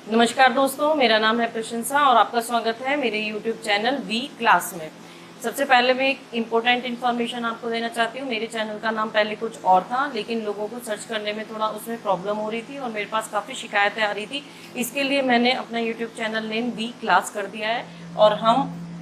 नमस्कार दोस्तों, मेरा नाम है प्रशंसा और आपका स्वागत है मेरे YouTube चैनल वी क्लास में। सबसे पहले मैं एक इम्पोर्टेंट इन्फॉर्मेशन आपको देना चाहती हूँ। मेरे चैनल का नाम पहले कुछ और था, लेकिन लोगों को सर्च करने में थोड़ा उसमें प्रॉब्लम हो रही थी और मेरे पास काफ़ी शिकायतें आ रही थी। इसके लिए मैंने अपना YouTube channel name V class कर दिया है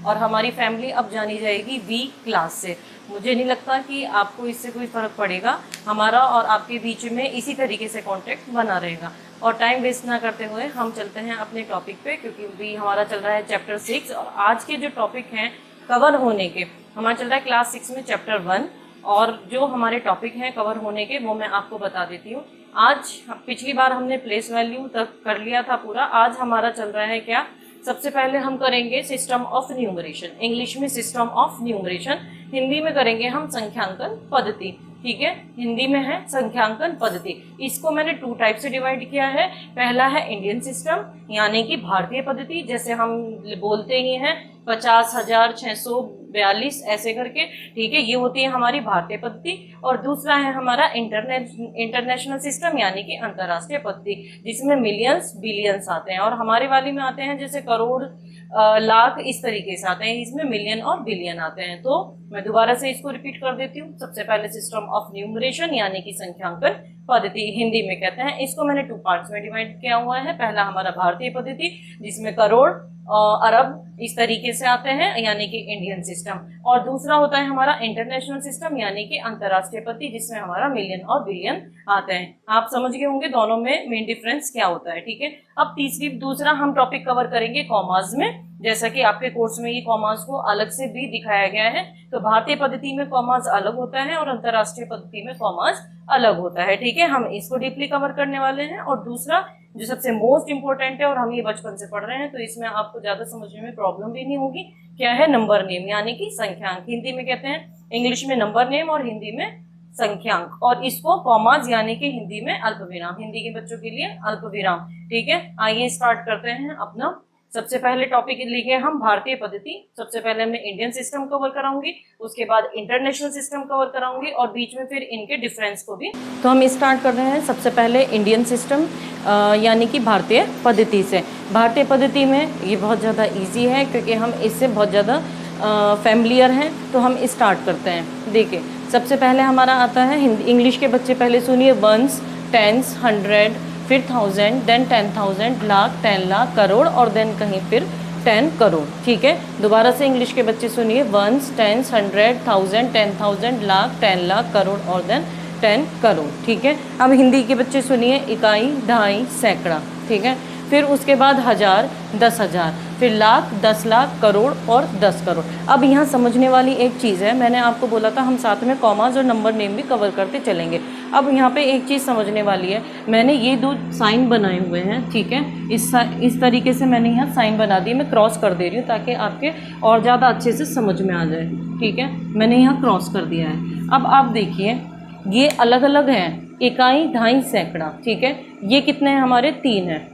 और हमारी फैमिली अब जानी जाएगी वी क्लास से। मुझे नहीं लगता कि आपको इससे कोई फ़र्क पड़ेगा। हमारा और आपके बीच में इसी तरीके से कांटेक्ट बना रहेगा। और टाइम वेस्ट ना करते हुए हम चलते हैं अपने टॉपिक पे, क्योंकि भी हमारा चल रहा है चैप्टर 6 और आज के जो टॉपिक हैं कवर होने के, हमारा चल रहा है क्लास 6 में चैप्टर 1 और जो हमारे टॉपिक हैं कवर होने के वो मैं आपको बता देती हूँ। आज पिछली बार हमने प्लेस वैल्यू तक कर लिया था पूरा। आज हमारा चल रहा है क्या, सबसे पहले हम करेंगे सिस्टम ऑफ न्यूमरेशन। इंग्लिश में सिस्टम ऑफ न्यूमरेशन, हिंदी में करेंगे हम संख्यांकन पद्धति। ठीक है, हिंदी में है संख्यांकन पद्धति। इसको मैंने 2 टाइप से डिवाइड किया है। पहला है इंडियन सिस्टम यानी कि भारतीय पद्धति, जैसे हम बोलते ही हैं 50,642 ऐसे करके। ठीक है, ये होती है हमारी भारतीय पद्धति। और दूसरा है हमारा इंटरनेशनल सिस्टम यानी कि अंतर्राष्ट्रीय पद्धति, जिसमें मिलियंस बिलियंस आते हैं और हमारे वाली में आते हैं जैसे करोड़ लाख, इस तरीके से आते हैं। इसमें मिलियन और बिलियन आते हैं। तो मैं दोबारा से इसको रिपीट कर देती हूँ। सबसे पहले सिस्टम ऑफ न्यूमरेशन यानी कि संख्यांकन पद्धति हिंदी में कहते हैं। इसको मैंने 2 पार्ट्स में डिवाइड किया हुआ है। पहला हमारा भारतीय पद्धति जिसमें करोड़ अरब इस तरीके से आते हैं यानी कि इंडियन सिस्टम, और दूसरा होता है हमारा इंटरनेशनल सिस्टम यानी कि अंतर्राष्ट्रीय पद्धति जिसमें हमारा मिलियन और बिलियन आते हैं। आप समझ गए होंगे दोनों में मेन डिफरेंस क्या होता है। ठीक है, अब दूसरा हम टॉपिक कवर करेंगे कॉमास में। जैसा कि आपके कोर्स में ये कॉमास को अलग से भी दिखाया गया है। तो भारतीय पद्धति में कॉमास अलग होता है और अंतर्राष्ट्रीय पद्धति में कॉमास अलग होता है। ठीक है, हम इसको डीपली कवर करने वाले हैं। और दूसरा जो सबसे मोस्ट इंपॉर्टेंट है और हम ये बचपन से पढ़ रहे हैं तो इसमें आपको ज्यादा समझने में प्रॉब्लम भी नहीं होगी, क्या है नंबर नेम यानी कि संख्यांक। हिंदी में कहते हैं, इंग्लिश में नंबर नेम और हिंदी में संख्यांक, और इसको कॉमास यानी कि हिंदी में अल्पविराम, हिंदी के बच्चों के लिए अल्पविराम। ठीक है, आइए स्टार्ट करते हैं अपना। सबसे पहले टॉपिक लेंगे हम भारतीय पद्धति। सबसे पहले मैं इंडियन सिस्टम कवर कराऊंगी, उसके बाद इंटरनेशनल सिस्टम कवर कराऊंगी और बीच में फिर इनके डिफरेंस को भी। तो हम स्टार्ट कर रहे हैं सबसे पहले इंडियन सिस्टम यानी कि भारतीय पद्धति से। भारतीय पद्धति में ये बहुत ज़्यादा इजी है क्योंकि हम इससे बहुत ज़्यादा फैमिलियर हैं। तो हम स्टार्ट करते हैं। देखिए, सबसे पहले हमारा आता है हिंदी। इंग्लिश के बच्चे पहले सुनिए, वंस, टेंस, 100, फिर 1000, देन 10,000, लाख, 10 लाख, करोड़ और देन कहीं फिर 10 करोड़। ठीक है, दोबारा से इंग्लिश के बच्चे सुनिए, वंस, टेंस, 100, 1000, 10,000, लाख, 10 लाख, करोड़ और देन 10 करोड़। ठीक है, अब हिंदी के बच्चे सुनिए, इकाई, दहाई, सैकड़ा। ठीक है, फिर उसके बाद 1000, 10,000, फिर लाख, 10 लाख, करोड़ और 10 करोड़। अब यहाँ समझने वाली एक चीज़ है, मैंने आपको बोला था हम साथ में कॉमास और नंबर नेम भी कवर करते चलेंगे। अब यहाँ पे एक चीज़ समझने वाली है, मैंने ये 2 साइन बनाए हुए हैं। ठीक है, इस तरीके से मैंने यहाँ साइन बना दी। मैं क्रॉस कर दे रही हूँ ताकि आपके और ज़्यादा अच्छे से समझ में आ जाए। ठीक है, मैंने यहाँ क्रॉस कर दिया है। अब आप देखिए, ये अलग अलग हैं, इकाई, दहाई, सैकड़ा। ठीक है, ये कितने हैं हमारे, 3 हैं।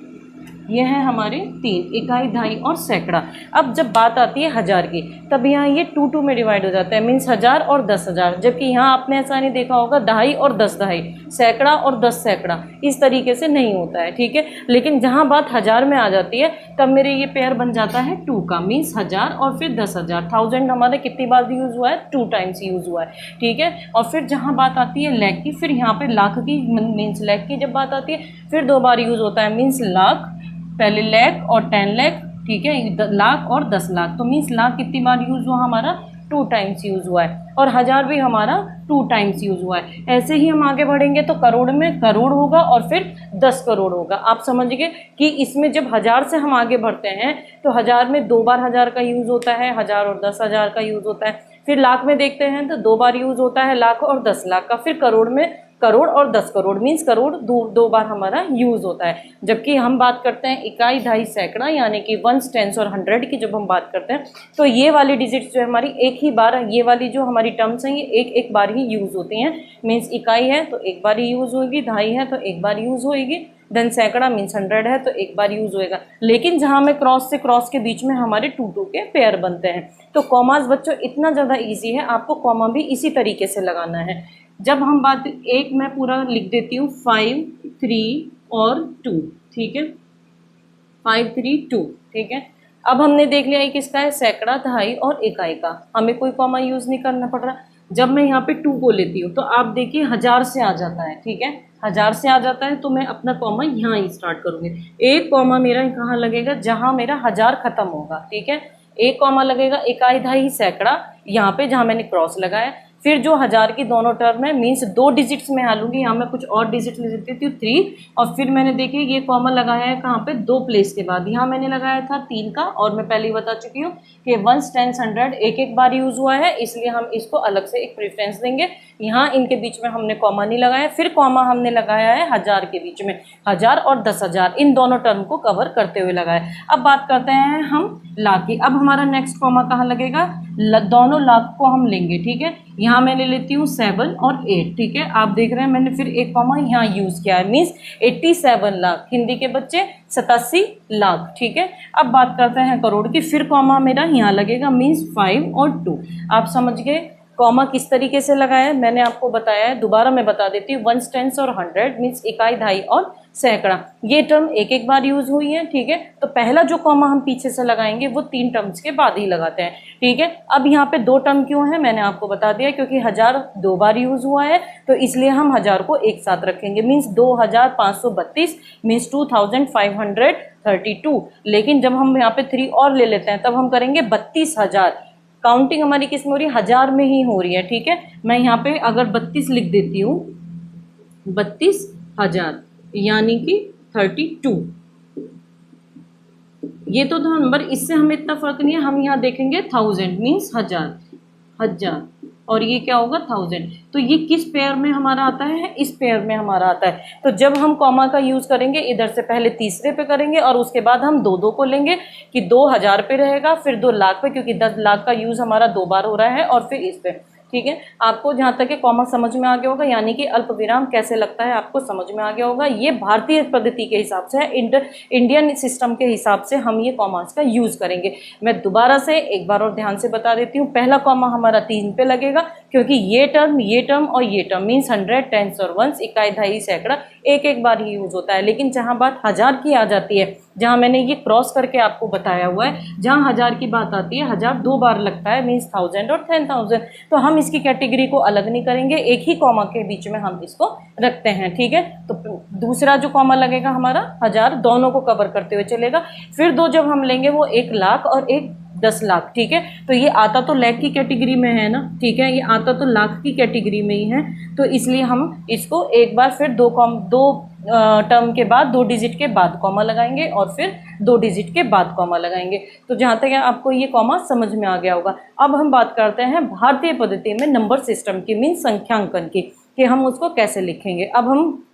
ये है हमारे 3, इकाई, दहाई और सैकड़ा। अब जब बात आती है 1000 की, तब यहाँ ये 2 में डिवाइड हो जाता है, मीन्स 1000 और 10,000। जबकि यहाँ आपने ऐसा नहीं देखा होगा, दहाई और 10 दहाई, सैकड़ा और 10 सैकड़ा, इस तरीके से नहीं होता है। ठीक है, लेकिन जहाँ बात 1000 में आ जाती है तब मेरे ये पेयर बन जाता है 2 का, मीन्स 1000 और फिर 10,000। 1000 हमारे कितनी बार यूज़ हुआ है, 2 टाइम्स यूज़ हुआ है। ठीक है, और फिर जहाँ बात आती है लाख की, फिर यहाँ पे लाख की मीन्स लाख की जब बात आती है फिर 2 बार यूज़ होता है, मीन्स लाख, पहले लाख और 10 लाख। ठीक है, लाख और 10 लाख, तो मीन्स लाख कितनी बार यूज़ हुआ हमारा, 2 टाइम्स यूज़ हुआ है। और 1000 भी हमारा 2 टाइम्स यूज़ हुआ है। ऐसे ही हम आगे बढ़ेंगे तो करोड़ में करोड़ होगा और फिर 10 करोड़ होगा। आप समझ गए कि इसमें जब 1000 से हम आगे बढ़ते हैं तो 1000 में 2 बार 1000 का यूज़ होता है, 1000 और 10,000 का यूज़ होता है। फिर लाख में देखते हैं तो 2 बार यूज़ होता है, लाख और 10 लाख का। फिर करोड़ में करोड़ और 10 करोड़, मीन्स करोड़ 2 बार हमारा यूज़ होता है। जबकि हम बात करते हैं इकाई, दहाई, सैकड़ा यानी कि वंस, टेंस और 100 की जब हम बात करते हैं तो ये वाली डिजिट्स जो है हमारी एक ही बार, ये वाली जो हमारी टर्म्स हैं ये एक बार ही यूज़ होती हैं। मीन्स इकाई है तो एक बार ही यूज़ होगी, दहाई है तो एक बार यूज़ होगी, देन सैकड़ा मीन्स 100 है तो एक बार यूज़ होएगा। लेकिन जहाँ में क्रॉस से क्रॉस के बीच में हमारे 2 के पेयर बनते हैं। तो कॉमास बच्चों इतना ज़्यादा ईजी है, आपको कॉमा भी इसी तरीके से लगाना है। जब हम बात, एक मैं पूरा लिख देती हूँ, 5, 3 और 2। ठीक है, 532, ठीक है। अब हमने देख लिया ये किसका है, सैकड़ा, दहाई और इकाई का, हमें कोई कॉमा यूज नहीं करना पड़ रहा। जब मैं यहाँ पे 2 को लेती हूँ तो आप देखिए 1000 से आ जाता है, ठीक है, 1000 से आ जाता है तो मैं अपना कॉमा यहाँ ही स्टार्ट करूंगी। एक कॉमा मेरा कहाँ लगेगा, जहां मेरा 1000 खत्म होगा, ठीक है। एक कॉमा लगेगा इकाई, दहाई, सैकड़ा, यहाँ पे जहां मैंने क्रॉस लगाया। फिर जो 1000 की दोनों टर्म है मीन्स 2 डिजिट्स में हालूंगी, यहाँ मैं कुछ और डिजिट ले देती हूँ 3, और फिर मैंने देखिए ये कॉमा लगाया है कहाँ पे, 2 प्लेस के बाद, यहाँ मैंने लगाया था 3 का, और मैं पहले ही बता चुकी हूँ कि 1s, 10s, 100 एक एक बार यूज हुआ है, इसलिए हम इसको अलग से एक प्रेफरेंस देंगे। यहाँ इनके बीच में हमने कॉमा नहीं लगाया, फिर कॉमा हमने लगाया है 1000 के बीच में, 1000 और 10,000 इन दोनों टर्म को कवर करते हुए लगाया। अब बात करते हैं हम लाख की। अब हमारा नेक्स्ट कॉमा कहाँ लगेगा, दोनों लाख को हम लेंगे, ठीक है। यहाँ मैं ले लेती हूँ 7 और 8, ठीक है। आप देख रहे हैं मैंने फिर एक कॉमा यहाँ यूज किया है, मीन्स 87 लाख, हिंदी के बच्चे 87 लाख, ठीक है। अब बात करते हैं करोड़ की, फिर कॉमा मेरा यहाँ लगेगा मीन्स 5 और 2। आप समझ गए कॉमा किस तरीके से लगाया है, मैंने आपको बताया है, दोबारा मैं बता देती हूँ। 1s, 10s और 100 मीन्स इकाई, दहाई और सैकड़ा, ये टर्म एक एक बार यूज हुई है, ठीक है। तो पहला जो कॉमा हम पीछे से लगाएंगे वो 3 टर्म्स के बाद ही लगाते हैं, ठीक है। अब यहाँ पे 2 टर्म क्यों है मैंने आपको बता दिया, क्योंकि 1000 2 बार यूज हुआ है, तो इसलिए हम 1000 को एक साथ रखेंगे, मीन्स 2532 मीन्स 2532। लेकिन जब हम यहाँ पे 3 और ले लेते हैं तब हम करेंगे 32,000। काउंटिंग हमारी किस में हो रही है, 1000 में ही हो रही है, ठीक है। मैं यहाँ पे अगर 32 लिख देती हूँ, 32,000 यानी कि 32, ये तो था नंबर, इससे हमें इतना फर्क नहीं है। हम यहाँ देखेंगे 1000 मीन्स 1000, और ये क्या होगा 1000। तो ये किस पेयर में हमारा आता है, इस पेयर में हमारा आता है। तो जब हम कॉमा का यूज करेंगे इधर से पहले तीसरे पे करेंगे, और उसके बाद हम 2 को लेंगे कि 2000 पे रहेगा, फिर 2 लाख पे, क्योंकि 10 लाख का यूज हमारा 2 बार हो रहा है, और फिर इस पे, ठीक है। आपको जहाँ तक है कॉमा समझ में आ गया होगा, यानी कि अल्प विराम कैसे लगता है आपको समझ में आ गया होगा। ये भारतीय पद्धति के हिसाब से है, इंडियन सिस्टम के हिसाब से हम ये कॉमास का यूज करेंगे। मैं दोबारा से एक बार और ध्यान से बता देती हूँ। पहला कॉमा हमारा 3 पे लगेगा, क्योंकि ये टर्म और ये टर्म मीन्स 100, 10s और 1s, इकाई, दहाई, सैकड़ा एक एक बार ही यूज होता है। लेकिन जहाँ बात 1000 की आ जाती है, जहाँ मैंने ये क्रॉस करके आपको बताया हुआ है, जहाँ 1000 की बात आती है 1000 2 बार लगता है, मीन्स 1000 और 10,000। तो हम इसकी कैटेगरी को अलग नहीं करेंगे, एक ही कॉमा के बीच में हम इसको रखते हैं, ठीक है। तो दूसरा जो कॉमा लगेगा हमारा 1000 दोनों को कवर करते हुए चलेगा। फिर 2 जब हम लेंगे वो 1 लाख और एक 10 लाख, ठीक है। तो ये आता तो लाख की कैटेगरी में है ना, ठीक है, ये आता तो लाख की कैटेगरी में ही है, तो इसलिए हम इसको एक बार फिर 2 टर्म के बाद 2 डिजिट के बाद कॉमा लगाएंगे, और फिर 2 डिजिट के बाद कॉमा लगाएंगे। तो जहाँ तक आपको ये कॉमा समझ में आ गया होगा। अब हम बात करते हैं भारतीय पद्धति में नंबर सिस्टम की, मीन संख्यांकन की, कि हम उसको कैसे लिखेंगे। अब हम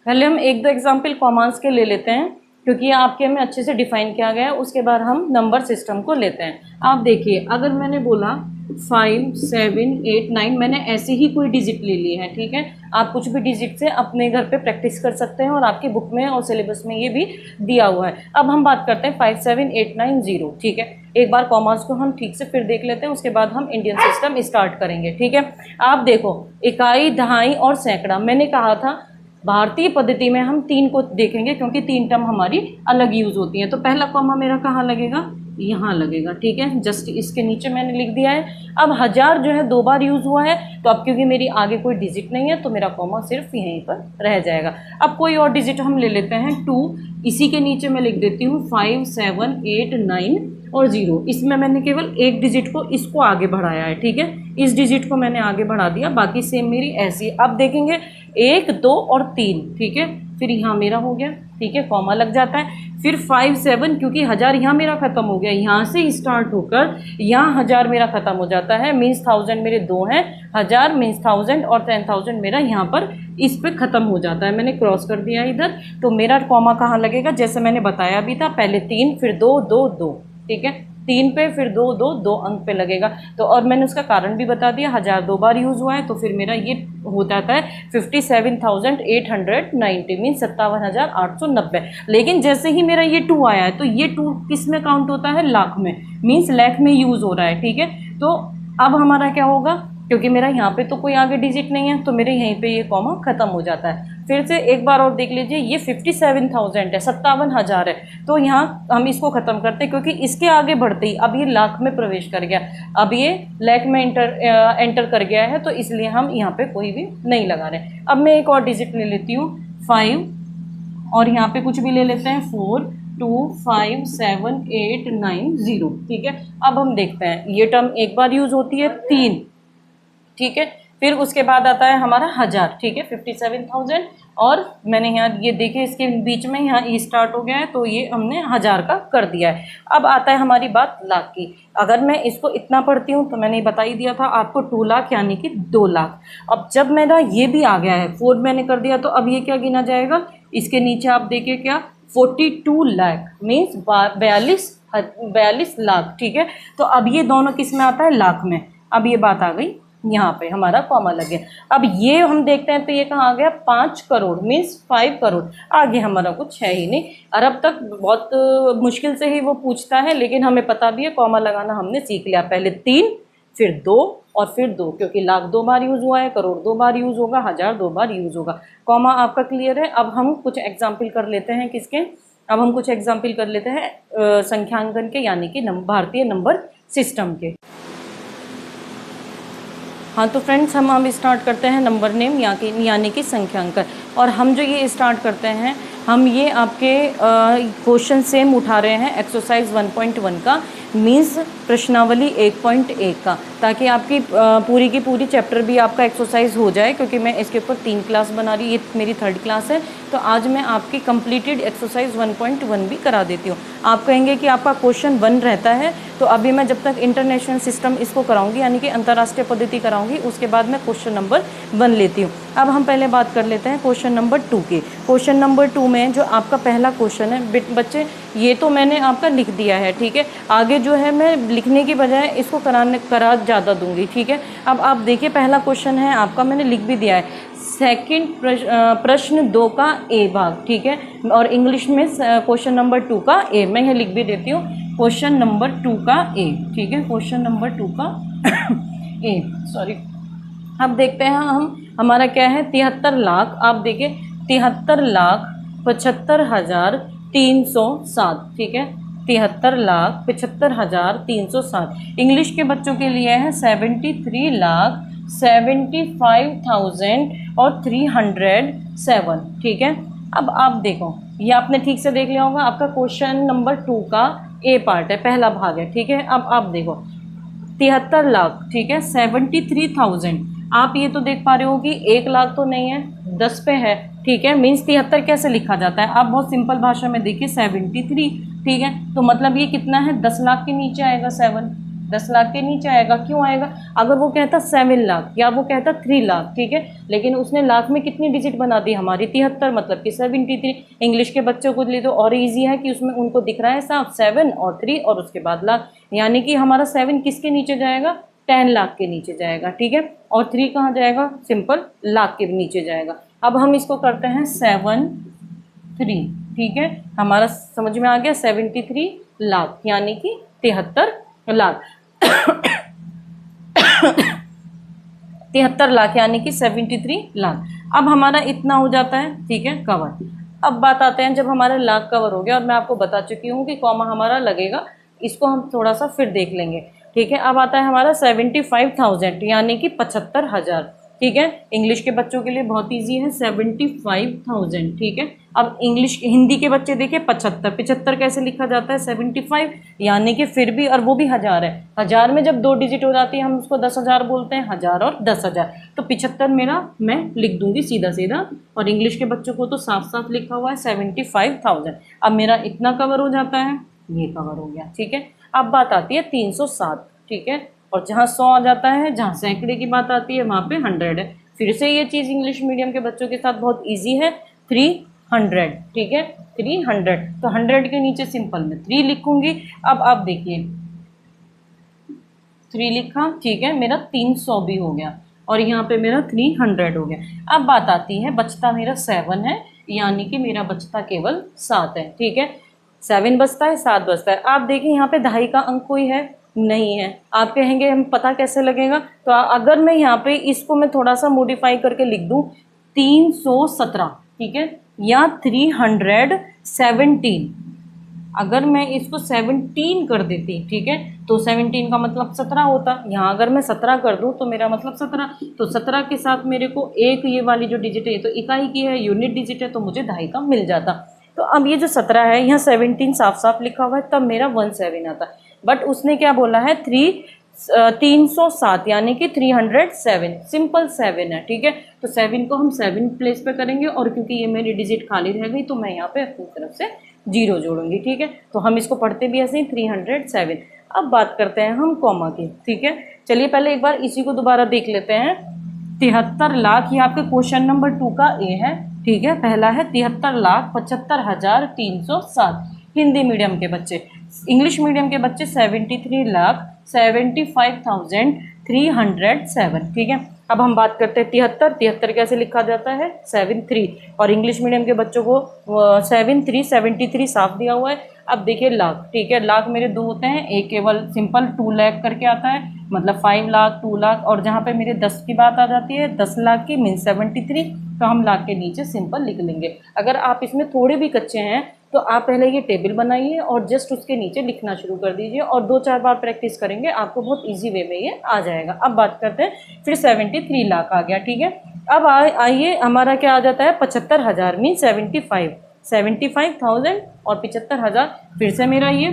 पहले हम 1-2 एग्जाम्पल कॉमास के ले लेते हैं, क्योंकि आपके में अच्छे से डिफाइन किया गया है। उसके बाद हम नंबर सिस्टम को लेते हैं। आप देखिए, अगर मैंने बोला 5, 7, 8, 9, मैंने ऐसे ही कोई डिजिट ले लिए हैं, ठीक है। आप कुछ भी डिजिट से अपने घर पे प्रैक्टिस कर सकते हैं, और आपकी बुक में और सिलेबस में ये भी दिया हुआ है। अब हम बात करते हैं 5, 7, 8, 9, 0, ठीक है। एक बार कॉमास को हम ठीक से फिर देख लेते हैं, उसके बाद हम इंडियन सिस्टम स्टार्ट करेंगे, ठीक है। आप देखो, इकाई, दहाई और सैकड़ा, मैंने कहा था भारतीय पद्धति में हम 3 को देखेंगे, क्योंकि 3 टर्म हमारी अलग यूज होती हैं। तो पहला कॉमा मेरा कहाँ लगेगा, यहाँ लगेगा, ठीक है। जस्ट इसके नीचे मैंने लिख दिया है। अब 1000 जो है 2 बार यूज हुआ है, तो अब क्योंकि मेरी आगे कोई डिजिट नहीं है, तो मेरा कॉमा सिर्फ यहीं पर रह जाएगा। अब कोई और डिजिट हम ले लेते हैं 2, इसी के नीचे मैं लिख देती हूँ 5, 7, 8, 9 और 0। इसमें मैंने केवल एक डिजिट को इसको आगे बढ़ाया है, ठीक है। इस डिजिट को मैंने आगे बढ़ा दिया, बाकी सेम मेरी ऐसी। अब देखेंगे 1, 2 और 3, ठीक है। फिर यहाँ मेरा हो गया, ठीक है, कॉमा लग जाता है। फिर 5, 7, क्योंकि 1000 यहाँ मेरा खत्म हो गया, यहाँ से स्टार्ट होकर यहाँ 1000 मेरा खत्म हो जाता है, मीन्स 1000 मेरे 2 हैं, 1000 मीन्स 1000 और 10,000 मेरा यहाँ पर इस पे खत्म हो जाता है। मैंने क्रॉस कर दिया इधर, तो मेरा कॉमा कहाँ लगेगा, जैसे मैंने बताया भी था, पहले 3 फिर 2, 2, 2, ठीक है। 3 पे, फिर 2 2 2 अंक पे लगेगा। तो और मैंने उसका कारण भी बता दिया, 1000 2 बार यूज़ हुआ है तो फिर मेरा ये हो जाता है 57,890 मीन 57,890। लेकिन जैसे ही मेरा ये 2 आया है तो ये 2 किस में काउंट होता है, लाख में, मीन्स लाख में यूज़ हो रहा है। ठीक है, तो अब हमारा क्या होगा, क्योंकि मेरा यहाँ पे तो कोई आगे डिजिट नहीं है तो मेरे यहीं पे ये कॉमा खत्म हो जाता है। फिर से एक बार और देख लीजिए, ये 57,000 है, 57,000 है, तो यहाँ हम इसको ख़त्म करते हैं क्योंकि इसके आगे बढ़ते ही अब ये लाख में प्रवेश कर गया, अब ये लाख में एंटर कर गया है, तो इसलिए हम यहाँ पे कोई भी नहीं लगा रहे। अब मैं एक और डिजिट ले लेती हूँ 5, और यहाँ पे कुछ भी ले लेते हैं 4 2 5 7 8 9 0। ठीक है, अब हम देखते हैं, ये टर्म एक बार यूज़ होती है 3। ठीक है, फिर उसके बाद आता है हमारा 1000। ठीक है, 57,000, और मैंने यहाँ ये देखे इसके बीच में यहाँ ई स्टार्ट हो गया है तो ये हमने 1000 का कर दिया है। अब आता है हमारी बात लाख की। अगर मैं इसको इतना पढ़ती हूँ तो मैंने बता ही दिया था आपको 2 लाख यानी कि 2 लाख। अब जब मेरा ये भी आ गया है 4 मैंने कर दिया, तो अब ये क्या गिना जाएगा, इसके नीचे आप देखिए क्या 42 लाख मीन्स 42 लाख। ठीक है, तो अब ये दोनों किस में आता है, लाख में। अब ये बात आ गई, यहाँ पे हमारा कॉमा लगे। अब ये हम देखते हैं तो ये कहाँ आ गया, 5 करोड़ मीन्स 5 करोड़। आगे हमारा कुछ है ही नहीं। अरब तक बहुत मुश्किल से ही वो पूछता है, लेकिन हमें पता भी है कॉमा लगाना हमने सीख लिया। पहले 3 फिर 2 और फिर 2, क्योंकि लाख 2 बार यूज़ हुआ है, करोड़ 2 बार यूज़ होगा, 1000 2 बार यूज़ होगा। कॉमा आपका क्लियर है। अब हम कुछ एग्जाम्पल कर लेते हैं किसके, अब हम कुछ एग्जाम्पल कर लेते हैं संख्यांकन के, यानी कि भारतीय नंबर सिस्टम के। हाँ तो फ्रेंड्स, हम स्टार्ट करते हैं नंबर नेम यानी कि संख्यांकन। और हम जो ये स्टार्ट करते हैं, हम ये आपके क्वेश्चन सेम उठा रहे हैं एक्सरसाइज 1.1 का, मीन्स प्रश्नावली 1.1 का, ताकि आपकी पूरी की पूरी चैप्टर भी आपका एक्सरसाइज हो जाए। क्योंकि मैं इसके ऊपर 3 क्लास बना रही, ये मेरी 3rd क्लास है, तो आज मैं आपकी कंप्लीटेड एक्सरसाइज 1.1 भी करा देती हूँ। आप कहेंगे कि आपका क्वेश्चन 1 रहता है, तो अभी मैं जब तक इंटरनेशनल सिस्टम इसको कराऊंगी यानी कि अंतर्राष्ट्रीय पद्धति कराऊंगी, उसके बाद मैं क्वेश्चन नंबर 1 लेती हूँ। अब हम पहले बात कर लेते हैं क्वेश्चन नंबर 2 की। क्वेश्चन नंबर 2 में जो आपका पहला क्वेश्चन है, बच्चे ये तो मैंने आपका लिख दिया है। ठीक है, आगे जो है मैं लिखने की बजाय इसको करा ज़्यादा दूंगी। ठीक है, अब आप देखिए पहला क्वेश्चन है आपका, मैंने लिख भी दिया है, सेकंड प्रश्न 2 का ए भाग। ठीक है, और इंग्लिश में क्वेश्चन नंबर 2 का ए, मैं ये लिख भी देती हूँ, क्वेश्चन नंबर 2 का ए। ठीक है, क्वेश्चन नंबर 2 का ए, सॉरी। अब देखते हैं हमारा क्या है, 73 लाख। आप देखिए 73,75,307। ठीक है, 73,75,307। इंग्लिश के बच्चों के लिए है 73,75,307। ठीक है, अब आप देखो, ये आपने ठीक से देख लिया होगा, आपका क्वेश्चन नंबर 2 का ए पार्ट है, पहला भाग है। ठीक है, अब आप देखो 73 लाख। ठीक है, 73,000। आप ये तो देख पा रहे हो कि 1 लाख तो नहीं है, 10 पे है। ठीक है, मीन्स 73 कैसे लिखा जाता है, आप बहुत सिंपल भाषा में देखिए 73। ठीक है, तो मतलब ये कितना है, 10 लाख के नीचे आएगा, 7 10 लाख के नीचे आएगा। क्यों आएगा, अगर वो कहता 7 लाख या वो कहता 3 लाख, ठीक है, लेकिन उसने लाख में कितनी डिजिट बना दी हमारी, 73, मतलब कि 73। इंग्लिश के बच्चों को लिए तो और इजी है कि उसमें उनको दिख रहा है साफ 7 और 3 और उसके बाद लाख, यानी कि हमारा 7 किसके नीचे जाएगा, 10 लाख के नीचे जाएगा। ठीक है, और 3 कहाँ जाएगा, सिंपल लाख के नीचे जाएगा। अब हम इसको करते हैं 7 3। ठीक है, हमारा समझ में आ गया, 73 लाख यानी कि 73 लाख 73 लाख यानी कि 73 लाख। अब हमारा इतना हो जाता है, ठीक है, कवर। अब बात आते हैं, जब हमारा लाख कवर हो गया और मैं आपको बता चुकी हूँ कि कॉमा हमारा लगेगा, इसको हम थोड़ा सा फिर देख लेंगे। ठीक है, अब आता है हमारा 75,000 यानी कि 75,000। ठीक है, इंग्लिश के बच्चों के लिए बहुत इजी है, 75,000। ठीक है, अब हिंदी के बच्चे देखिए 75 कैसे लिखा जाता है, 75 यानी कि फिर भी, और वो भी 1000 है। 1000 में जब 2 डिजिट हो जाती है हम उसको 10,000 बोलते हैं, 1000 और 10,000। तो 75 मेरा मैं लिख दूंगी सीधा सीधा, और इंग्लिश के बच्चों को तो साफ साफ लिखा हुआ है 75,000। अब मेरा इतना कवर हो जाता है, ये कवर हो गया। ठीक है, अब बात आती है 307। ठीक है, और जहाँ 100 आ जाता है, जहाँ सैकड़े की बात आती है वहाँ पे 100 है। फिर से ये चीज़ इंग्लिश मीडियम के बच्चों के साथ बहुत इजी है, 300। ठीक है, 300, तो 100 के नीचे सिंपल में 3 लिखूंगी। अब आप देखिए 3 लिखा, ठीक है, मेरा 300 भी हो गया और यहाँ पे मेरा 300 हो गया। अब बात आती है, बचता मेरा 7 है, यानी कि मेरा बचता केवल 7 है, ठीक है। 7 बचता है, 7 बचता है। आप देखिए यहाँ पे दहाई का अंक कोई है नहीं है। आप कहेंगे हम पता कैसे लगेगा, तो अगर मैं यहाँ पे इसको मैं थोड़ा सा मॉडिफाई करके लिख दूँ 317, ठीक है, या 317, अगर मैं इसको 17 कर देती, ठीक है, तो 17 का मतलब 17 होता। यहाँ अगर मैं 17 कर दूँ तो मेरा मतलब 17, तो 17 के साथ मेरे को एक ये वाली जो डिजिट है तो इकाई की है, यूनिट डिजिट है, तो मुझे दहाई का मिल जाता। तो अब ये जो 17 है, यहाँ 17 साफ साफ लिखा हुआ है, तब मेरा 17 आता। बट उसने क्या बोला है, 307 यानी कि 307, सिंपल 7 है, ठीक है। तो 7 को हम 7 प्लेस पे करेंगे और क्योंकि ये मेरी डिजिट खाली रह गई तो मैं यहाँ पे अपनी तरफ से 0 जोड़ूंगी, ठीक है। तो हम इसको पढ़ते भी ऐसे ही 307। अब बात करते हैं हम कॉमा की, ठीक है। चलिए पहले एक बार इसी को दोबारा देख लेते हैं। 73 लाख, ये आपके क्वेश्चन नंबर 2 का ए है, ठीक है। पहला है 73,75,307 हिंदी मीडियम के बच्चे। इंग्लिश मीडियम के बच्चे 73,75,307, ठीक है। अब हम बात करते हैं 73 कैसे लिखा जाता है, 73, और इंग्लिश मीडियम के बच्चों को 73 साफ दिया हुआ है। अब देखिए लाख, ठीक है, लाख मेरे 2 होते हैं, एक केवल सिंपल 2 लाख करके आता है, मतलब 5 लाख, 2 लाख, और जहाँ पे मेरे 10 की बात आ जाती है, 10 लाख की मीन 73, तो हम लाख के नीचे सिंपल लिख लेंगे। अगर आप इसमें थोड़े भी कच्चे हैं तो आप पहले ये टेबल बनाइए और जस्ट उसके नीचे लिखना शुरू कर दीजिए और 2-4 बार प्रैक्टिस करेंगे, आपको बहुत इजी वे में ये आ जाएगा। अब बात करते हैं, फिर 73 लाख आ गया, ठीक है। अब आइए हमारा क्या आ जाता है, 75,000 मीन 75,000 और 75,000, फिर से मेरा ये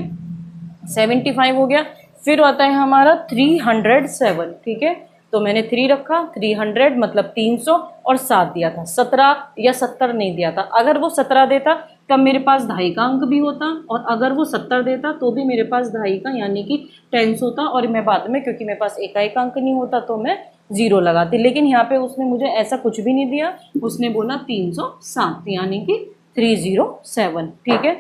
75 हो गया। फिर आता है हमारा 307, ठीक है, तो मैंने 3 रखा, 300 मतलब 300 और 7 दिया था, 17 या 70 नहीं दिया था। अगर वो 17 देता तब मेरे पास दहाई का अंक भी होता, और अगर वो 70 देता तो भी मेरे पास दहाई का यानी कि 10 होता, और मैं बाद में क्योंकि मेरे पास इकाई का अंक नहीं होता तो मैं 0 लगाती। लेकिन यहाँ पे उसने मुझे ऐसा कुछ भी नहीं दिया, उसने बोला 307 यानी कि 307, ठीक है।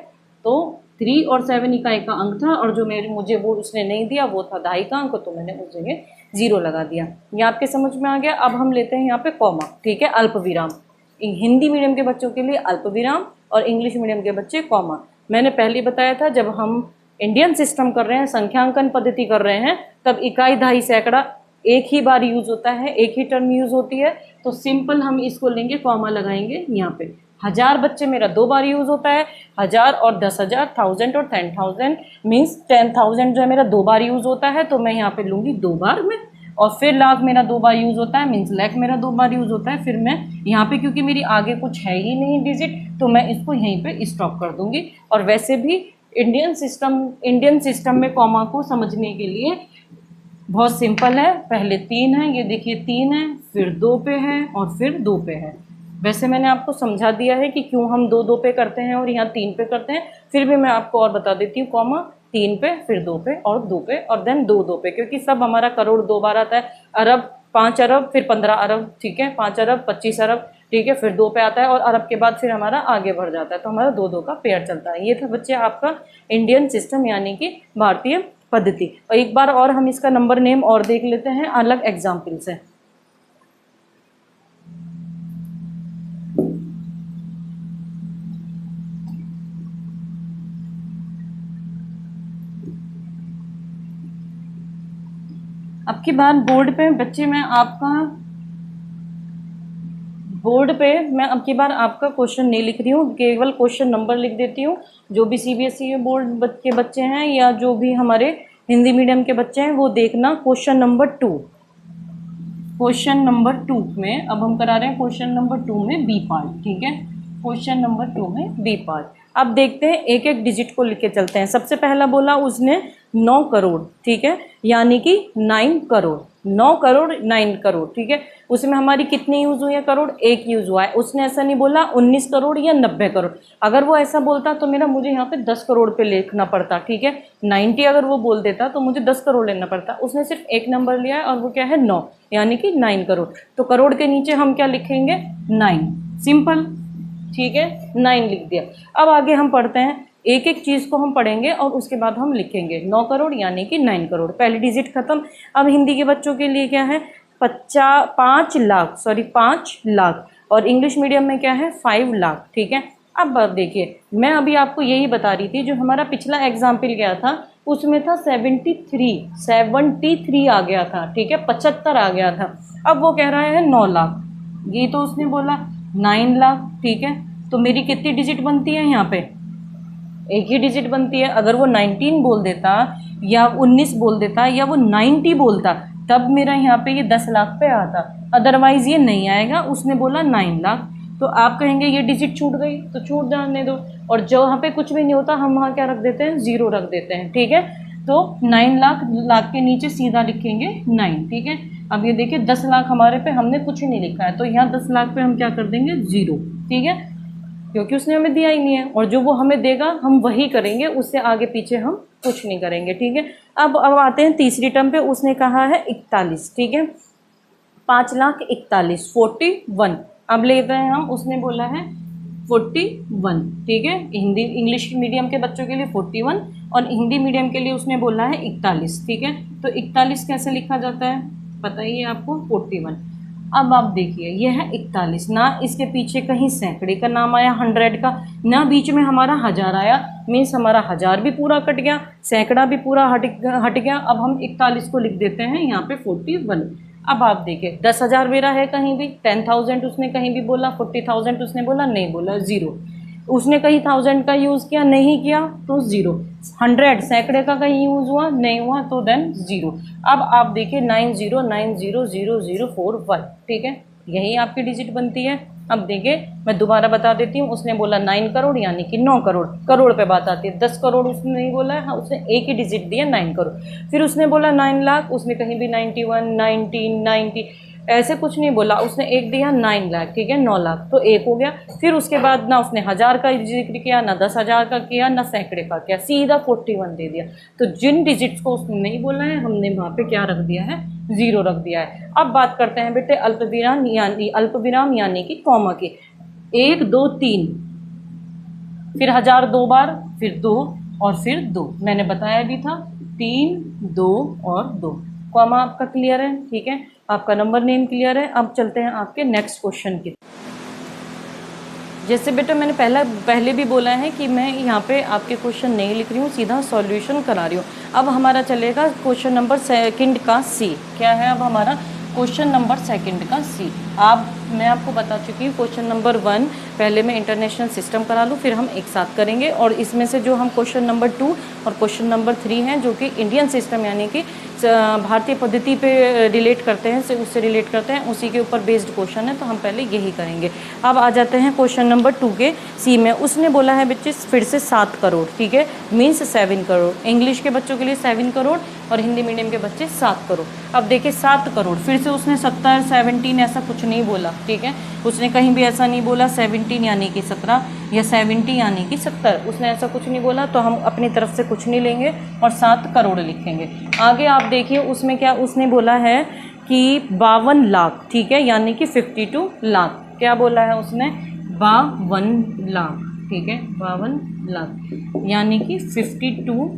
तो 3 और 7 इकाई का अंक था, और जो मुझे वो उसने नहीं दिया वो था दहाई का अंक, तो मैंने उस जगह 0 लगा दिया। ये आपके समझ में आ गया। अब हम लेते हैं यहाँ पे कॉमा, ठीक है, अल्प विराम। हिंदी मीडियम के बच्चों के लिए अल्प विराम और इंग्लिश मीडियम के बच्चे कॉमा। मैंने पहले बताया था जब हम इंडियन सिस्टम कर रहे हैं, संख्यांकन पद्धति कर रहे हैं, तब इकाई, दहाई, सैकड़ा एक ही बार यूज होता है, एक ही टर्म यूज होती है, तो सिंपल हम इसको लेंगे, कॉमा लगाएंगे यहाँ पे। 1000 बच्चे मेरा 2 बार यूज होता है, 1000 और 10,000, 1000 और 10,000 मीन्स 10,000 जो है मेरा 2 बार यूज होता है, तो मैं यहाँ पे लूंगी 2 बार में। और फिर लाख मेरा 2 बार यूज होता है, मीन्स लाख मेरा 2 बार यूज होता है। फिर मैं यहाँ पे क्योंकि मेरी आगे कुछ है ही नहीं डिजिट, तो मैं इसको यहीं पे स्टॉप कर दूंगी। और वैसे भी इंडियन सिस्टम में कॉमा को समझने के लिए बहुत सिंपल है। पहले 3 है, ये देखिए 3 है, फिर 2 पे है और फिर 2 पे है। वैसे मैंने आपको समझा दिया है कि क्यों हम 2 पे करते हैं और यहाँ 3 पे करते हैं, फिर भी मैं आपको और बता देती हूँ। कॉमा 3 पे, फिर 2 पे और 2 पे और देन 2 पे, क्योंकि सब हमारा करोड़ 2 बार आता है। अरब 5 अरब, फिर 15 अरब, ठीक है, 5 अरब 25 अरब, ठीक है, फिर 2 पे आता है और अरब के बाद फिर हमारा आगे बढ़ जाता है, तो हमारा 2 का पेयर चलता है। ये था बच्चे आपका इंडियन सिस्टम यानी कि भारतीय पद्धति। और एक बार और हम इसका नंबर नेम और देख लेते हैं अलग एग्जाम्पल से। अब की बार बोर्ड पे बच्चे मैं अब की बार आपका क्वेश्चन नहीं लिख रही हूँ, केवल क्वेश्चन नंबर लिख देती हूँ। जो भी सीबीएसई बोर्ड के बच्चे हैं या जो भी हमारे हिंदी मीडियम के बच्चे हैं वो देखना क्वेश्चन नंबर 2 में अब हम करा रहे हैं क्वेश्चन नंबर 2 में बी पार्ट, ठीक है, क्वेश्चन नंबर 2 में बी पार्ट। अब देखते हैं, एक एक डिजिट को लिख के चलते हैं। सबसे पहला बोला उसने 9 करोड़, ठीक है, यानी कि 9 करोड़, 9 करोड़ 9 करोड़, ठीक है। उसमें हमारी कितनी यूज हुई है करोड़, एक यूज हुआ है। उसने ऐसा नहीं बोला 19 करोड़ या 90 करोड़। अगर वो ऐसा बोलता तो मुझे यहाँ पे 10 करोड़ पे लिखना पड़ता, ठीक है। 90 अगर वो बोल देता तो मुझे 10 करोड़ लेना पड़ता। उसने सिर्फ एक नंबर लिया है और वो क्या है 9, यानी कि 9 करोड़। तो करोड़ के नीचे हम क्या लिखेंगे 9, सिंपल, ठीक है, 9 लिख दिया। अब आगे हम पढ़ते हैं एक एक चीज़ को हम पढ़ेंगे और उसके बाद हम लिखेंगे। 9 करोड़ यानी कि 9 करोड़, पहली डिजिट खत्म। अब हिंदी के बच्चों के लिए क्या है, 5 लाख, सॉरी 5 लाख, और इंग्लिश मीडियम में क्या है 5 लाख, ठीक है। अब देखिए, मैं अभी आपको यही बता रही थी, जो हमारा पिछला एग्जाम्पल गया था उसमें था 73 आ गया था, ठीक है, 75 आ गया था। अब वो कह रहा है 9 लाख, ये तो उसने बोला 9 लाख, ठीक है। तो मेरी कितनी डिजिट बनती है यहाँ पे, एक ही डिजिट बनती है। अगर वो 19 बोल देता या 19 बोल देता या वो 90 बोलता, तब मेरा यहाँ पे ये 10 लाख पे आता, अदरवाइज ये नहीं आएगा। उसने बोला 9 लाख, तो आप कहेंगे ये डिजिट छूट गई, तो छूट जाने दो, और जो वहाँ पे कुछ भी नहीं होता हम वहाँ क्या रख देते हैं, 0 रख देते हैं, ठीक है। तो 9 लाख, लाख के नीचे सीधा लिखेंगे 9, ठीक है। अब ये देखिए 10 लाख हमारे पे हमने कुछ नहीं लिखा है, तो यहाँ 10 लाख पे हम क्या कर देंगे 0, ठीक है, क्योंकि उसने हमें दिया ही नहीं है, और जो वो हमें देगा हम वही करेंगे, उससे आगे पीछे हम कुछ नहीं करेंगे, ठीक है। अब आते हैं तीसरी टर्म पे, उसने कहा है 41, ठीक है, 5,41,000, 41। अब लेते हैं हम, उसने बोला है 41, ठीक है। हिंदी इंग्लिश मीडियम के बच्चों के लिए 41 और हिंदी मीडियम के लिए उसने बोला है 41, ठीक है। तो 41 कैसे लिखा जाता है पता ही है आपको, 41। अब आप देखिए ये है 41, ना इसके पीछे कहीं सैकड़े का नाम आया 100 का, ना बीच में हमारा 1000 आया, मीन्स हमारा 1000 भी पूरा कट गया, सैकड़ा भी पूरा हट गया। अब हम 41 को लिख देते हैं यहाँ पे 41। अब आप देखिए 10,000 मेरा है कहीं भी, 10,000 उसने कहीं भी बोला, 40,000 उसने बोला, नहीं बोला, 0। उसने कहीं 1000 का यूज़ किया, नहीं किया, तो 0। 100 सैकड़े का कहीं यूज़ हुआ, नहीं हुआ, तो देन 0। अब आप देखिए 90,90,0,041, ठीक है, यही आपकी डिजिट बनती है। अब देखिए मैं दोबारा बता देती हूँ, उसने बोला 9 करोड़ यानी कि 9 करोड़, करोड़ पे बात आती है, 10 करोड़ उसने नहीं बोला है, हाँ उसने एक ही डिजिट दिया 9 करोड़। फिर उसने बोला 9 लाख, उसने कहीं भी 91, 19, 90 ऐसे कुछ नहीं बोला, उसने एक दिया 9 लाख, ठीक है, 9 लाख, तो एक हो गया। फिर उसके बाद ना उसने 1000 का जिक्र किया, ना 10,000 का किया, ना सैकड़े का किया, सीधा 41 दे दिया। तो जिन डिजिट्स को उसने नहीं बोला है हमने वहाँ पे क्या रख दिया है, 0 रख दिया है। अब बात करते हैं बेटे अल्पविराम यानी कि कॉमा की। 1 2 3, फिर 1000 2 बार, फिर 2 और फिर 2, मैंने बताया भी था 3 2 और 2। कॉमा आपका क्लियर है, ठीक है, आपका नंबर नेम क्लियर है। अब चलते हैं आपके नेक्स्ट क्वेश्चन की। जैसे बेटा मैंने पहले भी बोला है कि मैं यहाँ पे आपके क्वेश्चन नहीं लिख रही हूँ, सीधा सॉल्यूशन करा रही हूँ। अब हमारा चलेगा क्वेश्चन नंबर 2 का सी। क्या है अब हमारा क्वेश्चन नंबर 2 का सी। मैं आपको बता चुकी हूँ क्वेश्चन नंबर 1 पहले मैं इंटरनेशनल सिस्टम करा लूँ, फिर हम एक साथ करेंगे, और इसमें से जो हम क्वेश्चन नंबर 2 और क्वेश्चन नंबर 3 हैं जो कि इंडियन सिस्टम यानी कि भारतीय पद्धति पे रिलेट करते हैं, उससे रिलेट करते हैं, उसी के ऊपर बेस्ड क्वेश्चन है, तो हम पहले यही करेंगे। अब आ जाते हैं क्वेश्चन नंबर 2 के सी में। उसने बोला है बच्चे फिर से 7 करोड़, ठीक है, मीन्स 7 करोड़। इंग्लिश के बच्चों के लिए 7 करोड़ और हिंदी मीडियम के बच्चे 7 करोड़। अब देखिए 7 करोड़, फिर से उसने 70, 17 ऐसा कुछ नहीं बोला, ठीक है, उसने कहीं भी ऐसा नहीं बोला 17 यानी कि 17 या 70 यानी कि 70, उसने ऐसा कुछ नहीं बोला, तो हम अपनी तरफ से कुछ नहीं लेंगे और 7 करोड़ लिखेंगे। आगे आप देखिए उसमें क्या उसने बोला है कि 52 लाख, ठीक है, यानी कि 52 लाख। क्या बोला है उसने, 52 लाख, ठीक है, 52 लाख यानी कि 52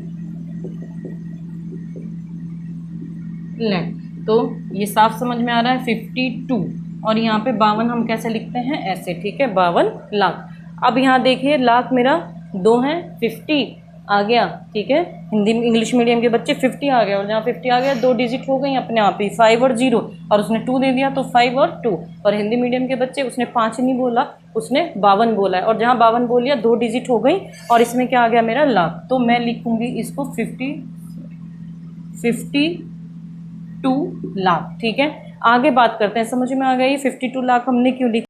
लाख। तो ये साफ समझ में आ रहा है 52, और यहाँ पे 52 हम कैसे लिखते हैं, ऐसे, ठीक है, 52 लाख। अब यहाँ देखिए लाख मेरा 2 है, 50 आ गया, ठीक है, हिंदी इंग्लिश मीडियम के बच्चे 50 आ गया, और जहाँ 50 आ गया 2 डिजिट हो गई अपने आप ही, 5 और 0, और उसने 2 दे दिया तो 5 और 2। और हिंदी मीडियम के बच्चे उसने 5 नहीं बोला, उसने 52 बोला है, और जहाँ 52 बोल लिया 2 डिजिट हो गई, और इसमें क्या आ गया मेरा लाख। तो मैं लिखूंगी इसको 52 लाख, ठीक है। आगे बात करते हैं, समझ में आ गई 52 लाख हमने क्यों लिखा।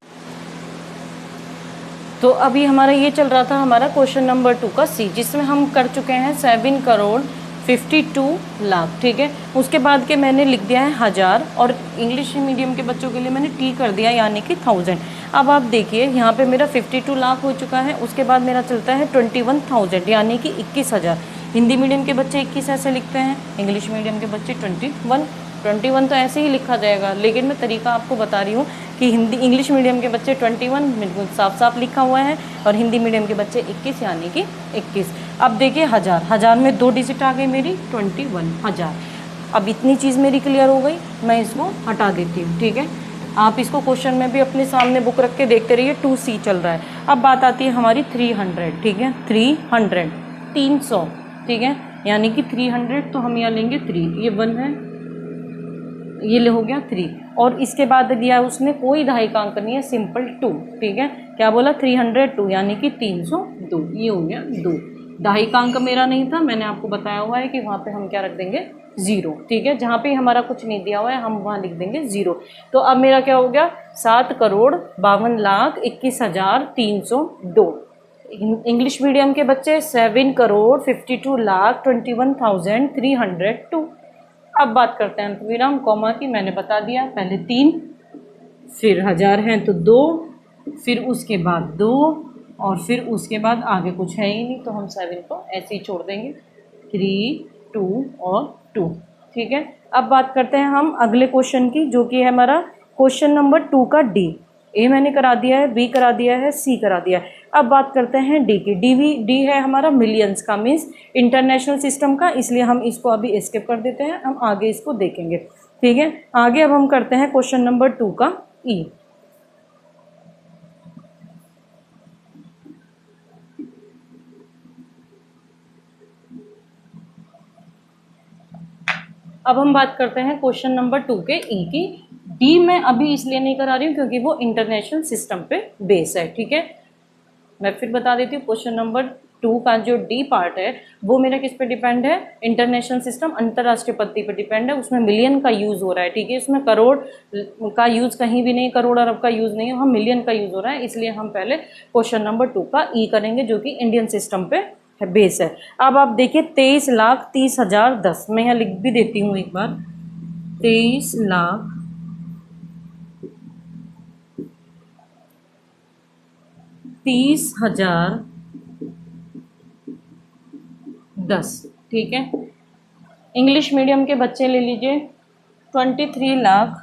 तो अभी हमारा ये चल रहा था हमारा क्वेश्चन नंबर 2 का सी, जिसमें हम कर चुके हैं 7 करोड़ 52 लाख, ठीक है। उसके बाद के मैंने लिख दिया है 1000, और इंग्लिश मीडियम के बच्चों के लिए मैंने टी कर दिया यानी कि 1000। अब आप देखिए यहाँ पे मेरा 52 लाख हो चुका है, उसके बाद मेरा चलता है 21,000 यानी कि 21,000। हिंदी मीडियम के बच्चे 21 ऐसे लिखते हैं, इंग्लिश मीडियम के बच्चे 21 तो ऐसे ही लिखा जाएगा, लेकिन मैं तरीका आपको बता रही हूँ कि हिंदी इंग्लिश मीडियम के बच्चे 21 बिल्कुल साफ साफ लिखा हुआ है, और हिंदी मीडियम के बच्चे 21 यानी कि 21। अब देखिए हज़ार, हज़ार में 2 डिजिट आ गई मेरी 21,000। अब इतनी चीज़ मेरी क्लियर हो गई, मैं इसको हटा देती हूँ। ठीक है, आप इसको क्वेश्चन में भी अपने सामने बुक रख के देखते रहिए, 2C चल रहा है। अब बात आती है हमारी 300। ठीक है, 300 300। ठीक है, यानी कि 300 तो हम यहाँ लेंगे 3, ये 1 है, ये ले हो गया 3, और इसके बाद दिया उसने कोई दहाई का अंक नहीं है, सिंपल 2। ठीक है, क्या बोला 302 यानी कि 302, ये हो गया 2। दहाई का अंक मेरा नहीं था, मैंने आपको बताया हुआ है कि वहाँ पे हम क्या रख देंगे 0। ठीक है, जहाँ पे हमारा कुछ नहीं दिया हुआ है हम वहाँ लिख देंगे 0। तो अब मेरा क्या हो गया 7,52,21,302। इंग्लिश मीडियम के बच्चे 7,52,21,302। अब बात करते हैं अल्पविराम कॉमा की, मैंने बता दिया, पहले 3, फिर हज़ार हैं तो 2, फिर उसके बाद 2, और फिर उसके बाद आगे कुछ है ही नहीं, तो हम 7 को ऐसे ही छोड़ देंगे, 3, 2 और 2। ठीक है, अब बात करते हैं हम अगले क्वेश्चन की, जो कि है हमारा क्वेश्चन नंबर 2 का डी। ए मैंने करा दिया है, बी करा दिया है, सी करा दिया है। अब बात करते हैं डी की। डी है हमारा मिलियंस का, मीन्स इंटरनेशनल सिस्टम का, इसलिए हम इसको अभी एस्केप कर देते हैं, हम आगे इसको देखेंगे। ठीक है, आगे अब हम करते हैं क्वेश्चन नंबर 2 का ई। अब हम बात करते हैं क्वेश्चन नंबर 2 के ई की। डी मैं अभी इसलिए नहीं करा रही हूँ क्योंकि वो इंटरनेशनल सिस्टम पे बेस है। ठीक है, मैं फिर बता देती हूँ, क्वेश्चन नंबर 2 का जो डी पार्ट है वो मेरा किस पे डिपेंड है, इंटरनेशनल सिस्टम, अंतर्राष्ट्रीय पद्धति पे डिपेंड है। उसमें मिलियन का यूज़ हो रहा है। ठीक है, उसमें करोड़ का यूज़ कहीं भी नहीं, करोड़ अरब का यूज़ नहीं है, वहाँ मिलियन का यूज़ हो रहा है। इसलिए हम पहले क्वेश्चन नंबर 2 का ई करेंगे, जो कि इंडियन सिस्टम पे है, बेस है। अब आप देखिए 23,30,010, मैं यहाँ लिख भी देती हूँ एक बार, 23,30,010। ठीक है, इंग्लिश मीडियम के बच्चे ले लीजिए 23,30,010।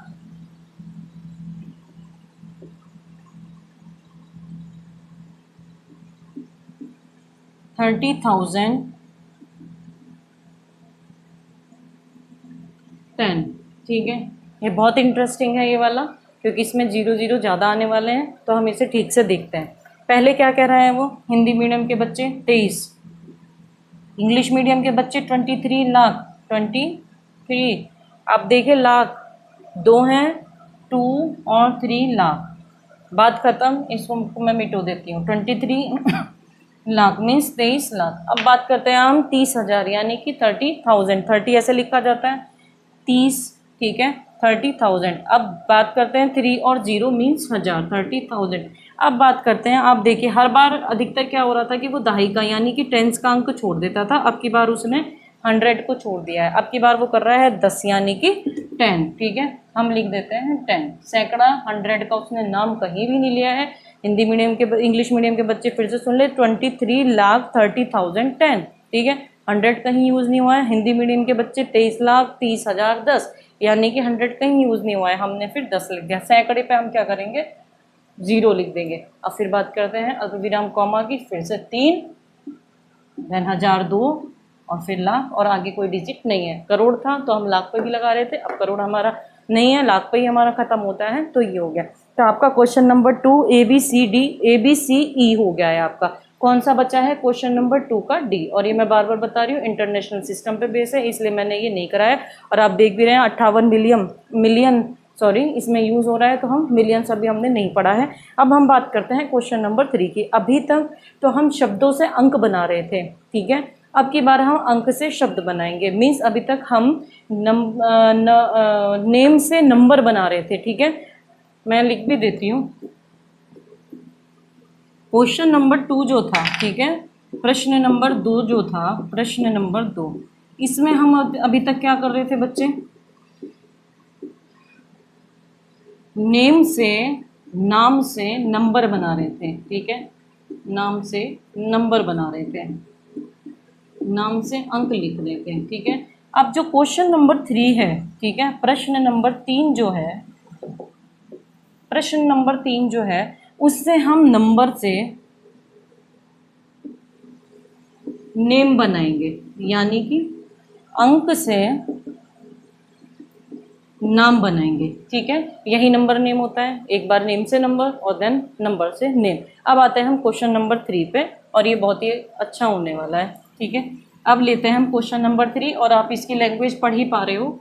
ठीक है, ये बहुत इंटरेस्टिंग है ये वाला, क्योंकि इसमें 0 0 ज़्यादा आने वाले हैं, तो हम इसे ठीक से देखते हैं। पहले क्या कह रहा है वो, हिंदी मीडियम के बच्चे 23, इंग्लिश मीडियम के बच्चे 23 लाख, 23। अब देखिए लाख 2 हैं, 2 और 3 लाख, बात खत्म। इसको मैं मिटो देती हूँ, 23 लाख मीन्स 23 लाख। अब बात करते हैं हम 30,000 यानी कि 30,000, 30 ऐसे लिखा जाता है 30। ठीक है, 30,000। अब बात करते हैं 3 और 0 मीन्स 1000, 30,000। अब बात करते हैं, आप देखिए हर बार अधिकतर क्या हो रहा था कि वो दहाई का यानी कि टेंस का अंक छोड़ देता था, अब की बार उसने 100 को छोड़ दिया है। अब की बार वो कर रहा है 10 यानी कि 10। ठीक है, हम लिख देते हैं 10। सैकड़ा 100 का उसने नाम कहीं भी नहीं लिया है। हिंदी मीडियम के इंग्लिश मीडियम के बच्चे फिर से सुन ले, 23,30,010। ठीक है, 100 कहीं यूज़ नहीं हुआ है। हिंदी मीडियम के बच्चे 23,30,010 यानी कि 100 कहीं यूज़ नहीं हुआ है, हमने फिर 10 लिख दिया। सैकड़े पे हम क्या करेंगे 0 लिख देंगे। अब फिर बात करते हैं अल्पविराम कॉमा की, फिर से 3, देन 1002 और फिर लाख, और आगे कोई डिजिट नहीं है। करोड़ था तो हम लाख पे भी लगा रहे थे, अब करोड़ हमारा नहीं है, लाख पे ही हमारा खत्म होता है, तो ये हो गया। तो आपका क्वेश्चन नंबर 2 ABCE हो गया है आपका। कौन सा बचा है क्वेश्चन नंबर 2 का डी, और ये मैं बार बार बता रही हूँ इंटरनेशनल सिस्टम पे बेस है, इसलिए मैंने ये नहीं कराया। और आप देख भी रहे हैं 58 मिलियन सॉरी इसमें यूज़ हो रहा है, तो हम मिलियंस अभी हमने नहीं पढ़ा है। अब हम बात करते हैं क्वेश्चन नंबर 3 की। अभी तक तो हम शब्दों से अंक बना रहे थे, ठीक है, अब की बार हम अंक से शब्द बनाएंगे। मीन्स अभी तक हम नेम से नंबर बना रहे थे, ठीक है, मैं लिख भी देती हूँ। क्वेश्चन नंबर 2 जो था, ठीक है, प्रश्न नंबर 2 जो था, प्रश्न नंबर 2, इसमें हम अभी तक क्या कर रहे थे बच्चे, नेम से नाम से नंबर बना रहे थे, ठीक है, नाम से नंबर बना रहे थे, नाम से अंक लिख रहे थे, ठीक है। अब जो क्वेश्चन नंबर 3 है, ठीक है, प्रश्न नंबर 3 जो है, प्रश्न नंबर 3 जो है उससे हम नंबर से नेम बनाएंगे, यानी कि अंक से नाम बनाएंगे। ठीक है, यही नंबर नेम होता है, एक बार नेम से नंबर और देन नंबर से नेम। अब आते हैं हम क्वेश्चन नंबर 3 पे, और ये बहुत ही अच्छा होने वाला है। ठीक है, अब लेते हैं हम क्वेश्चन नंबर 3, और आप इसकी लैंग्वेज पढ़ ही पा रहे हो,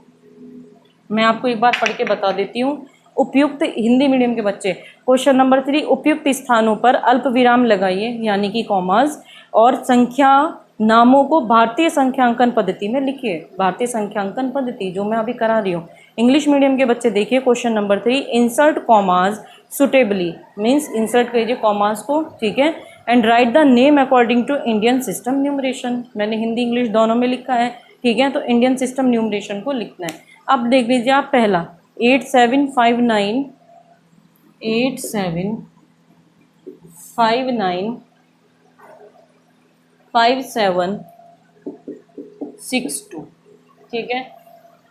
मैं आपको एक बार पढ़ के बता देती हूँ। उपयुक्त हिंदी मीडियम के बच्चे, क्वेश्चन नंबर 3, उपयुक्त स्थानों पर अल्प विराम लगाइए, यानी कि कॉमास, और संख्या नामों को भारतीय संख्यांकन पद्धति में लिखिए। भारतीय संख्यांकन पद्धति जो मैं अभी करा रही हूँ। इंग्लिश मीडियम के बच्चे देखिए question number 3, insert commas suitably, means insert कीजिए कॉमास को। ठीक है, and write the name according to Indian system numeration. मैंने हिंदी इंग्लिश दोनों में लिखा है। ठीक है, तो इंडियन सिस्टम न्यूमरेशन को लिखना है। अब देख लीजिए आप, पहला 8759 5762। ठीक है,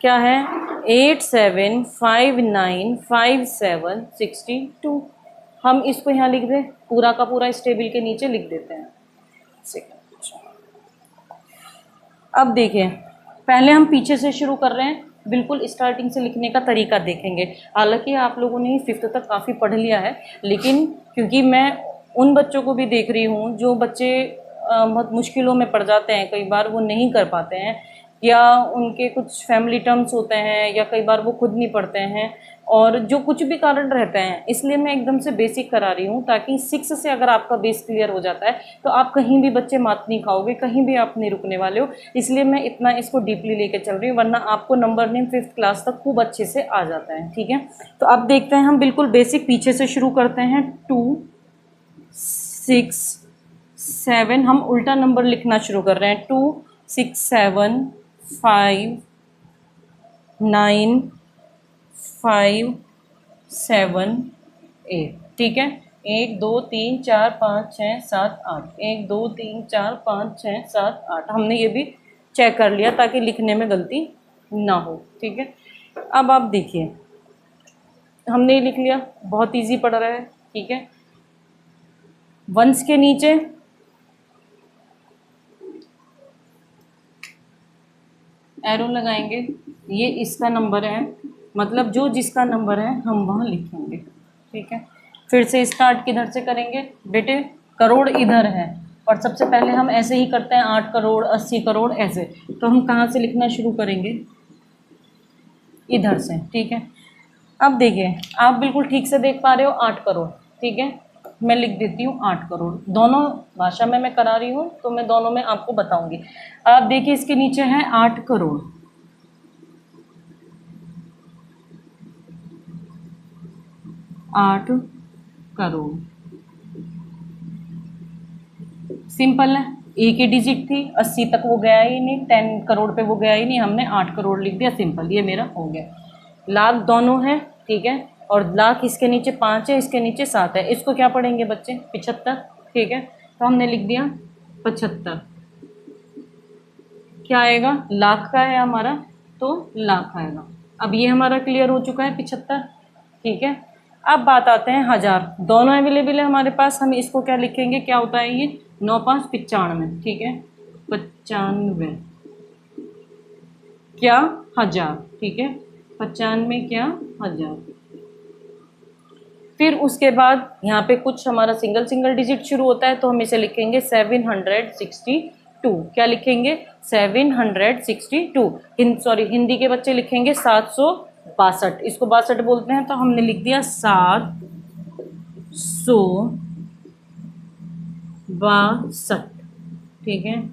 क्या है 87595762। हम इसको यहाँ लिख दें, पूरा का पूरा इस टेबल के नीचे लिख देते हैं। अब देखिए, पहले हम पीछे से शुरू कर रहे हैं, बिल्कुल स्टार्टिंग से लिखने का तरीका देखेंगे। हालांकि आप लोगों ने 5th तक काफ़ी पढ़ लिया है, लेकिन क्योंकि मैं उन बच्चों को भी देख रही हूँ जो बच्चे बहुत मुश्किलों में पड़ जाते हैं, कई बार वो नहीं कर पाते हैं, या उनके कुछ फैमिली टर्म्स होते हैं, या कई बार वो खुद नहीं पढ़ते हैं, और जो कुछ भी कारण रहते हैं, इसलिए मैं एकदम से बेसिक करा रही हूँ, ताकि 6 से अगर आपका बेस क्लियर हो जाता है तो आप कहीं भी बच्चे मात नहीं खाओगे, कहीं भी आप नहीं रुकने वाले हो। इसलिए मैं इतना इसको डीपली लेके चल रही हूँ, वरना आपको नंबर नेम 5th क्लास तक खूब अच्छे से आ जाता है। ठीक है, तो अब देखते हैं, हम बिल्कुल बेसिक पीछे से शुरू करते हैं। 2 6 7, हम उल्टा नंबर लिखना शुरू कर रहे हैं। 2 6 7 5 9 5 7 8। ठीक है, 1 2 3 4 5 6 7 8, 1 2 3 4 5 6 7 8। हमने ये भी चेक कर लिया ताकि लिखने में गलती ना हो। ठीक है, अब आप देखिए, हमने ये लिख लिया, बहुत इजी पड़ रहा है। ठीक है, वंस के नीचे एरो लगाएंगे, ये इसका नंबर है, मतलब जो जिसका नंबर है हम वहाँ लिखेंगे। ठीक है, फिर से स्टार्ट किधर से करेंगे बेटे, करोड़ इधर है, और सबसे पहले हम ऐसे ही करते हैं 8 करोड़ 80 करोड़ ऐसे, तो हम कहाँ से लिखना शुरू करेंगे, इधर से। ठीक है, अब देखिए, आप बिल्कुल ठीक से देख पा रहे हो 8 करोड़। ठीक है, मैं लिख देती हूँ 8 करोड़, दोनों भाषा में मैं करा रही हूँ, तो मैं दोनों में आपको बताऊंगी। आप देखिए, इसके नीचे है 8 करोड़, 8 करोड़, सिंपल है, एक ही डिजिट थी, 80 तक वो गया ही नहीं, 10 करोड़ पे वो गया ही नहीं, हमने 8 करोड़ लिख दिया, सिंपल, ये मेरा हो गया। लाख दोनों है, ठीक है, और लाख इसके नीचे 5 है, इसके नीचे 7 है, इसको क्या पढ़ेंगे बच्चे, 75। ठीक है, तो हमने लिख दिया 75। क्या आएगा, लाख का है हमारा, तो लाख आएगा। अब ये हमारा क्लियर हो चुका है 75। ठीक है, अब बात आते हैं हज़ार, दोनों अवेलेबल है हमारे पास, हम इसको क्या लिखेंगे, क्या होता है ये, 9 5 95। ठीक है, 95 क्या, हज़ार। ठीक है, 95 क्या, हज़ार। फिर उसके बाद यहाँ पे कुछ हमारा सिंगल डिजिट शुरू होता है, तो हम इसे लिखेंगे 762। क्या लिखेंगे, 762। सॉरी, हिंदी के बच्चे लिखेंगे 762, इसको 62 बोलते हैं, तो हमने लिख दिया 762। ठीक है,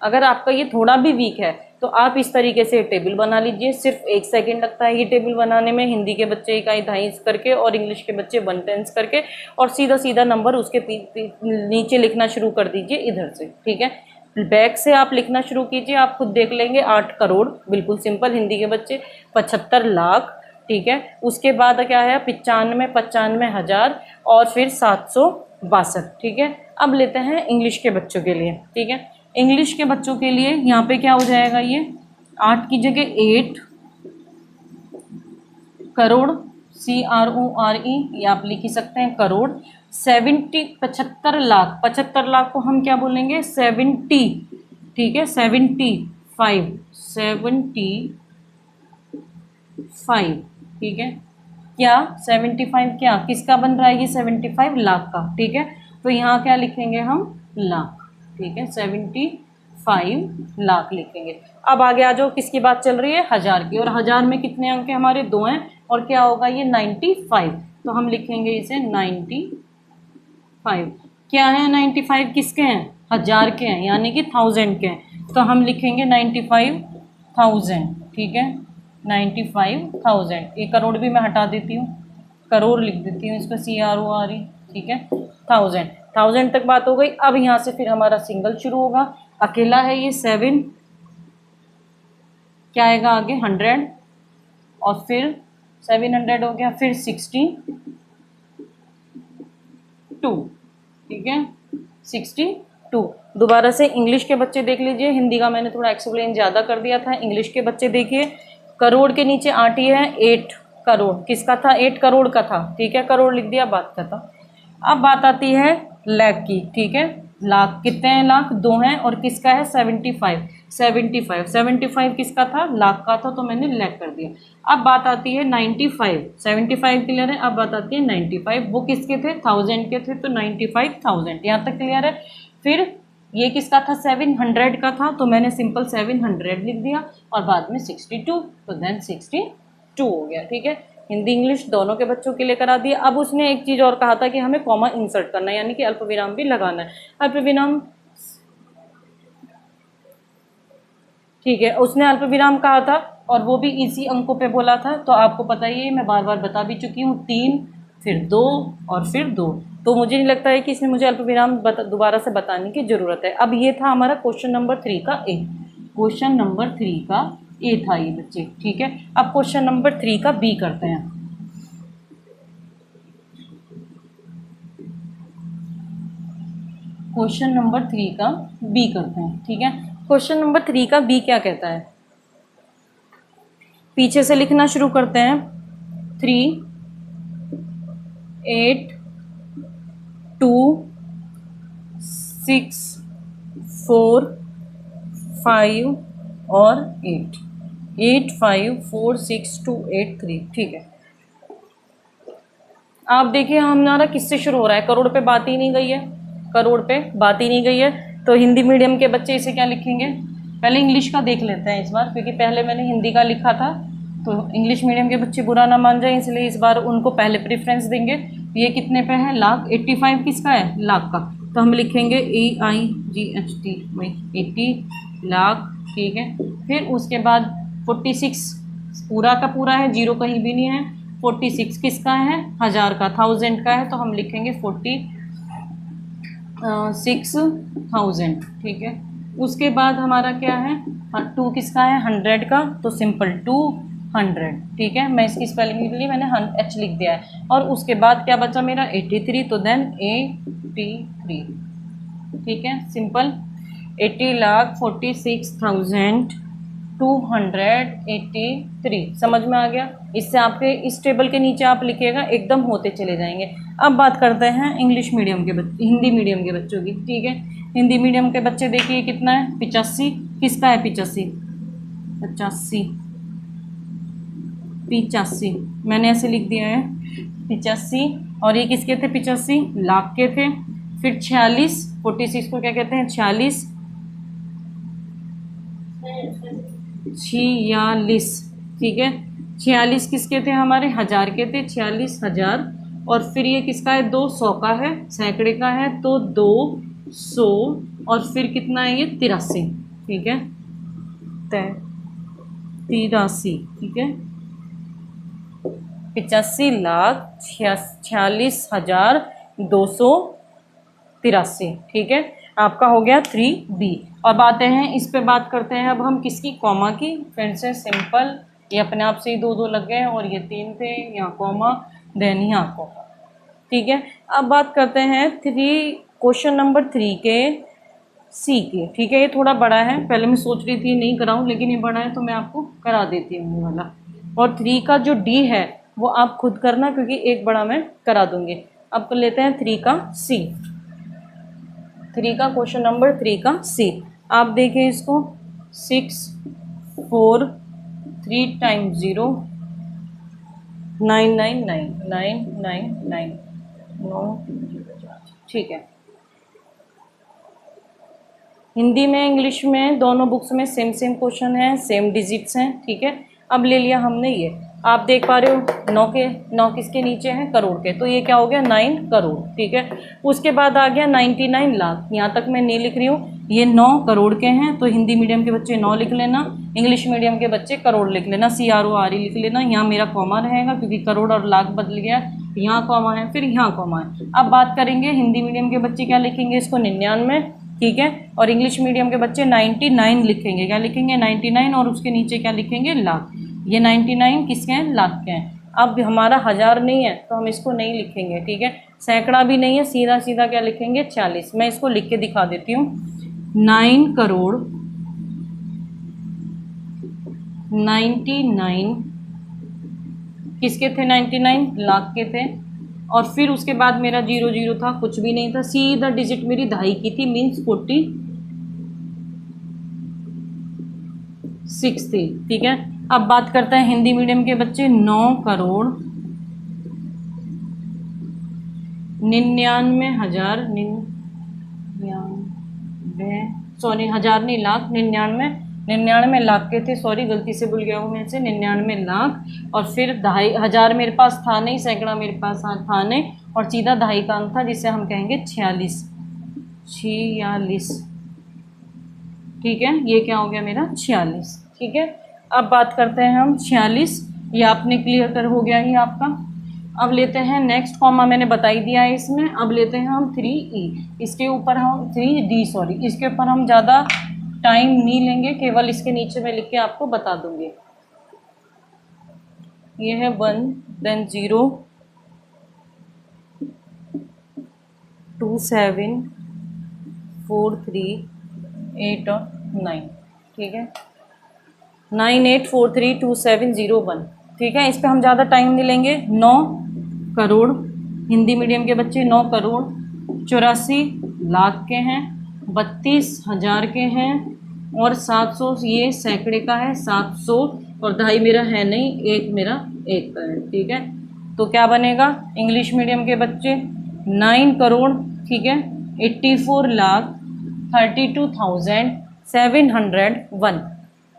अगर आपका ये थोड़ा भी वीक है तो आप इस तरीके से टेबल बना लीजिए, सिर्फ 1 सेकेंड लगता है ये टेबल बनाने में, हिंदी के बच्चे 1/2 करके और इंग्लिश के बच्चे 1/10 करके, और सीधा सीधा नंबर उसके नीचे लिखना शुरू कर दीजिए इधर से। ठीक है, बैक से आप लिखना शुरू कीजिए, आप खुद देख लेंगे। 8 करोड़ बिल्कुल सिंपल, हिंदी के बच्चे 75 लाख। ठीक है, उसके बाद क्या है, 95 हज़ार, और फिर 762। ठीक है, अब लेते हैं इंग्लिश के बच्चों के लिए। ठीक है, इंग्लिश के बच्चों के लिए यहाँ पे क्या हो जाएगा, ये 8 की जगह 8, करोड़, CRORE, ये आप लिख ही सकते हैं करोड़। 75 लाख, 75 लाख को हम क्या बोलेंगे 70, ठीक है 75, 75, ठीक है क्या 75 क्या किसका बन रहा है ये 75 लाख का, ठीक है। तो यहाँ क्या लिखेंगे हम लाख, ठीक है 75 लाख लिखेंगे। अब आगे आ जाओ, किसकी बात चल रही है हजार की, और हजार में कितने अंक हैं हमारे 2 हैं, और क्या होगा ये 95, तो हम लिखेंगे इसे 95। क्या है 95 किसके हैं हजार के हैं, यानी कि 1000 के हैं, तो हम लिखेंगे 95,000, ठीक है 95,000। एक करोड़ भी मैं हटा देती हूँ, करोड़ लिख देती हूँ इसका CRORE, ठीक है 1000, 1000 तक बात हो गई। अब यहाँ से फिर हमारा सिंगल शुरू होगा, अकेला है ये 7, क्या आएगा आगे 100, और फिर 700 हो गया, फिर 62, ठीक है 62। दोबारा से इंग्लिश के बच्चे देख लीजिए, हिंदी का मैंने थोड़ा एक्सप्लेन ज़्यादा कर दिया था, इंग्लिश के बच्चे देखिए। करोड़ के नीचे 8 ही है, 8 करोड़ किसका था 8 करोड़ का था, ठीक है करोड़ लिख दिया, बात खत्म। अब बात आती है लाख की, ठीक है लाख कितने हैं लाख 2 हैं, और किसका है 75, 75, 75 किसका था लाख का था, तो मैंने लाख कर दिया। अब बात आती है 95, 75 क्लियर है। अब बात आती है 95, वो किसके थे 1000 के थे, तो 95,000 यहाँ तक क्लियर है। फिर ये किसका था 700 का था, तो मैंने सिंपल 700 लिख दिया, और बाद में 62, तो देन 62 हो गया, ठीक है। हिंदी इंग्लिश दोनों के बच्चों के लिए करा दिया। अब उसने एक चीज़ और कहा था कि हमें कॉमा इंसर्ट करना है, यानी कि अल्प विराम भी लगाना है, अल्प विराम, ठीक है उसने अल्प विराम कहा था, और वो भी इसी अंकों पे बोला था। तो आपको पता ही है, मैं बार बार बता भी चुकी हूँ, 3 फिर 2 और फिर 2, तो मुझे नहीं लगता है कि इसमें मुझे अल्प विराम दोबारा से बताने की ज़रूरत है। अब ये था हमारा क्वेश्चन नंबर 3 का ए, क्वेश्चन नंबर 3 का ए था ये बच्चे, ठीक है। अब क्वेश्चन नंबर 3 का बी करते हैं। क्वेश्चन नंबर 3 का बी करते हैं, ठीक है। क्वेश्चन नंबर 3 का बी क्या कहता है, पीछे से लिखना शुरू करते हैं। 3, 8, 2, 6, 4, 5 और 8, 8, 5, 4, 6, 2, 8, 3, ठीक है। आप देखिए हमारा किससे शुरू हो रहा है, करोड़ पे बात ही नहीं गई है, करोड़ पे बात ही नहीं गई है, तो हिंदी मीडियम के बच्चे इसे क्या लिखेंगे, पहले इंग्लिश का देख लेते हैं इस बार, क्योंकि पहले मैंने हिंदी का लिखा था, तो इंग्लिश मीडियम के बच्चे बुरा ना मान जाए, इसलिए इस बार उनको पहले प्रेफरेंस देंगे। ये कितने पे है लाख, 85 किसका है लाख का, तो हम लिखेंगे EIGHT 80 लाख, ठीक है। फिर उसके बाद 46 पूरा का पूरा है, जीरो कहीं भी नहीं है, 46 किसका है हजार का, 1000 का है, तो हम लिखेंगे 46,000, ठीक है। उसके बाद हमारा क्या है 2 किसका है 100 का, तो सिंपल 200, ठीक है। मैं इसकी स्पेलिंग के लिए मैंने H लिख दिया है। और उसके बाद क्या बचा मेरा 83, तो देन 83, ठीक है सिंपल 80,46,283, समझ में आ गया। इससे आपके इस टेबल के नीचे आप लिखिएगा, एकदम होते चले जाएंगे। अब बात करते हैं इंग्लिश मीडियम के बच्चे, हिंदी मीडियम के बच्चों की, ठीक है। हिंदी मीडियम के बच्चे देखिए कितना है 85, किसका है 85, 85 मैंने ऐसे लिख दिया है 85, और ये किसके थे 85 लाख के थे। फिर 46, 46 को क्या कहते हैं 46, 46, ठीक है। 46 किसके थे हमारे हजार के थे, 46,000। और फिर ये किसका है 200 का है, सैकड़े का है, तो 200, और फिर कितना है ये 83, ठीक है 83, ठीक है 85,46,283, ठीक है। आपका हो गया 3B। अब आते हैं इस पे बात करते हैं अब हम किसकी, कॉमा की। फिर से सिंपल, ये अपने आप से ही 2 2 लग गए, और ये 3 थे, यहाँ कॉमा, देन यहाँ कॉमा, ठीक है। अब बात करते हैं क्वेश्चन नंबर 3 के सी की, ठीक है। ये थोड़ा बड़ा है, पहले मैं सोच रही थी नहीं कराऊं, लेकिन ये बड़ा है तो मैं आपको करा देती हूँ ये वाला। और 3 का जो डी है वो आप खुद करना, क्योंकि एक बड़ा मैं करा दूंगी। अब लेते हैं 3 का सी, 3 का क्वेश्चन नंबर 3 का सी। आप देखिए इसको, 6 4 3 टाइम्स 0 999 999 9, ठीक है। हिंदी में इंग्लिश में दोनों बुक्स में सेम सेम क्वेश्चन है, सेम डिजिट्स हैं, ठीक है। अब ले लिया हमने ये, आप देख पा रहे हो 9 किसके नीचे हैं, करोड़ के, तो ये क्या हो गया 9 करोड़, ठीक है। उसके बाद आ गया 99 लाख, यहाँ तक मैं नहीं लिख रही हूँ, ये 9 करोड़ के हैं, तो हिंदी मीडियम के बच्चे 9 लिख लेना, इंग्लिश मीडियम के बच्चे करोड़ लिख लेना, CRORE लिख लेना। यहाँ मेरा कॉमा रहेगा क्योंकि करोड़ और लाख बदल गया, यहाँ कॉमा है, फिर यहाँ कॉमा है। अब बात करेंगे हिंदी मीडियम के बच्चे क्या लिखेंगे, इसको 99, ठीक है, और इंग्लिश मीडियम के बच्चे 99 लिखेंगे, क्या लिखेंगे 99, और उसके नीचे क्या लिखेंगे लाख। ये 99 किसके हैं, लाख के हैं। अब हमारा 1000 नहीं है तो हम इसको नहीं लिखेंगे, ठीक है, सैकड़ा भी नहीं है, सीधा सीधा क्या लिखेंगे 40। मैं इसको लिख के दिखा देती हूँ, 9 करोड़ 99 किसके थे, 99 लाख के थे, और फिर उसके बाद मेरा 00 था, कुछ भी नहीं था, सीधा डिजिट मेरी दहाई की थी, मीन्स 46 थी, ठीक है। अब बात करते हैं हिंदी मीडियम के बच्चे, 9 करोड़ 99,000 सॉरी 1000 नहीं लाख, 99 लाख के थे, सॉरी गलती से भूल गया हूँ मैं से, 99 लाख, और फिर 2,500 मेरे पास था नहीं, सैकड़ा मेरे पास था नहीं, और सीधा दहाई का अंक था जिसे हम कहेंगे 46, ठीक है, ये क्या हो गया मेरा 46, ठीक है। अब बात करते हैं हम 46, ये आपने क्लियर कर हो गया ही आपका। अब लेते हैं नेक्स्ट कॉमा, मैंने बता ही दिया है इसमें। अब लेते हैं हम 3E, इसके ऊपर हम 3D सॉरी, इसके ऊपर हम ज़्यादा टाइम नहीं लेंगे, केवल इसके नीचे मैं लिख के आपको बता दूंगी। ये है 1 देन 0 2 7 4 3 8 और 9, ठीक है, 9 8 4 3 2 7 0 1, ठीक है। इस पर हम ज़्यादा टाइम नहीं लेंगे। 9 करोड़ हिंदी मीडियम के बच्चे 9 करोड़ 84 लाख के हैं, 32,000 के हैं, और 700 ये सैकड़े का है, 700, और दहाई मेरा है नहीं, एक मेरा एक का है, ठीक है। तो क्या बनेगा, इंग्लिश मीडियम के बच्चे 9 करोड़, ठीक है, 84 लाख 32,701,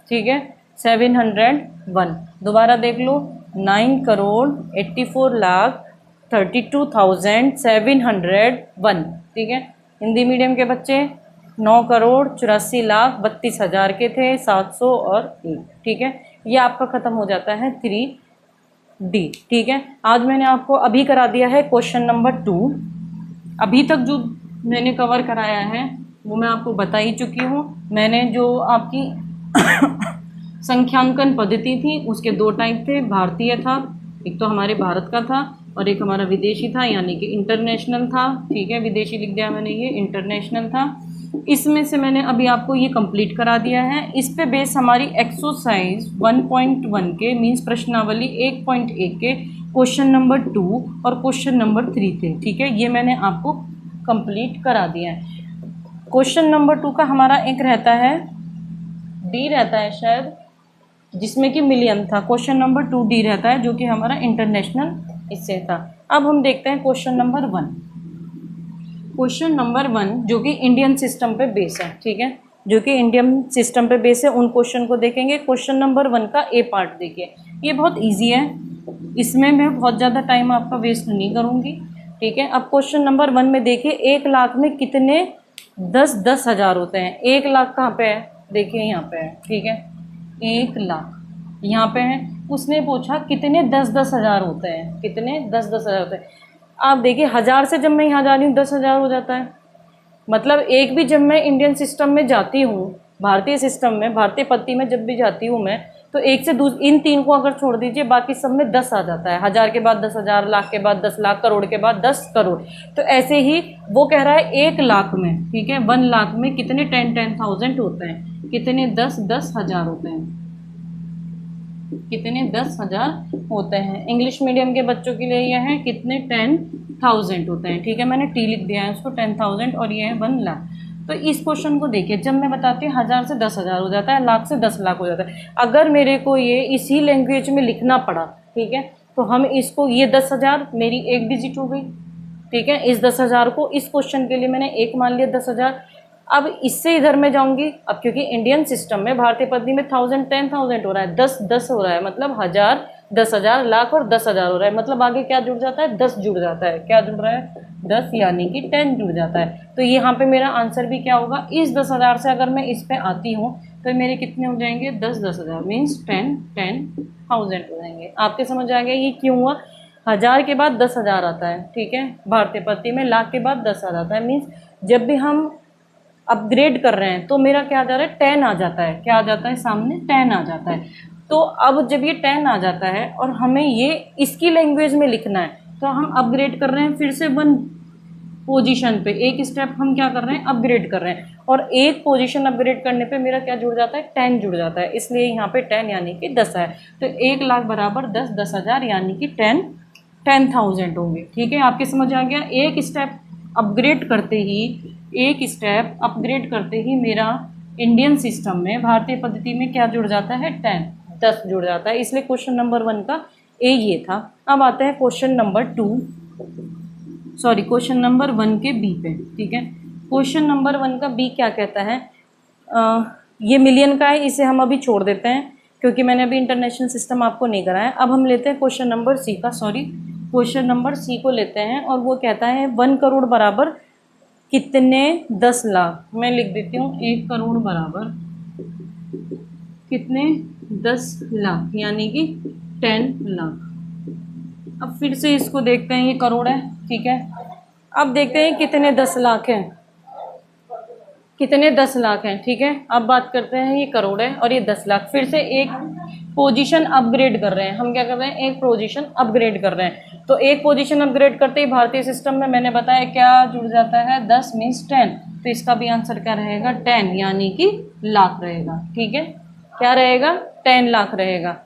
ठीक है, 701। दोबारा देख लो, 9 करोड़ 84 लाख 32,701, ठीक है। हिंदी मीडियम के बच्चे 9 करोड़ 84 लाख 32,000 के थे, 700 और 1, ठीक है। ये आपका ख़त्म हो जाता है 3D, ठीक है। आज मैंने आपको अभी करा दिया है क्वेश्चन नंबर 2। अभी तक जो मैंने कवर कराया है वो मैं आपको बता ही चुकी हूँ। मैंने जो आपकी संख्यांकन पद्धति थी उसके 2 टाइप थे, भारतीय था, एक तो हमारे भारत का था, और एक हमारा विदेशी था, यानी कि इंटरनेशनल था, ठीक है, विदेशी लिख दिया मैंने, ये इंटरनेशनल था। इसमें से मैंने अभी आपको ये कंप्लीट करा दिया है। इस पे बेस हमारी एक्सरसाइज 1.1 के मीन्स प्रश्नावली 1.1 के क्वेश्चन नंबर 2 और क्वेश्चन नंबर 3 थे, ठीक है, ये मैंने आपको कंप्लीट करा दिया है। क्वेश्चन नंबर 2 का हमारा एक रहता है, डी रहता है शायद, जिसमें कि मिलियन था। क्वेश्चन नंबर 2D रहता है जो कि हमारा इंटरनेशनल इससे था। अब हम देखते हैं क्वेश्चन नंबर 1। क्वेश्चन नंबर 1 जो कि इंडियन सिस्टम पे बेस है, ठीक है, जो कि इंडियन सिस्टम पे बेस है, उन क्वेश्चन को देखेंगे। क्वेश्चन नंबर 1 का ए पार्ट देखिए, ये बहुत ईजी है, इसमें मैं बहुत ज़्यादा टाइम आपका वेस्ट नहीं करूँगी, ठीक है। अब क्वेश्चन नंबर 1 में देखिए, 1 लाख में कितने 10-10 हज़ार होते हैं। 1 लाख कहाँ पे है, देखिए यहाँ पे है, ठीक है, 1 लाख यहाँ पे है। उसने पूछा कितने 10-10 हज़ार होते हैं, कितने 10-10 हज़ार होते हैं। आप देखिए 1000 से जब मैं यहाँ जा रही हूँ 10,000 हो जाता है, मतलब एक भी जब मैं इंडियन सिस्टम में जाती हूँ, भारतीय सिस्टम में, भारतीय पद्धति में जब भी जाती हूँ मैं, तो एक से इन 3 को अगर छोड़ दीजिए बाकी सब में 10 आ जाता है। 1000 के बाद 10,000, लाख के बाद 10 लाख, करोड़ के बाद 10 करोड़। तो ऐसे ही वो कह रहा है 1 लाख में, ठीक है, 1 लाख में कितने 10,000 होते हैं, कितने 10,000 होते हैं। कितने 10,000 होते हैं। इंग्लिश मीडियम के बच्चों के लिए यह है कितने 10,000 होते हैं। ठीक है, मैंने टी लिख दिया है उसको 10,000 और ये है 1 लाख। तो इस क्वेश्चन को देखिए, जब मैं बताती हूँ 1000 से 10,000 हो जाता है, लाख से 10 लाख हो जाता है। अगर मेरे को ये इसी लैंग्वेज में लिखना पड़ा, ठीक है, तो हम इसको, ये 10,000 मेरी एक डिजिट हो गई। ठीक है, इस 10,000 को इस क्वेश्चन के लिए मैंने एक मान लिया 10,000। अब इससे इधर में जाऊंगी, अब क्योंकि इंडियन सिस्टम में भारतीय पद्धति में 1000 10,000 हो रहा है, 10 10 हो रहा है, मतलब 1000 10,000 लाख और 10,000 हो रहा है, मतलब आगे क्या जुड़ जाता है 10 जुड़ जाता है। क्या जुड़ रहा है 10, यानी कि 10 जुड़ जाता है। तो यहाँ पे मेरा आंसर भी क्या होगा, इस 10,000 से अगर मैं इस पे आती हूँ तो मेरे कितने हो जाएंगे 10,000 मीन्स 10,000 हो जाएंगे। आपके समझ आ गया ये क्यों हुआ। 1000 के बाद 10,000 आता है, ठीक है, भारतीय पद्धति में लाख के बाद 10,000 आता है। मीन्स जब भी हम अपग्रेड कर रहे हैं तो मेरा क्या आ जा रहा है 10 आ जाता है। क्या आ जाता है सामने 10 आ जाता है। तो अब जब ये 10 आ जाता है और हमें ये इसकी लैंग्वेज में लिखना है तो हम अपग्रेड कर रहे हैं फिर से 1 पोजीशन पे, एक स्टेप हम क्या कर रहे हैं अपग्रेड कर रहे हैं, और एक पोजीशन अपग्रेड करने पे मेरा क्या जुड़ जाता है 10 जुड़ जाता है। इसलिए यहाँ पे 10 यानी कि 10 है। तो 1 लाख बराबर 10, 10,000 यानी कि 10,000 होंगे। ठीक है, आपके समझ आ गया। एक स्टेप अपग्रेड करते ही, एक स्टेप अपग्रेड करते ही मेरा इंडियन सिस्टम में भारतीय पद्धति में क्या जुड़ जाता है 10 जुड़ जाता है। इसलिए क्वेश्चन नंबर 1 का ए ये था। अब आता है question number 2, sorry question number 1 के बी पे। ठीक है, क्वेश्चन नंबर 1 का बी क्या कहता है, ये मिलियन का है, इसे हम अभी छोड़ देते हैं क्योंकि मैंने अभी इंटरनेशनल सिस्टम आपको नहीं कराया। अब हम लेते हैं क्वेश्चन नंबर सी का, सॉरी क्वेश्चन नंबर सी को लेते हैं, और वो कहता है 1 करोड़ बराबर कितने 10 लाख। मैं लिख देती हूँ 1 करोड़ बराबर कितने 10 लाख यानी कि 10 लाख। अब फिर से इसको देखते हैं, ये करोड़ है, ठीक है। अब देखते हैं कितने 10 लाख हैं, कितने 10 लाख हैं, ठीक है। अब बात करते हैं, ये करोड़ है और ये 10 लाख। फिर से एक पोजीशन अपग्रेड कर रहे हैं हम, क्या कर रहे हैं एक पोजीशन अपग्रेड कर रहे हैं। तो एक पोजीशन अपग्रेड करते ही भारतीय सिस्टम में मैंने बताया क्या जुड़ जाता है 10 मीन्स 10। तो इसका भी आंसर क्या रहेगा 10 यानी कि लाख रहेगा। ठीक है, क्या रहेगा 10 लाख रहेगा।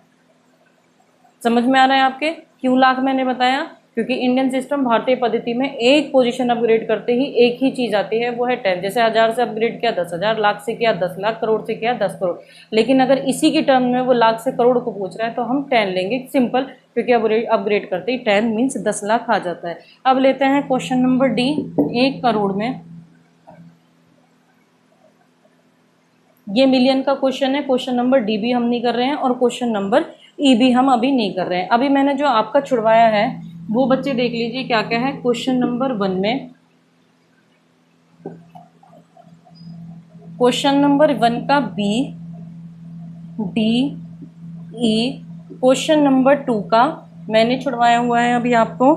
समझ में आ रहा है आपके क्यों लाख मैंने बताया, क्योंकि इंडियन सिस्टम भारतीय पद्धति में एक पोजीशन अपग्रेड करते ही एक ही चीज़ आती है, वो है 10। जैसे 1000 से अपग्रेड किया 10,000, लाख से किया 10 लाख, करोड़ से किया 10 करोड़। लेकिन अगर इसी की टर्म में वो लाख से करोड़ को पूछ रहा है तो हम 10 लेंगे, सिंपल, क्योंकि अपग्रेड करते ही 10 मीन्स 10 लाख आ जाता है। अब लेते हैं क्वेश्चन नंबर डी, 1 करोड़ में, ये मिलियन का क्वेश्चन है। क्वेश्चन नंबर डी भी हम नहीं कर रहे हैं और क्वेश्चन नंबर ई भी हम अभी नहीं कर रहे हैं। अभी मैंने जो आपका छुड़वाया है वो बच्चे देख लीजिए क्या क्या है। क्वेश्चन नंबर 1 में, क्वेश्चन नंबर 1 का बी, डी, ई, क्वेश्चन नंबर 2 का मैंने छुड़वाया हुआ है अभी आपको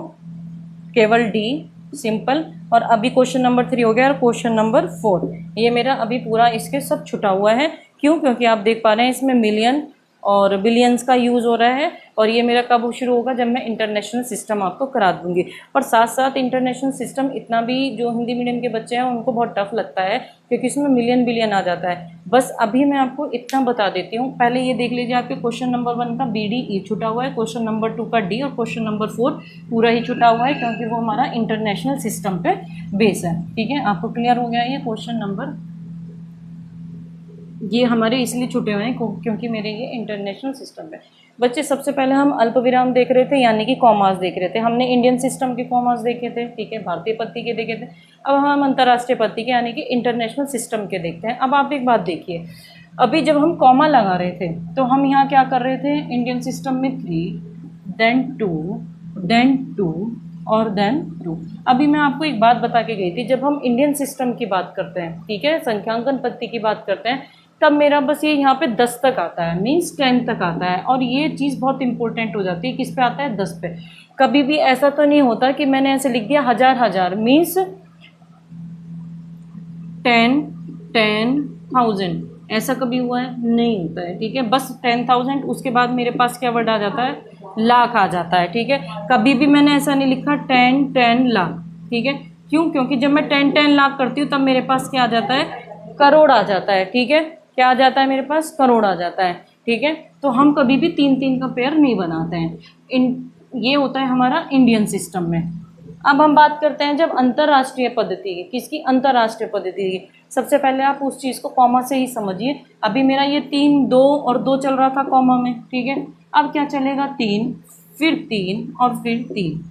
केवल डी, सिंपल, और अभी क्वेश्चन नंबर 3 हो गया और क्वेश्चन नंबर 4 ये मेरा अभी पूरा इसके सब छुटा हुआ है। क्यों, क्योंकि आप देख पा रहे हैं इसमें मिलियन और बिलियंस का यूज़ हो रहा है, और ये मेरा कब शुरू होगा जब मैं इंटरनेशनल सिस्टम आपको करा दूंगी। और साथ साथ इंटरनेशनल सिस्टम इतना भी जो हिंदी मीडियम के बच्चे हैं उनको बहुत टफ लगता है क्योंकि इसमें मिलियन बिलियन आ जाता है। बस अभी मैं आपको इतना बता देती हूँ, पहले ये देख लीजिए आपके क्वेश्चन नंबर 1 का बी, डी, ई छुटा हुआ है, क्वेश्चन नंबर 2 का डी, और क्वेश्चन नंबर 4 पूरा ही छुटा हुआ है क्योंकि वो हमारा इंटरनेशनल सिस्टम पे बेस है। ठीक है, आपको क्लियर हो गया ये क्वेश्चन नंबर, ये हमारे इसलिए छुटे हुए हैं क्योंकि मेरे ये इंटरनेशनल सिस्टम है। बच्चे सबसे पहले हम अल्प विराम देख रहे थे यानी कि कॉमास देख रहे थे। हमने इंडियन सिस्टम के कॉमास देखे थे, ठीक है, भारतीय पद्धति के देखे थे। अब हम अंतर्राष्ट्रीय पद्धति के यानी कि इंटरनेशनल सिस्टम के देखते हैं। अब आप एक बात देखिए, अभी जब हम कॉमा लगा रहे थे तो हम यहाँ क्या कर रहे थे, इंडियन सिस्टम में 3 देन 2 और देन 2। अभी मैं आपको एक बात बता के गई थी, जब हम इंडियन सिस्टम की बात करते हैं, ठीक है, संख्यांकन पद्धति की बात करते हैं, तब मेरा बस ये यहाँ पे 10 तक आता है, मीन्स 10 तक आता है। और ये चीज़ बहुत इंपॉर्टेंट हो जाती है, किस पे आता है 10 पे। कभी भी ऐसा तो नहीं होता कि मैंने ऐसे लिख दिया 1000 मीन्स 10,000, ऐसा कभी हुआ है नहीं होता है। ठीक है, बस 10,000 उसके बाद मेरे पास क्या वर्ड आ जाता है लाख आ जाता है। ठीक है, कभी भी मैंने ऐसा नहीं लिखा 10 लाख। ठीक है, क्यों, क्योंकि जब मैं 10 लाख करती हूँ तब मेरे पास क्या आ जाता है करोड़ आ जाता है। ठीक है, क्या आ जाता है मेरे पास करोड़ आ जाता है। ठीक है। तो हम कभी भी 3-3 का पेयर नहीं बनाते हैं। ये होता है हमारा इंडियन सिस्टम में। अब हम बात करते हैं जब अंतर्राष्ट्रीय पद्धति की, किसकी, अंतर्राष्ट्रीय पद्धति की। सबसे पहले आप उस चीज़ को कॉमा से ही समझिए। अभी मेरा ये 3, 2 और 2 चल रहा था कॉमा में, ठीक है। अब क्या चलेगा, 3, फिर 3 और फिर 3,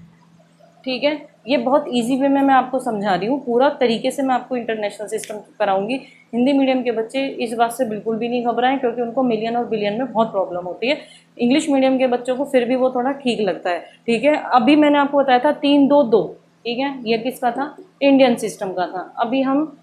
ठीक है। ये बहुत इजी वे में मैं आपको समझा रही हूँ, पूरा तरीके से मैं आपको इंटरनेशनल सिस्टम कराऊंगी। हिंदी मीडियम के बच्चे इस बात से बिल्कुल भी नहीं घबराएं, क्योंकि उनको मिलियन और बिलियन में बहुत प्रॉब्लम होती है। इंग्लिश मीडियम के बच्चों को फिर भी वो थोड़ा ठीक लगता है, ठीक है। अभी मैंने आपको बताया था 3, 2, 2, ठीक है। ये किसका था, इंडियन सिस्टम का था। अभी हम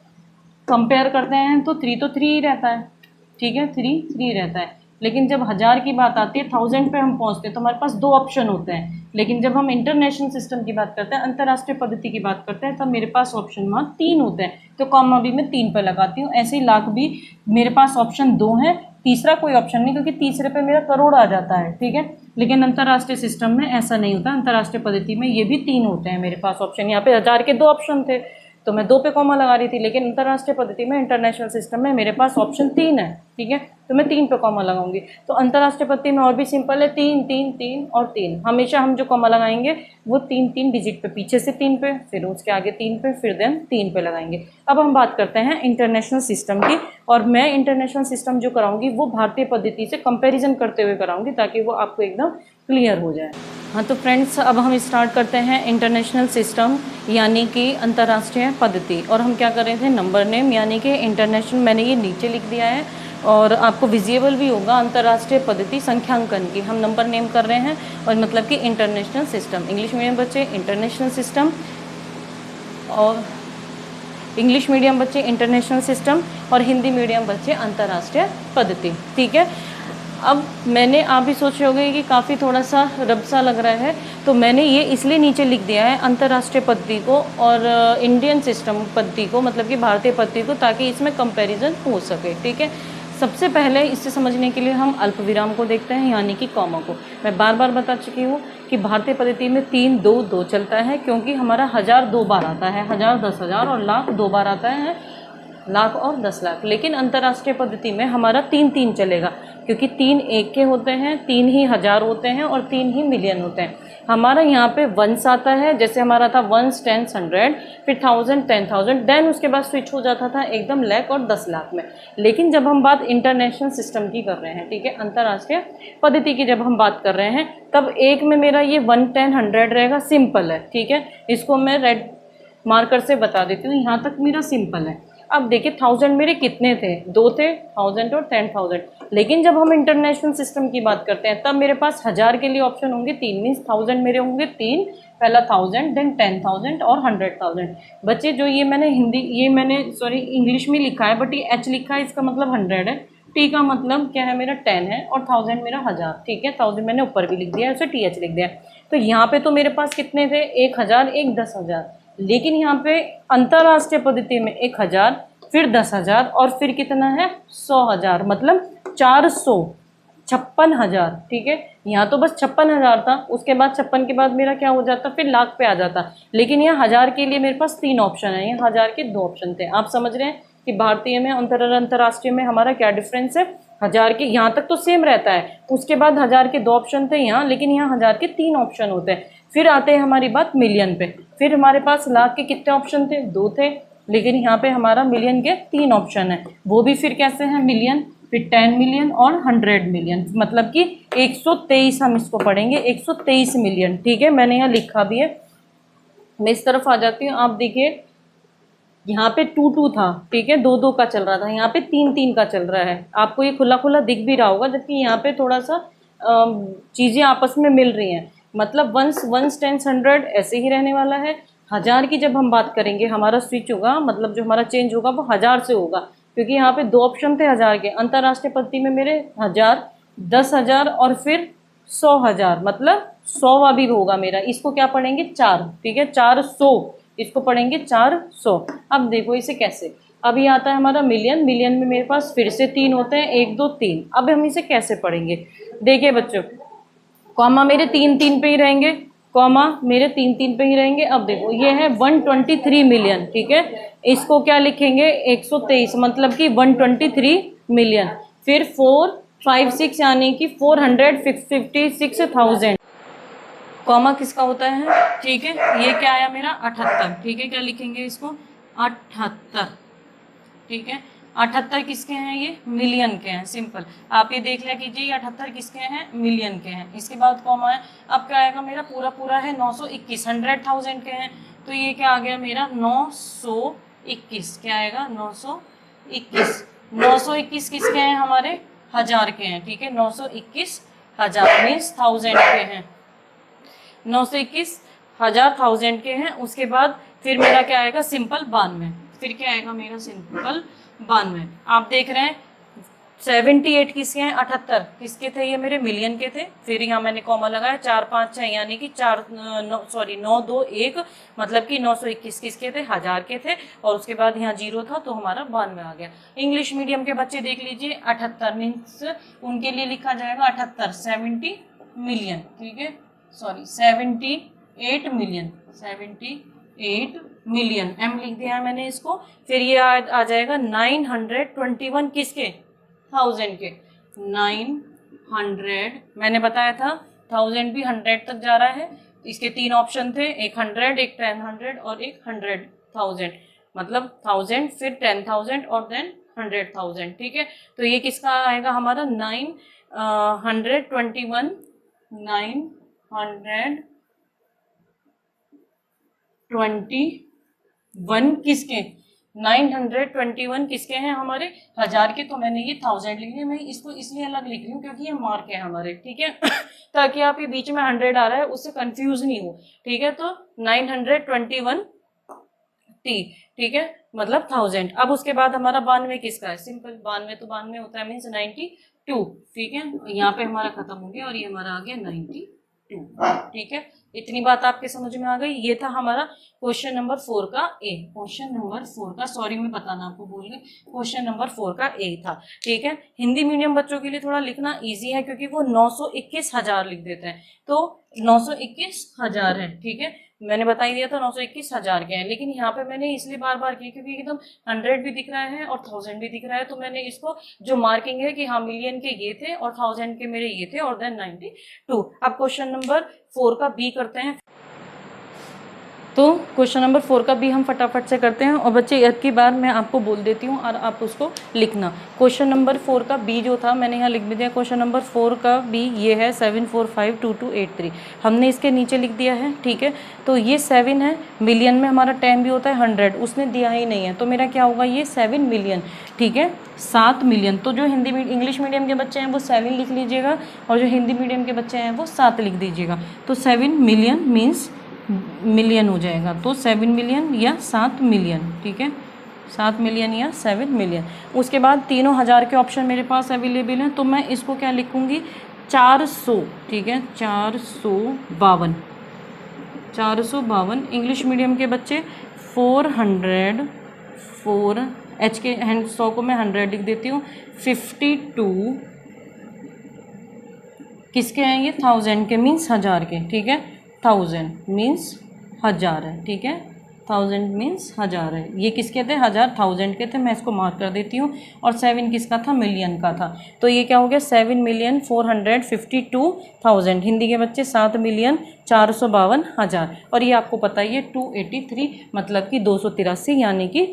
कंपेयर करते हैं तो 3 तो 3 ही रहता है, ठीक है, 3 3 रहता है। लेकिन जब 1000 की बात आती है, 1000 पे हम पहुंचते हैं, तो हमारे पास 2 ऑप्शन होते हैं। लेकिन जब हम इंटरनेशनल सिस्टम की बात करते हैं, अंतर्राष्ट्रीय पद्धति की बात करते हैं, तब मेरे पास ऑप्शन वहाँ 3 होते हैं। तो कॉमा भी मैं 3 पे लगाती हूँ। ऐसे ही लाख भी मेरे पास ऑप्शन 2 है, तीसरा कोई ऑप्शन नहीं, क्योंकि तीसरे पे मेरा करोड़ आ जाता है, ठीक है। लेकिन अंतर्राष्ट्रीय सिस्टम में ऐसा नहीं होता। अंतर्राष्ट्रीय पद्धति में ये भी 3 होते हैं मेरे पास ऑप्शन। यहाँ पे 1000 के 2 ऑप्शन थे, तो मैं 2 पे कॉमा लगा रही थी। लेकिन अंतर्राष्ट्रीय पद्धति में, इंटरनेशनल सिस्टम में मेरे पास ऑप्शन 3 है, ठीक है। तो मैं 3 पे कॉमा लगाऊंगी। तो अंतर्राष्ट्रीय पद्धति में और भी सिंपल है, 3 3 3 और 3। हमेशा हम जो कॉमा लगाएंगे वो 3 3 डिजिट पे, पीछे से 3 पे, फिर उसके आगे 3 पे, फिर देन 3 पे लगाएंगे। अब हम बात करते हैं इंटरनेशनल सिस्टम की, और मैं इंटरनेशनल सिस्टम जो कराऊंगी वो भारतीय पद्धति से कंपेरिजन करते हुए कराऊंगी, ताकि वो आपको एकदम क्लियर हो जाए। हाँ, तो फ्रेंड्स अब हम स्टार्ट करते हैं इंटरनेशनल सिस्टम यानी कि अंतर्राष्ट्रीय पद्धति। और हम क्या कर रहे थे, नंबर नेम यानी कि इंटरनेशनल, मैंने ये नीचे लिख दिया है और आपको विजिबल भी होगा। अंतर्राष्ट्रीय पद्धति संख्यांकन की हम नंबर नेम कर रहे हैं, और मतलब कि इंटरनेशनल सिस्टम। इंग्लिश मीडियम बच्चे इंटरनेशनल सिस्टम, और इंग्लिश मीडियम बच्चे इंटरनेशनल सिस्टम, और हिंदी मीडियम बच्चे अंतर्राष्ट्रीय पद्धति, ठीक है। अब मैंने, आप भी सोच रहे होंगे कि काफ़ी थोड़ा सा रब सा लग रहा है, तो मैंने ये इसलिए नीचे लिख दिया है अंतर्राष्ट्रीय पद्धति को और इंडियन सिस्टम पद्धति को, मतलब कि भारतीय पद्धति को, ताकि इसमें कंपैरिजन हो सके, ठीक है। सबसे पहले इसे समझने के लिए हम अल्प विराम को देखते हैं, यानी कि कॉमा को। मैं बार बार बता चुकी हूँ कि भारतीय पद्धति में 3 2 2 चलता है, क्योंकि हमारा 1000 2 बार आता है, 1000 10,000, और लाख 2 बार आता है, लाख और 10 लाख। लेकिन अंतर्राष्ट्रीय पद्धति में हमारा 3 3 चलेगा, क्योंकि 3 1 के होते हैं, 3 ही 1000 होते हैं, और 3 ही मिलियन होते हैं। हमारा यहाँ पे वंस आता है, जैसे हमारा था वंस, टेंस, 100, फिर 1000 10,000, देन उसके बाद स्विच हो जाता था एकदम लाख और 10 लाख में। लेकिन जब हम बात इंटरनेशनल सिस्टम की कर रहे हैं, ठीक है, अंतर्राष्ट्रीय पद्धति की जब हम बात कर रहे हैं, तब एक में मेरा ये 1 10 100 रहेगा, सिंपल है, ठीक है। इसको मैं रेड मार्कर से बता देती हूँ, यहाँ तक मेरा सिंपल है। अब देखिए 1000 मेरे कितने थे, 2 थे, 1000 और 10,000। लेकिन जब हम इंटरनेशनल सिस्टम की बात करते हैं, तब मेरे पास 1000 के लिए ऑप्शन होंगे 3, मीन्स 1000 मेरे होंगे 3, पहला 1000, देन 10,000 और 100,000। बच्चे जो ये मैंने इंग्लिश में लिखा है, बट ये एच लिखा है, इसका मतलब 100 है, टी का मतलब क्या है, मेरा 10 है, और 1000 मेरा 1000, ठीक है। 1000 मैंने ऊपर भी लिख दिया है, उसे टी एच लिख दिया। तो यहाँ पे तो मेरे पास कितने थे, 1000, 10,000। लेकिन यहाँ पे अंतर्राष्ट्रीय पद्धति में 1000, फिर 10,000, और फिर कितना है, 100,000, मतलब 456,000, ठीक है। यहाँ तो बस 56,000 था, उसके बाद 56 के बाद मेरा क्या हो जाता, फिर लाख पे आ जाता। लेकिन यहाँ 1000 के लिए मेरे पास 3 ऑप्शन है, यहाँ 1000 के 2 ऑप्शन थे। आप समझ रहे हैं कि भारतीय में अंतर्राष्ट्रीय में हमारा क्या डिफरेंस है। 1000 के यहाँ तक तो सेम रहता है, उसके बाद 1000 के 2 ऑप्शन थे यहाँ, लेकिन यहाँ 1000 के 3 ऑप्शन होते हैं। फिर आते हैं हमारी बात मिलियन पे। फिर हमारे पास लाख के कितने ऑप्शन थे, 2 थे, लेकिन यहाँ पे हमारा मिलियन के 3 ऑप्शन है। वो भी फिर कैसे हैं, मिलियन, फिर 10 मिलियन और 100 मिलियन, मतलब कि 123 हम इसको पढ़ेंगे, 123 मिलियन, ठीक है। मैंने यहाँ लिखा भी है, मैं इस तरफ आ जाती हूँ। आप देखिए यहाँ पे 2 2 था, ठीक है, 2 2 का चल रहा था, यहाँ पे 3 3 का चल रहा है। आपको ये खुला खुला दिख भी रहा होगा, जबकि यहाँ पे थोड़ा सा चीज़ें आपस में मिल रही हैं। मतलब वंस 10 100 ऐसे ही रहने वाला है। 1000 की जब हम बात करेंगे, हमारा स्विच होगा, मतलब जो हमारा चेंज होगा वो 1000 से होगा, क्योंकि यहाँ पे 2 ऑप्शन थे 1000 के। अंतर्राष्ट्रीय पद्धति में मेरे 1000, 10,000 और फिर 100,000, मतलब 100 भी होगा मेरा। इसको क्या पढ़ेंगे, 4, ठीक है, 400, इसको पढ़ेंगे 400। अब देखो इसे कैसे, अभी आता है हमारा मिलियन। मिलियन में मेरे पास फिर से 3 होते हैं, 1 2 3। अब हम इसे कैसे पढ़ेंगे, देखिए बच्चों, कॉमा मेरे 3 3 पे ही रहेंगे, कॉमा मेरे 3 3 पे ही रहेंगे। अब देखो ये है 123 मिलियन, ठीक है, इसको क्या लिखेंगे, 123, मतलब कि 123 मिलियन। फिर 4 56 यानी कि 456,000। कॉमा किसका होता है, ठीक है, ये क्या आया मेरा 78, ठीक है, क्या लिखेंगे इसको 78, ठीक है। 78 किसके हैं, ये मिलियन के हैं, सिंपल। आप ये देख लिया कीजिए, ये 78 किसके हैं, मिलियन के हैं। इसके बाद कॉमा है, अब क्या आएगा मेरा पूरा है 921, 100,000 के हैं, तो ये क्या आ गया मेरा 921, क्या आएगा 921। 921 किसके हैं, हमारे हजार के हैं, ठीक है। 921,000 मीन्स 1000 के हैं, 921,000 1000 के हैं। उसके बाद फिर मेरा क्या आएगा सिंपल 92, फिर क्या आएगा मेरा सिंपल 92। आप देख रहे हैं 78 किसके हैं, 78 किसके थे, ये मेरे मिलियन के थे। फिर यहाँ मैंने कॉमा लगाया, 4 5 6 यानी कि 9 2 1, मतलब कि 921 किसके थे, हजार के थे। और उसके बाद यहाँ 0 था तो हमारा 92 आ गया। इंग्लिश मीडियम के बच्चे देख लीजिए, 78 मीन्स उनके लिए लिखा जाएगा 78 70 मिलियन, ठीक है, सॉरी 78 मिलियन, 78 मिलियन, एम लिख दिया मैंने इसको। फिर ये आ जाएगा 921 किसके, 1000 के। 900 मैंने बताया था 1000 भी 100 तक जा रहा है। इसके 3 ऑप्शन थे, एक 100, एक 1000 और एक 100,000, मतलब 1000 फिर 10,000 और देन 100,000, ठीक है। तो ये किसका आएगा हमारा 921 किसके, 921 किसके हैं, हमारे हजार के। तो मैंने ये 1000 लिख दिया, मैं इसको इसलिए अलग लिख रही हूँ क्योंकि ये मार्क है हमारे, ठीक है ताकि आप ये बीच में 100 आ रहा है उससे कंफ्यूज नहीं हो, ठीक है। तो 921 टी, ठीक है, मतलब 1000। अब उसके बाद हमारा 92 किसका है, सिंपल 92 तो 92 होता है मीन्स 92, ठीक है। यहाँ पे हमारा खत्म हो गया और ये हमारा आ गया 92, ठीक है। इतनी बात आपके समझ में आ गई। ये था हमारा क्वेश्चन नंबर 4 का ए, क्वेश्चन नंबर 4 का, सॉरी मैं बताना आपको भूल गई, क्वेश्चन नंबर 4 का ए था, ठीक है। हिंदी मीडियम बच्चों के लिए थोड़ा लिखना इजी है क्योंकि वो 921,000 लिख देते हैं, तो 921,000 है, ठीक है। मैंने बता ही दिया था 921,000 के हैं, लेकिन यहाँ पे मैंने इसलिए बार बार किया क्योंकि एकदम 100 भी दिख रहा है और 1000 भी दिख रहा है, तो मैंने इसको जो मार्किंग है कि हाँ मिलियन के ये थे और 1000 के मेरे ये थे और देन 92। अब क्वेश्चन नंबर 4 का बी करते हैं। तो क्वेश्चन नंबर 4 का भी हम फटाफट से करते हैं और बच्चे एक की बार मैं आपको बोल देती हूँ और आप उसको लिखना। क्वेश्चन नंबर 4 का बी जो था मैंने यहाँ लिख भी दिया। क्वेश्चन नंबर 4 का बी ये है 7452283, हमने इसके नीचे लिख दिया है, ठीक है। तो ये 7 है, मिलियन में हमारा 10 भी होता है 100, उसने दिया ही नहीं है, तो मेरा क्या होगा ये 7 मिलियन, ठीक है, 7 मिलियन। तो जो इंग्लिश मीडियम के बच्चे हैं वो 7 लिख लीजिएगा और जो हिंदी मीडियम के बच्चे हैं वो 7 लिख दीजिएगा। तो 7 मिलियन मीन्स मिलियन हो जाएगा, तो 7 मिलियन या 7 मिलियन, ठीक है, 7 मिलियन या 7 मिलियन। उसके बाद तीनों हज़ार के ऑप्शन मेरे पास अवेलेबल हैं, तो मैं इसको क्या लिखूँगी 400, ठीक है, 452। इंग्लिश मीडियम के बच्चे 400 एच के 100 को मैं 100 लिख देती हूँ। 52 किसके हैं ये 1000 के मीन्स हज़ार के, ठीक है, 1000 मीन्स हज़ार है, ठीक है, 1000 मीन्स हज़ार है। ये किसके थे, हज़ार 1000 के थे, मैं इसको मार्क कर देती हूँ। और 7 किसका था, मिलियन का था। तो ये क्या हो गया 7,452,000। हिंदी के बच्चे 7,452,000। और ये आपको पता ही है 283 मतलब कि 283 यानी कि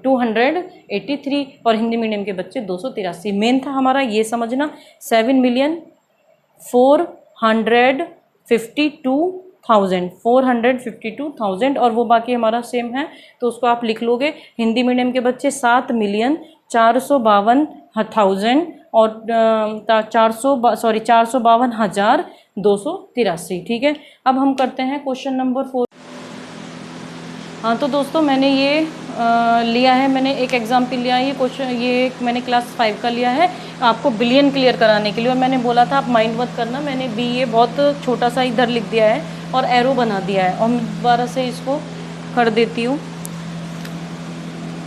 283, और हिंदी मीडियम के बच्चे 283। मेन था हमारा ये समझना 7,452,000 और वो बाकी हमारा सेम है, तो उसको आप लिख लोगे। हिंदी मीडियम के बच्चे 7,452,000 और 452,283, ठीक है। अब हम करते हैं क्वेश्चन नंबर 4। हाँ तो दोस्तों मैंने ये लिया है, मैंने एक एग्जाम्पल लिया है, ये क्वेश्चन ये मैंने क्लास 5 का लिया है आपको बिलियन क्लियर कराने के लिए। और मैंने बोला था आप माइंड मत करना, मैंने बी ये बहुत छोटा सा इधर लिख दिया है और एरो बना दिया है, और मैं दोबारा से इसको कर देती हूँ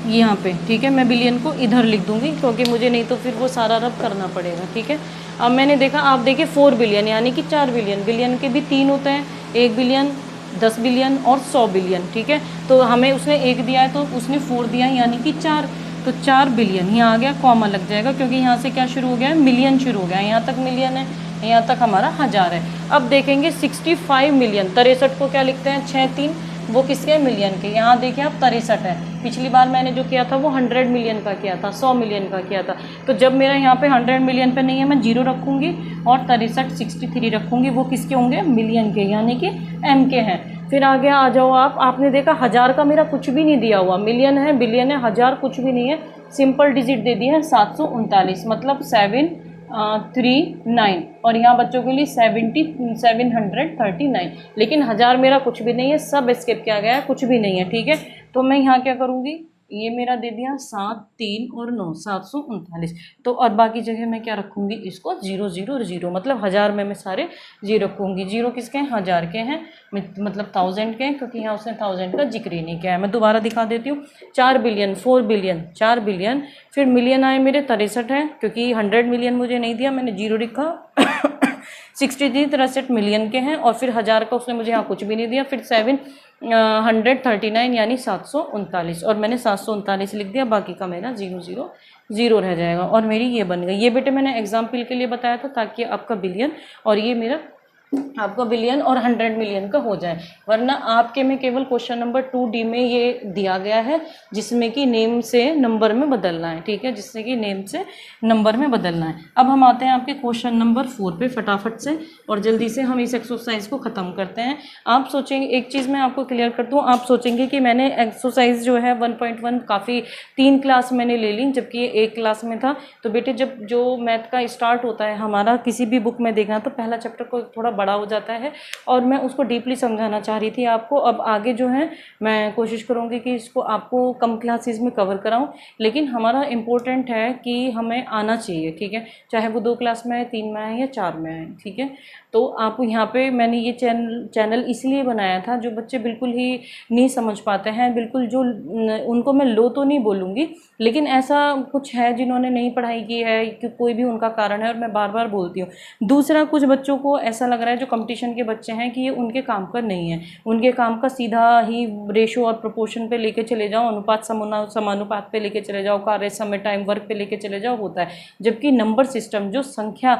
यहाँ पे, ठीक है। मैं बिलियन को इधर लिख दूँगी क्योंकि मुझे नहीं तो फिर वो सारा रब करना पड़ेगा, ठीक है। अब मैंने देखा, आप देखिए 4 बिलियन यानी कि 4 बिलियन, बिलियन के भी 3 होते हैं, 1 बिलियन, 10 बिलियन और 100 बिलियन, ठीक है। तो हमें उसने 1 दिया है तो उसने 4 दिया है यानी कि 4। तो 4 बिलियन यहाँ आ गया, कॉमा लग जाएगा क्योंकि यहाँ से क्या शुरू हो गया है, मिलियन शुरू हो गया है, यहाँ तक मिलियन है, यहाँ तक हमारा 1000 है। अब देखेंगे 65 मिलियन, 63 को क्या लिखते हैं 6 3, वो किसके मिलियन के, यहाँ देखिए आप 63 है। पिछली बार मैंने जो किया था वो 100 मिलियन का किया था, 100 मिलियन का किया था। तो जब मेरा यहाँ पे 100 मिलियन पे नहीं है मैं 0 रखूँगी और 63 63 रखूँगी, वो किसके होंगे, मिलियन के, यानी कि m के हैं। फिर आगे आ जाओ आप, आपने देखा 1000 का मेरा कुछ भी नहीं दिया हुआ, मिलियन है बिलियन है, 1000 कुछ भी नहीं है, सिंपल डिजिट दे दिया है 739, मतलब 739, और यहाँ बच्चों के लिए 739, लेकिन 1000 मेरा कुछ भी नहीं है, सब स्किप किया गया है, कुछ भी नहीं है, ठीक है। तो मैं यहाँ क्या करूँगी, ये मेरा दे दिया 7 3 और 9 739, तो और बाकी जगह मैं क्या रखूँगी, इसको 0 0 0, मतलब 1000 में मैं सारे 0 रखूँगी। 0 किसके हैं, 1000 के हैं, मतलब 1000 के हैं, क्योंकि यहाँ उसने 1000 का जिक्र ही नहीं किया है। मैं दोबारा दिखा देती हूँ, 4 बिलियन 4 बिलियन 4 बिलियन, फिर मिलियन आए मेरे 63 हैं, क्योंकि 100 मिलियन मुझे नहीं दिया, मैंने 0 लिखा 63 मिलियन के हैं, और फिर 1000 का उसने मुझे यहाँ कुछ भी नहीं दिया, फिर 739 यानी 739, और मैंने 739 लिख दिया, बाकी का मेरा 0 0 0 रह जाएगा, और मेरी ये बन गई। ये बेटे मैंने एग्जाम्पल के लिए बताया था ताकि आपका बिलियन और ये मेरा आपका बिलियन और 100 मिलियन का हो जाए, वरना आपके में केवल क्वेश्चन नंबर 2D में ये दिया गया है जिसमें कि नेम से नंबर में बदलना है, ठीक है, जिससे कि नेम से नंबर में बदलना है। अब हम आते हैं आपके क्वेश्चन नंबर 4 पे फटाफट से, और जल्दी से हम इस एक्सरसाइज को ख़त्म करते हैं। आप सोचेंगे, एक चीज़ मैं आपको क्लियर कर दूँ, आप सोचेंगे कि मैंने एक्सरसाइज जो है 1.1 काफ़ी 3 क्लास मैंने ले ली, जबकि ये 1 क्लास में था। तो बेटे जब जो मैथ का स्टार्ट होता है हमारा किसी भी बुक में देखना, तो पहला चैप्टर को थोड़ा बड़ा हो जाता है, और मैं उसको डीपली समझाना चाह रही थी आपको। अब आगे जो है मैं कोशिश करूँगी कि इसको आपको कम क्लासेस में कवर कराऊँ, लेकिन हमारा इम्पोर्टेंट है कि हमें आना चाहिए, ठीक है, चाहे वो 2 क्लास में आए, 3 में आए या 4 में आए, ठीक है। तो आप यहाँ पे मैंने ये चैनल इसलिए बनाया था, जो बच्चे बिल्कुल ही नहीं समझ पाते हैं, बिल्कुल जो उनको मैं लो तो नहीं बोलूँगी, लेकिन ऐसा कुछ है जिन्होंने नहीं पढ़ाई की है, कि कोई भी उनका कारण है, और मैं बार बार बोलती हूँ। दूसरा, कुछ बच्चों को ऐसा लग रहा है जो कंपटीशन के बच्चे हैं कि ये उनके काम का नहीं है, उनके काम का सीधा ही रेशो और प्रोपोर्शन पे लेके चले जाओ, अनुपात समानुपात पे लेके चले जाओ, कार्य समय टाइम वर्क पे लेके चले जाओ, होता है। जबकि नंबर सिस्टम जो संख्या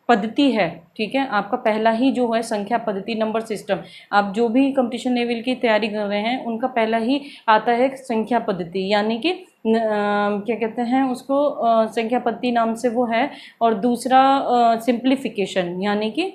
पद्धति है, ठीक है, आपका पहला ही जो है संख्या पद्धति नंबर सिस्टम, आप जो भी कंपटीशन लेवल की तैयारी कर रहे हैं उनका पहला ही आता है संख्या पद्धति, यानी कि क्या कहते हैं उसको, संख्या पद्धति नाम से वो है। और दूसरा सिंप्लीफिकेशन, यानी कि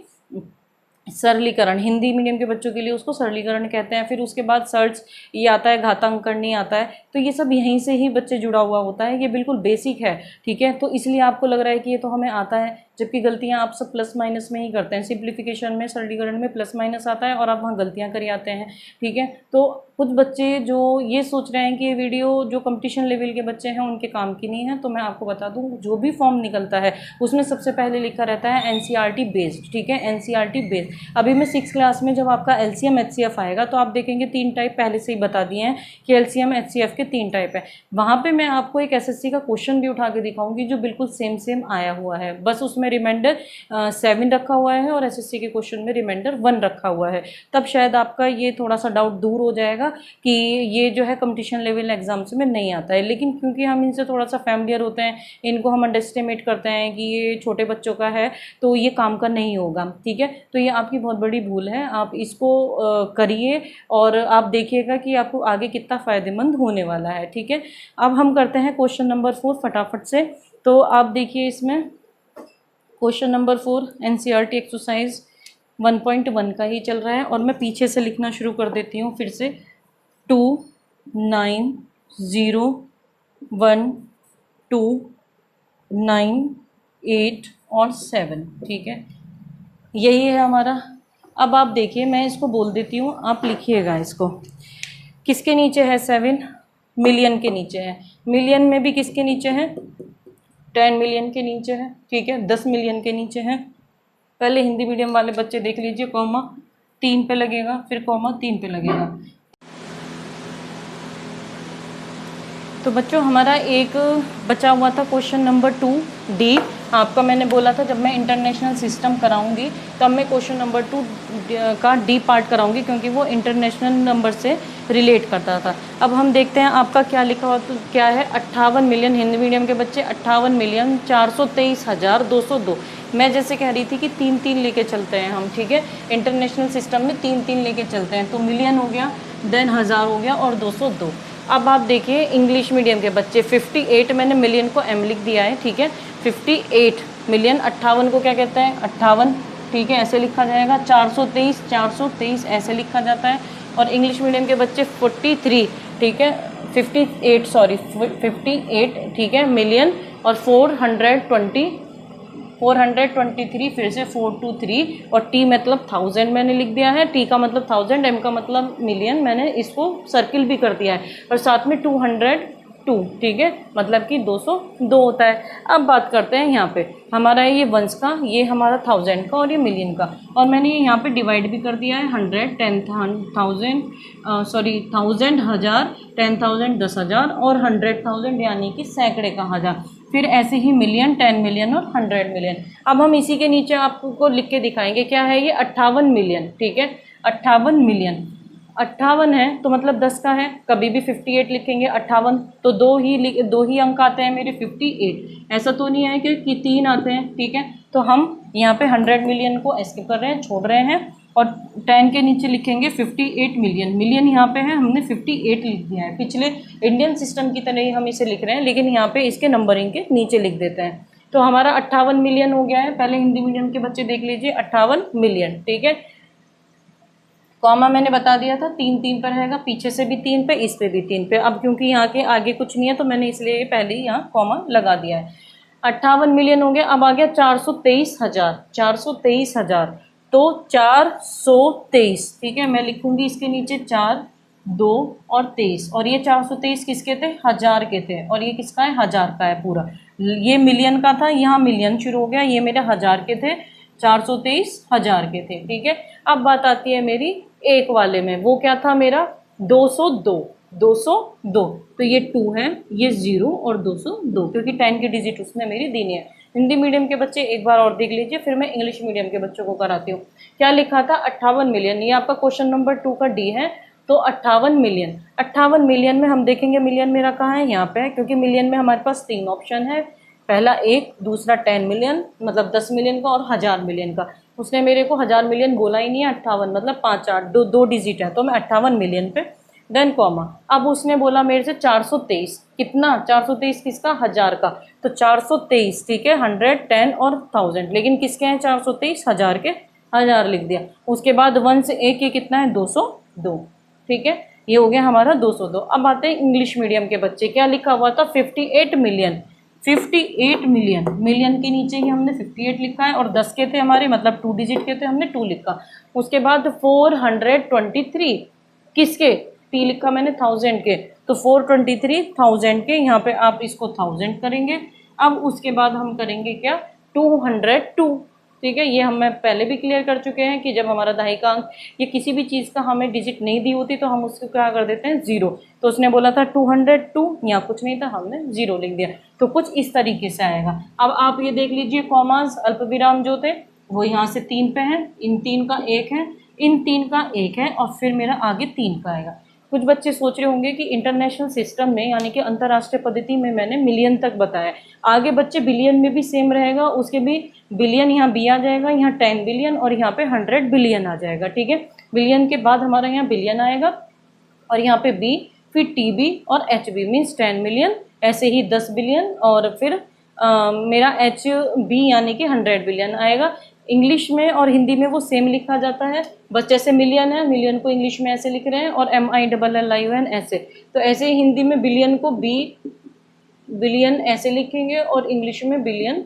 सरलीकरण, हिंदी मीडियम के बच्चों के लिए उसको सरलीकरण कहते हैं। फिर उसके बाद सर्च ये आता है, घातांक करनी आता है, तो ये सब यहीं से ही बच्चे जुड़ा हुआ होता है, ये बिल्कुल बेसिक है, ठीक है। तो इसलिए आपको लग रहा है कि ये तो हमें आता है, जबकि गलतियां आप सब प्लस माइनस में ही करते हैं। सिंप्लीफिकेशन में, सरलीकरण में प्लस माइनस आता है और आप वहाँ गलतियां कर आते हैं, ठीक है। तो कुछ बच्चे जो ये सोच रहे हैं कि ये वीडियो जो कंपटीशन लेवल के बच्चे हैं उनके काम की नहीं है, तो मैं आपको बता दूं, जो भी फॉर्म निकलता है उसमें सबसे पहले लिखा रहता है NCERT बेस्ड, ठीक है, NCERT बेस्ड। अभी मैं 6th क्लास में जब आपका LCM HCF आएगा तो आप देखेंगे 3 टाइप पहले से ही बता दिए हैं कि LCM HCF के 3 टाइप है। वहाँ पर मैं आपको एक SSC का क्वेश्चन भी उठा के दिखाऊंगी जो बिल्कुल सेम आया हुआ है, बस उसमें रिमाइंडर 7 रखा हुआ है और SSC के क्वेश्चन में रिमाइंडर 1 रखा हुआ है। तब शायद आपका ये थोड़ा सा डाउट दूर हो जाएगा कि ये जो है कंपटीशन लेवल एग्जाम्स में नहीं आता है। लेकिन क्योंकि हम इनसे थोड़ा सा फैमिलियर होते हैं, इनको हम अंडरस्टिमेट करते हैं कि ये छोटे बच्चों का है तो ये काम का नहीं होगा, ठीक है। तो ये आपकी बहुत बड़ी भूल है, आप इसको करिए और आप देखिएगा कि आपको आगे कितना फ़ायदेमंद होने वाला है, ठीक है। अब हम करते हैं क्वेश्चन नंबर 4 फटाफट से। तो आप देखिए इसमें क्वेश्चन नंबर 4 NCERT एक्सरसाइज 1.1 का ही चल रहा है, और मैं पीछे से लिखना शुरू कर देती हूँ फिर से। 2 9 0 1 2 9 8 और 7, ठीक है, यही है हमारा। अब आप देखिए, मैं इसको बोल देती हूँ, आप लिखिएगा इसको। किसके नीचे है 7? मिलियन के नीचे है। मिलियन में भी किसके नीचे है? 10 मिलियन के नीचे है, ठीक है, 10 मिलियन के नीचे है। पहले हिंदी मीडियम वाले बच्चे देख लीजिए, कॉमा 3 पे लगेगा, फिर कॉमा 3 पे लगेगा। तो बच्चों हमारा एक बचा हुआ था क्वेश्चन नंबर 2D, आपका मैंने बोला था जब मैं इंटरनेशनल सिस्टम कराऊंगी तब मैं क्वेश्चन नंबर 2 का डी पार्ट कराऊंगी, क्योंकि वो इंटरनेशनल नंबर से रिलेट करता था। अब हम देखते हैं आपका क्या लिखा हुआ, तो क्या है 58 मिलियन हिंदी मीडियम के बच्चे, 58,423,202। मैं जैसे कह रही थी कि 3-3 लेके चलते हैं हम, ठीक है, इंटरनेशनल सिस्टम में 3-3 लेके चलते हैं, तो मिलियन हो गया, देन हज़ार हो गया और 202। अब आप देखिए इंग्लिश मीडियम के बच्चे 58, मैंने मिलियन को एम लिख दिया है, ठीक है, 58 मिलियन, 58 को क्या कहते हैं 58, ठीक है, ऐसे लिखा जाएगा, 423 ऐसे लिखा जाता है। और इंग्लिश मीडियम के बच्चे 43, ठीक है, 58 सॉरी 58, ठीक है, मिलियन, और 423 फिर से 423, और टी मतलब 1000 मैंने लिख दिया है, टी का मतलब 1000, एम का मतलब मिलियन, मैंने इसको सर्किल भी कर दिया है, और साथ में 202, ठीक है, मतलब कि 202 होता है। अब बात करते हैं यहाँ पे हमारा ये वंस का, ये हमारा 1000 का और ये मिलियन का, और मैंने ये यहाँ पे डिवाइड भी कर दिया है 100, 10,000 सॉरी 1000, 1000, 10,000 10,000 और 100,000 यानी कि सैकड़े का हज़ार, फिर ऐसे ही मिलियन, 10 मिलियन और 100 मिलियन। अब हम इसी के नीचे आपको लिख के दिखाएंगे क्या है ये 58 मिलियन, ठीक है, 58 मिलियन, 58 है तो मतलब 10 का है, कभी भी 58 लिखेंगे, 58 तो दो ही अंक आते हैं मेरे 58, ऐसा तो नहीं है कि 3 आते हैं, ठीक है, तो हम यहाँ पे 100 मिलियन को स्किप कर रहे हैं, छोड़ रहे हैं, और 10 के नीचे लिखेंगे 58 मिलियन, मिलियन यहाँ पे है, हमने 58 लिख दिया है, पिछले इंडियन सिस्टम की तरह ही हम इसे लिख रहे हैं, लेकिन यहाँ पे इसके नंबरिंग के नीचे लिख देते हैं। तो हमारा 58 मिलियन हो गया है, पहले हिंदी मीडियम के बच्चे देख लीजिए 58 मिलियन, ठीक है, कॉमा मैंने बता दिया था 3-3 पर रहेगा, पीछे से भी 3 पे, इस पे भी 3 पे, अब क्योंकि यहाँ के आगे कुछ नहीं है तो मैंने इसलिए पहले ही यहाँ कॉमा लगा दिया है। 58 मिलियन हो गया, अब आ गया 423,000, 423,000, तो 423, ठीक है, मैं लिखूंगी इसके नीचे 4, 2 और 23, और ये 423 किसके थे, हजार के थे, और ये किसका है, हजार का है पूरा, ये मिलियन का था, यहाँ मिलियन शुरू हो गया, ये मेरे हजार के थे, 423 हजार के थे, ठीक है। अब बात आती है मेरी एक वाले में, वो क्या था मेरा 202, 202, तो ये 2 है, ये 0 और 202, क्योंकि 10 की डिजिट उसने मेरी दी है। हिंदी मीडियम के बच्चे एक बार और देख लीजिए, फिर मैं इंग्लिश मीडियम के बच्चों को कराती हूँ। क्या लिखा था 58 मिलियन, ये आपका क्वेश्चन नंबर 2 का डी है, तो 58 मिलियन, 58 मिलियन में हम देखेंगे मिलियन मेरा कहाँ है, यहाँ पे है, क्योंकि मिलियन में हमारे पास 3 ऑप्शन है, पहला 1, दूसरा 10 मिलियन मतलब 10 मिलियन का, और 1000 मिलियन का। उसने मेरे को 1000 मिलियन बोला ही नहीं है, 58 मतलब 5 8 दो डिजिट है, तो मैं 58 मिलियन पे, देन कॉमा। अब उसने बोला मेरे से 423, कितना 423 किसका, हजार का, तो 423, ठीक है, 100, 10 और 1000, लेकिन किसके हैं 423, हजार के, हजार लिख दिया। उसके बाद 1 से 1 ये कितना है 202, ठीक है, ये हो गया हमारा 202। अब आते हैं इंग्लिश मीडियम के बच्चे, क्या लिखा हुआ था 58 मिलियन, 58 मिलियन, मिलियन के नीचे ही हमने 58 लिखा है, और 10 के थे हमारे मतलब 2 डिजिट के थे, हमने 2 लिखा। उसके बाद 423 किसके, टी लिखा मैंने 1000 के, तो 423,000 के, यहाँ पे आप इसको 1000 करेंगे। अब उसके बाद हम करेंगे क्या 202, ठीक है, ये हम मैं पहले भी क्लियर कर चुके हैं कि जब हमारा दहाई का अंक ये किसी भी चीज़ का हमें डिजिट नहीं दी होती तो हम उसको क्या कर देते हैं 0, तो उसने बोला था 202, यहाँ कुछ नहीं था, हमने 0 लिख दिया, तो कुछ इस तरीके से आएगा। अब आप ये देख लीजिए कॉमास अल्प विराम जो थे वो यहाँ से 3 पे हैं, इन 3 का 1 है, इन 3 का 1 है, और फिर मेरा आगे 3 का आएगा। कुछ बच्चे सोच रहे होंगे कि इंटरनेशनल सिस्टम में यानी कि अंतर्राष्ट्रीय पद्धति में मैंने मिलियन तक बताया, आगे बच्चे बिलियन में भी सेम रहेगा, उसके भी बिलियन यहाँ बी आ जाएगा, यहाँ 10 बिलियन और यहाँ पे 100 बिलियन आ जाएगा, ठीक है, बिलियन के बाद हमारा यहाँ बिलियन आएगा, और यहाँ पे बी, फिर टी बी और एच बी मीन्स 10 मिलियन, ऐसे ही 10 बिलियन, और फिर मेरा एच बी यानी कि 100 बिलियन आएगा। इंग्लिश में और हिंदी में वो सेम लिखा जाता है, बस जैसे मिलियन है, मिलियन को इंग्लिश में ऐसे लिख रहे हैं, और MILLION ऐसे, तो ऐसे ही हिंदी में बिलियन को बी बिलियन ऐसे लिखेंगे, और इंग्लिश में बिलियन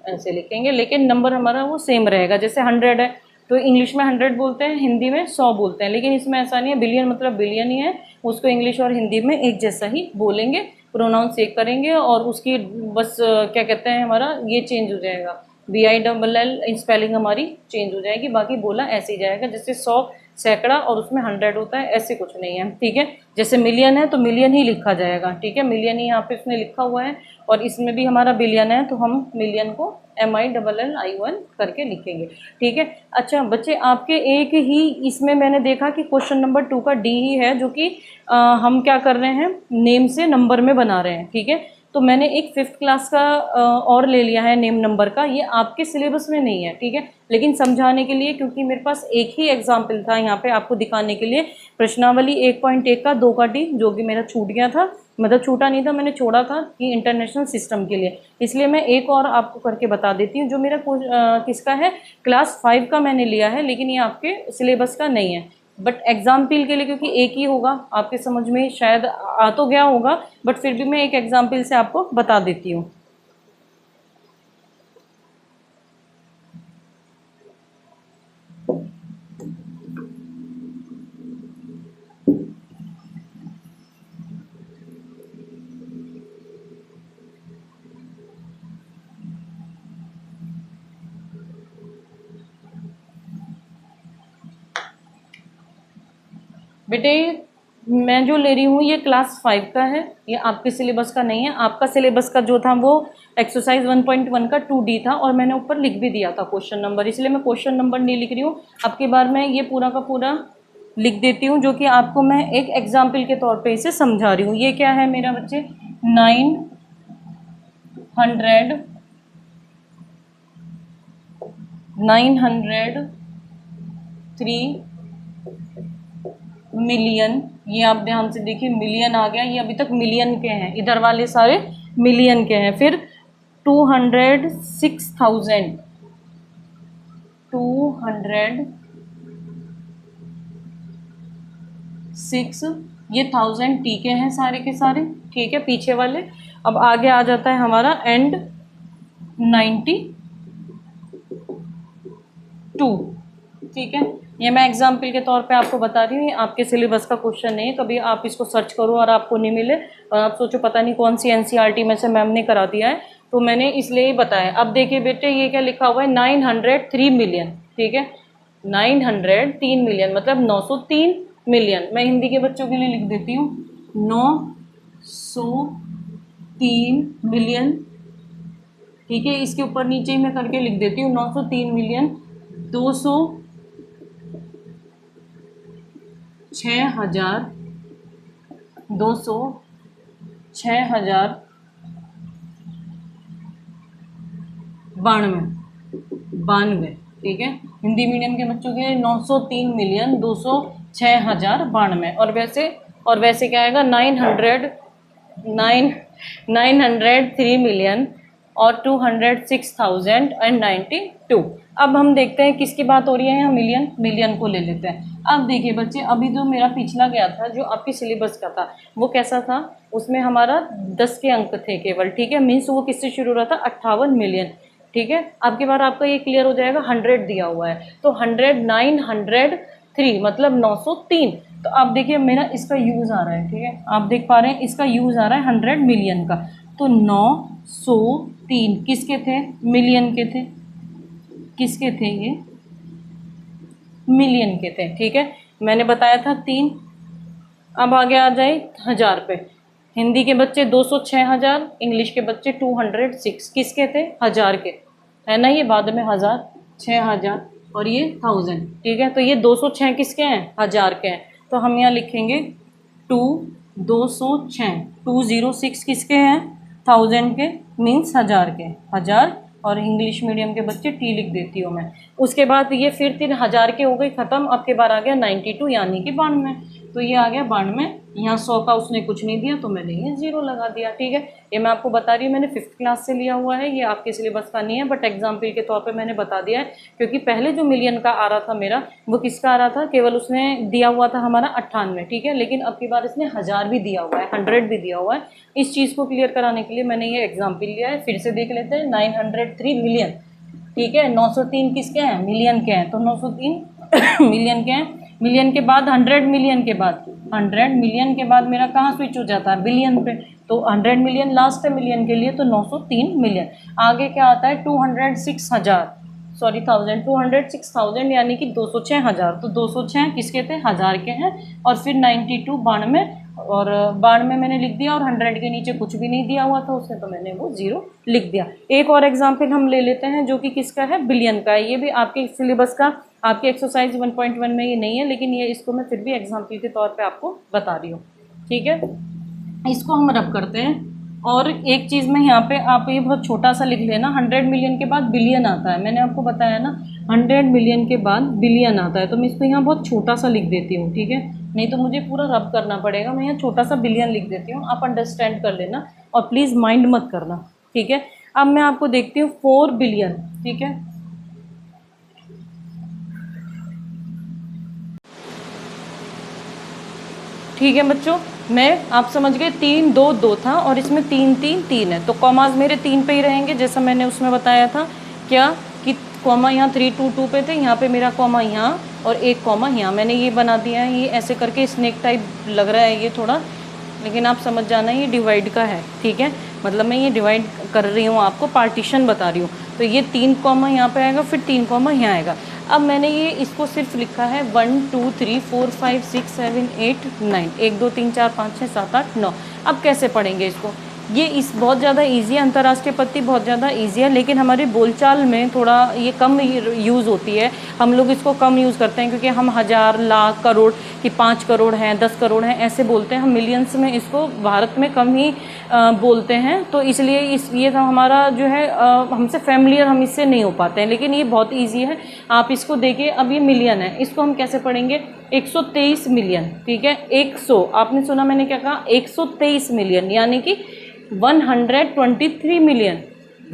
ऐसे लिखेंगे, लेकिन नंबर हमारा वो सेम रहेगा। जैसे 100 है तो इंग्लिश में 100 बोलते हैं, हिंदी में 100 बोलते हैं, लेकिन इसमें ऐसा नहीं है, बिलियन मतलब बिलियन ही है, उसको इंग्लिश और हिंदी में एक जैसा ही बोलेंगे, प्रोनाउंस चेक करेंगे, और उसकी बस क्या कहते हैं हमारा ये चेंज हो जाएगा, BILL स्पेलिंग हमारी चेंज हो जाएगी, बाकी बोला ऐसे ही जाएगा। जैसे 100 सैकड़ा और उसमें 100 होता है, ऐसे कुछ नहीं है, ठीक है। जैसे मिलियन है तो मिलियन ही लिखा जाएगा, ठीक है, मिलियन ही यहाँ पे उसने लिखा हुआ है। और इसमें भी हमारा बिलियन है तो हम मिलियन को MILLION करके लिखेंगे, ठीक है। अच्छा बच्चे, आपके एक ही इसमें मैंने देखा कि क्वेश्चन नंबर 2 का डी ही है, जो कि हम क्या कर रहे हैं, नेम से नंबर में बना रहे हैं, ठीक है। तो मैंने एक 5th क्लास का और ले लिया है नेम नंबर का, ये आपके सिलेबस में नहीं है, ठीक है, लेकिन समझाने के लिए, क्योंकि मेरे पास एक ही एग्जाम्पल था यहाँ पे आपको दिखाने के लिए, प्रश्नावली 1.1 का 2 का डी, जो कि मेरा छूट गया था, मतलब छूटा नहीं था, मैंने छोड़ा था कि इंटरनेशनल सिस्टम के लिए, इसलिए मैं एक और आपको करके बता देती हूँ, जो मेरा किसका है, क्लास 5 का मैंने लिया है, लेकिन ये आपके सिलेबस का नहीं है, बट एग्जाम्पल के लिए, क्योंकि एक ही होगा, आपके समझ में शायद आ तो गया होगा, बट फिर भी मैं एक एग्जाम्पल से आपको बता देती हूँ। बेटे मैं जो ले रही हूँ ये क्लास 5 का है, ये आपके सिलेबस का नहीं है। आपका सिलेबस का जो था वो एक्सरसाइज 1.1 का 2D था, और मैंने ऊपर लिख भी दिया था क्वेश्चन नंबर, इसलिए मैं क्वेश्चन नंबर नहीं लिख रही हूँ। अब की बार मैं ये पूरा का पूरा लिख देती हूँ, जो कि आपको मैं एक एग्जाम्पल के तौर पे इसे समझा रही हूँ। ये क्या है मेरा बच्चे, 903 मिलियन, ये आप ध्यान से देखिए, मिलियन आ गया, ये अभी तक मिलियन के हैं, इधर वाले सारे मिलियन के हैं। फिर 206 ये 1000 टी के हैं सारे के सारे, ठीक है, पीछे वाले। अब आगे आ जाता है हमारा एंड 92, ठीक है। ये मैं एग्जाम्पल के तौर पे आपको बता रही हूँ, ये आपके सिलेबस का क्वेश्चन नहीं है। कभी आप इसको सर्च करो और आपको नहीं मिले और आप सोचो पता नहीं कौन सी NCERT में से मैम ने करा दिया है, तो मैंने इसलिए ही बताया। अब देखिए बेटे, ये क्या लिखा हुआ है, 903 मिलियन, ठीक है, 903 मिलियन मतलब 903 मिलियन। मैं हिंदी के बच्चों के लिए लिख देती हूँ, 903 मिलियन, ठीक है। इसके ऊपर नीचे ही मैं करके लिख देती हूँ 903 मिलियन 206,206,92, ठीक है। हिंदी मीडियम के बच्चों के लिए 903 मिलियन 206,092, और वैसे क्या आएगा, 903 मिलियन और 206,092। अब हम देखते हैं किसकी बात हो रही है यहाँ, मिलियन को ले लेते हैं। अब देखिए बच्चे, अभी जो मेरा पिछला गया था, जो आपकी सिलेबस का था, वो कैसा था, उसमें हमारा 10 के अंक थे केवल, ठीक है, मीन्स वो किससे शुरू हो रहा था, 58 मिलियन, ठीक है। अब की बार आपका ये क्लियर हो जाएगा, 100 दिया हुआ है, तो 903 मतलब 903। तो आप देखिए मेरा इसका यूज़ आ रहा है, ठीक है, आप देख पा रहे हैं इसका यूज़ आ रहा है 100 मिलियन का, तो 903 किसके थे, मिलियन के थे, किसके थे ये, मिलियन के थे, ठीक है। मैंने बताया था 3। अब आगे आ जाए 1000 पे, हिंदी के बच्चे 206,000, इंग्लिश के बच्चे 206, किसके थे, 1000 के, है ना, ये बाद में 1000, 6000 और ये 1000, ठीक है। तो ये 206 किसके हैं, 1000 के हैं, तो हम यहाँ लिखेंगे 206, 206 किसके हैं, 1000 के, मीन्स 1000 के, 1000, और इंग्लिश मीडियम के बच्चे टी लिख देती हूँ मैं। उसके बाद ये फिर 3000 के हो गई ख़त्म। अब के बार आ गया 92 यानी कि 92, तो ये आ गया 92। यहाँ 100 का उसने कुछ नहीं दिया तो मैंने ये 0 लगा दिया, ठीक है। ये मैं आपको बता रही हूँ, मैंने 5th क्लास से लिया हुआ है, ये आपके सिलेबस का नहीं है, बट एग्जाम्पल के तौर पे मैंने बता दिया है। क्योंकि पहले जो मिलियन का आ रहा था मेरा, वो किसका आ रहा था, केवल उसने दिया हुआ था हमारा 98, ठीक है, लेकिन अब की बार इसने 1000 भी दिया हुआ है, 100 भी दिया हुआ है। इस चीज़ को क्लियर कराने के लिए मैंने ये एग्जाम्पल लिया है। फिर से देख लेते हैं, 903 मिलियन, ठीक है, 903 किसके हैं, मिलियन के हैं, तो 903 मिलियन के हैं। मिलियन के बाद 100 मिलियन के बाद, 100 मिलियन के बाद मेरा कहाँ स्विच हो जाता है, बिलियन पे, तो 100 मिलियन लास्ट है मिलियन के लिए, तो 903 मिलियन। आगे क्या आता है, 206,000, सॉरी 1000, 200 6000 यानी कि 206 हज़ार। तो 206 किसके थे, हज़ार के हैं। और फिर 92 92, और 92 मैंने लिख दिया, और 100 के नीचे कुछ भी नहीं दिया हुआ था उसमें, तो मैंने वो 0 लिख दिया। एक और एग्जाम्पल हम ले लेते हैं जो कि किसका है, बिलियन का है। ये भी आपके सिलेबस का, आपके एक्सरसाइज 1.1 में ये नहीं है, लेकिन ये इसको मैं फिर भी एग्जाम्पल के तौर पर आपको बता रही हूँ। ठीक है, इसको हम रब करते हैं। और एक चीज़ में यहाँ पे आप ये बहुत छोटा सा लिख लेना, 100 मिलियन के बाद बिलियन आता है, मैंने आपको बताया ना 100 मिलियन के बाद बिलियन आता है, तो मैं इसको यहाँ बहुत छोटा सा लिख देती हूँ। ठीक है, नहीं तो मुझे पूरा रब करना पड़ेगा, मैं यहाँ छोटा सा बिलियन लिख देती हूँ, आप अंडरस्टैंड कर लेना और प्लीज़ माइंड मत करना। ठीक है, अब मैं आपको देखती हूँ 4 बिलियन। ठीक है, ठीक है बच्चों, मैं आप समझ गए 3 2 2 था और इसमें 3 3 3 है, तो कॉमाज मेरे 3 पे ही रहेंगे, जैसा मैंने उसमें बताया था क्या कि कॉमा यहाँ 3 2 2 पे थे, यहाँ पे मेरा कॉमा यहाँ और एक कॉमा यहाँ, मैंने ये बना दिया है। ये ऐसे करके स्नेक टाइप लग रहा है ये थोड़ा, लेकिन आप समझ जाना ये डिवाइड का है। ठीक है, मतलब मैं ये डिवाइड कर रही हूँ, आपको पार्टीशन बता रही हूँ। तो ये 3 कॉमा यहाँ पे आएगा, फिर 3 कॉमा यहाँ आएगा। अब मैंने ये इसको सिर्फ लिखा है 1 2 3 4 5 6 7 8 9, 1 2 3 4 5 6 7 8 9। अब कैसे पढ़ेंगे इसको, ये इस बहुत ज़्यादा इजी है, अंतर्राष्ट्रीय पत्ती बहुत ज़्यादा इजी है, लेकिन हमारी बोलचाल में थोड़ा ये कम यूज़ होती है, हम लोग इसको कम यूज़ करते हैं, क्योंकि हम हज़ार लाख करोड़ कि 5 करोड़ हैं 10 करोड़ हैं ऐसे बोलते हैं, हम मिलियंस में इसको भारत में कम ही बोलते हैं, तो इसलिए ये हमारा जो है हमसे फैमिलियर, हम इससे नहीं हो पाते हैं, लेकिन ये बहुत ईजी है, आप इसको देखिए। अब ये मिलियन है, इसको हम कैसे पढ़ेंगे, 123 मिलियन। ठीक है, 100, आपने सुना मैंने क्या कहा, 123 मिलियन, यानी कि 123 मिलियन,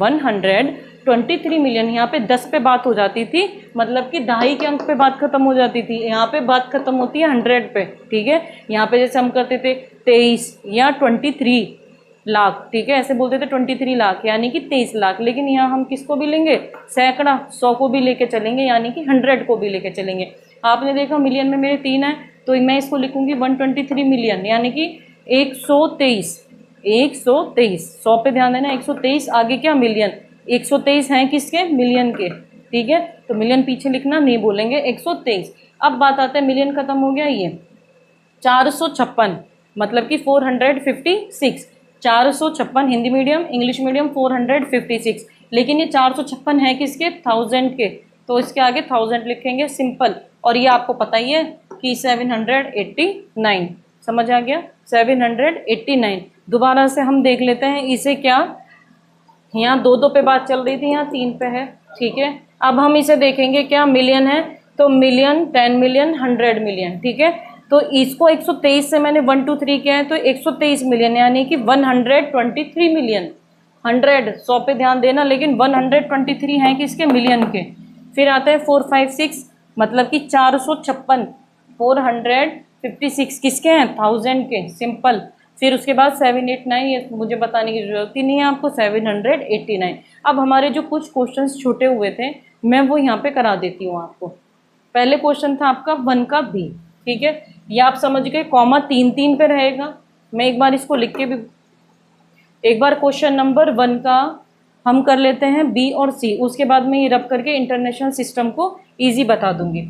123 मिलियन। यहाँ पे 10 पे बात हो जाती थी, मतलब कि दहाई के अंक पे बात खत्म हो जाती थी, यहाँ पे बात खत्म होती है 100 पे। ठीक है, यहाँ पे जैसे हम करते थे 23 या 23 लाख, ठीक है, ऐसे बोलते थे 23 लाख यानी कि 23 लाख, लेकिन यहाँ हम किसको भी लेंगे, सैकड़ा, 100 को भी लेके चलेंगे, यानी कि 100 को भी लेके चलेंगे। आपने देखा मिलियन में मेरे 3 है, तो मैं इसको लिखूंगी 123 मिलियन, यानी कि 123, 123, 100 पे ध्यान देना, 123 आगे क्या, मिलियन, 123 हैं किसके, मिलियन के। ठीक है, तो मिलियन पीछे लिखना नहीं बोलेंगे, 123। अब बात आता है, मिलियन खत्म हो गया, ये 456, मतलब कि 456, 456 हिंदी मीडियम, इंग्लिश मीडियम 456, लेकिन ये 456 है किसके, 1000 के, तो इसके आगे 1000 लिखेंगे, सिंपल। और ये आपको पता ही है कि 789, समझ आ गया, 789। दोबारा से हम देख लेते हैं इसे, क्या यहाँ 2 2 पे बात चल रही थी, यहाँ 3 पे है। ठीक है, अब हम इसे देखेंगे, क्या मिलियन है, तो मिलियन, 10 मिलियन, 100 मिलियन। ठीक है, तो इसको 123 से मैंने 1 2 3 किया है, तो 123 मिलियन, यानी कि 123 मिलियन। 100, 100 पे ध्यान देना, लेकिन 123 हैं किसके, मिलियन के। फिर आता है 456, मतलब कि 456, 456 किसके हैं, 1000 के, सिंपल। फिर उसके बाद 789, ये मुझे बताने की जरूरत ही नहीं है आपको, 789। अब हमारे जो कुछ क्वेश्चंस छूटे हुए थे, मैं वो यहाँ पे करा देती हूँ आपको। पहले क्वेश्चन था आपका 1 का बी। ठीक है, ये आप समझ गए, कॉमा 3 3 पे रहेगा। मैं एक बार इसको लिख के भी, एक बार क्वेश्चन नंबर 1 का हम कर लेते हैं बी और सी, उसके बाद मैं ये रब करके इंटरनेशनल सिस्टम को ईजी बता दूंगी।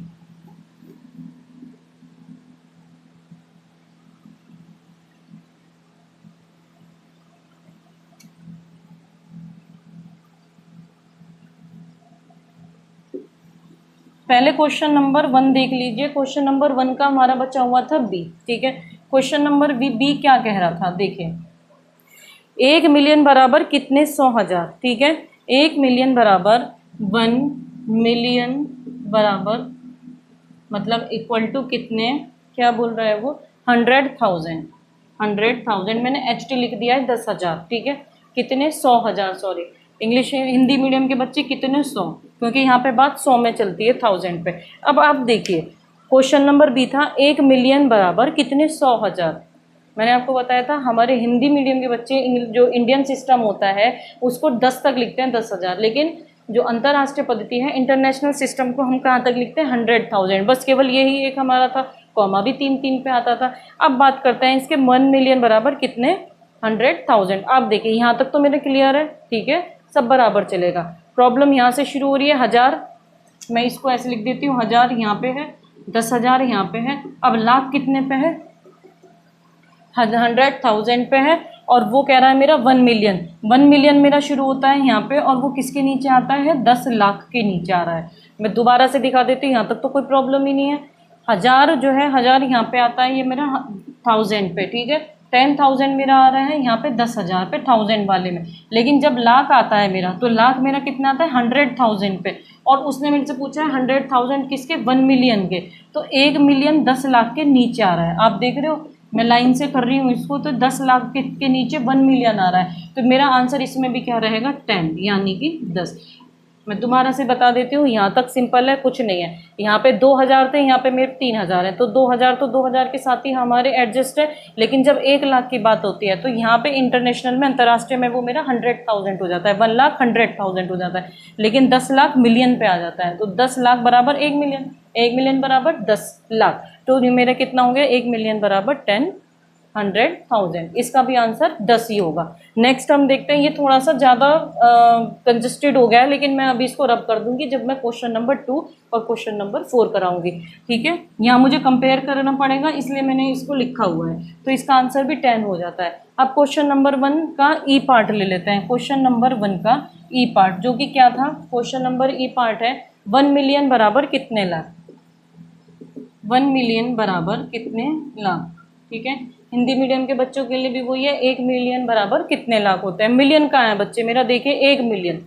पहले क्वेश्चन नंबर 1 देख लीजिए। क्वेश्चन नंबर 1 का हमारा बचा हुआ था बी। ठीक है, क्वेश्चन नंबर बी क्या कह रहा था, देखिए, 1 मिलियन बराबर कितने 100,000। ठीक है, 1 मिलियन बराबर 1 मिलियन बराबर मतलब इक्वल टू कितने, क्या बोल रहा है वो, 100,000, 100,000 मैंने HT लिख दिया है 10,000। ठीक है, कितने 100,000, सॉरी इंग्लिश हिंदी मीडियम के बच्चे कितने 100, क्योंकि यहाँ पे बात 100 में चलती है 1000 पे। अब आप देखिए, क्वेश्चन नंबर बी था 1 मिलियन बराबर कितने 100,000। मैंने आपको बताया था हमारे हिंदी मीडियम के बच्चे जो इंडियन सिस्टम होता है उसको 10 तक लिखते हैं, 10,000, लेकिन जो अंतर्राष्ट्रीय पद्धति है इंटरनेशनल सिस्टम को हम कहाँ तक लिखते हैं, 100,000। बस केवल यही एक हमारा था, कॉमा भी 3 3 पे आता था। अब बात करते हैं इसके 1 मिलियन बराबर कितने, 100,000। आप देखिए यहाँ तक तो मेरे क्लियर है, ठीक है, सब बराबर चलेगा। प्रॉब्लम यहाँ से शुरू हो रही है 1000, मैं इसको ऐसे लिख देती हूँ, 1000 यहाँ पे है, 10,000 यहाँ पे है। अब लाख कितने पे है? 100,000 पे है। और वो कह रहा है मेरा 1 मिलियन। 1 मिलियन मेरा शुरू होता है यहाँ पे, और वो किसके नीचे आता है? 10 लाख के नीचे आ रहा है। मैं दोबारा से दिखा देती हूँ, यहाँ तक तो कोई प्रॉब्लम ही नहीं है। 1000 जो है, 1000 यहाँ पे आता है, ये मेरा 1000 पे, ठीक है। 10,000 मेरा आ रहा है यहाँ पे 10,000 पे, 1000 वाले में। लेकिन जब लाख आता है मेरा, तो लाख मेरा कितना आता है? 100,000 पे। और उसने मेरे से पूछा है 100,000 किसके? 1 मिलियन के। तो 1 मिलियन 10 लाख के नीचे आ रहा है। आप देख रहे हो, मैं लाइन से कर रही हूँ इसको, तो 10 लाख के नीचे 1 मिलियन आ रहा है। तो मेरा आंसर इसमें भी क्या रहेगा? 10, यानी कि 10। मैं दोबारा से बता देती हूँ, यहाँ तक सिंपल है, कुछ नहीं है। यहाँ पे 2000 थे, यहाँ पे मेरे 3000 है, तो 2000 तो 2000 के साथ ही हमारे एडजस्ट है। लेकिन जब 1 लाख की बात होती है, तो यहाँ पे इंटरनेशनल में, अंतर्राष्ट्रीय में, वो मेरा 100,000 हो जाता है, 1 लाख 100,000 हो जाता है। लेकिन 10 लाख मिलियन पे आ जाता है, तो 10 लाख बराबर 1 मिलियन, 1 मिलियन बराबर 10 लाख। तो ये मेरा कितना हो गया? 1 मिलियन बराबर 100,000। इसका भी आंसर 10 ही होगा। नेक्स्ट हम देखते हैं, ये थोड़ा सा ज़्यादा कंजस्टेड हो गया है, लेकिन मैं अभी इसको रब कर दूंगी जब मैं क्वेश्चन नंबर 2 और क्वेश्चन नंबर 4 कराऊंगी, ठीक है। यहाँ मुझे कंपेयर करना पड़ेगा, इसलिए मैंने इसको लिखा हुआ है। तो इसका आंसर भी 10 हो जाता है। अब क्वेश्चन नंबर 1 का ई पार्ट ले लेते हैं। क्वेश्चन नंबर 1 का ई पार्ट, जो कि क्या था? क्वेश्चन नंबर ई पार्ट है 1 मिलियन बराबर कितने लाख? 1 मिलियन बराबर कितने लाख, ठीक है। हिंदी मीडियम के बच्चों के लिए भी वही है, 1 मिलियन बराबर कितने लाख होते हैं। मिलियन कहाँ है बच्चे मेरा? देखिए 1 मिलियन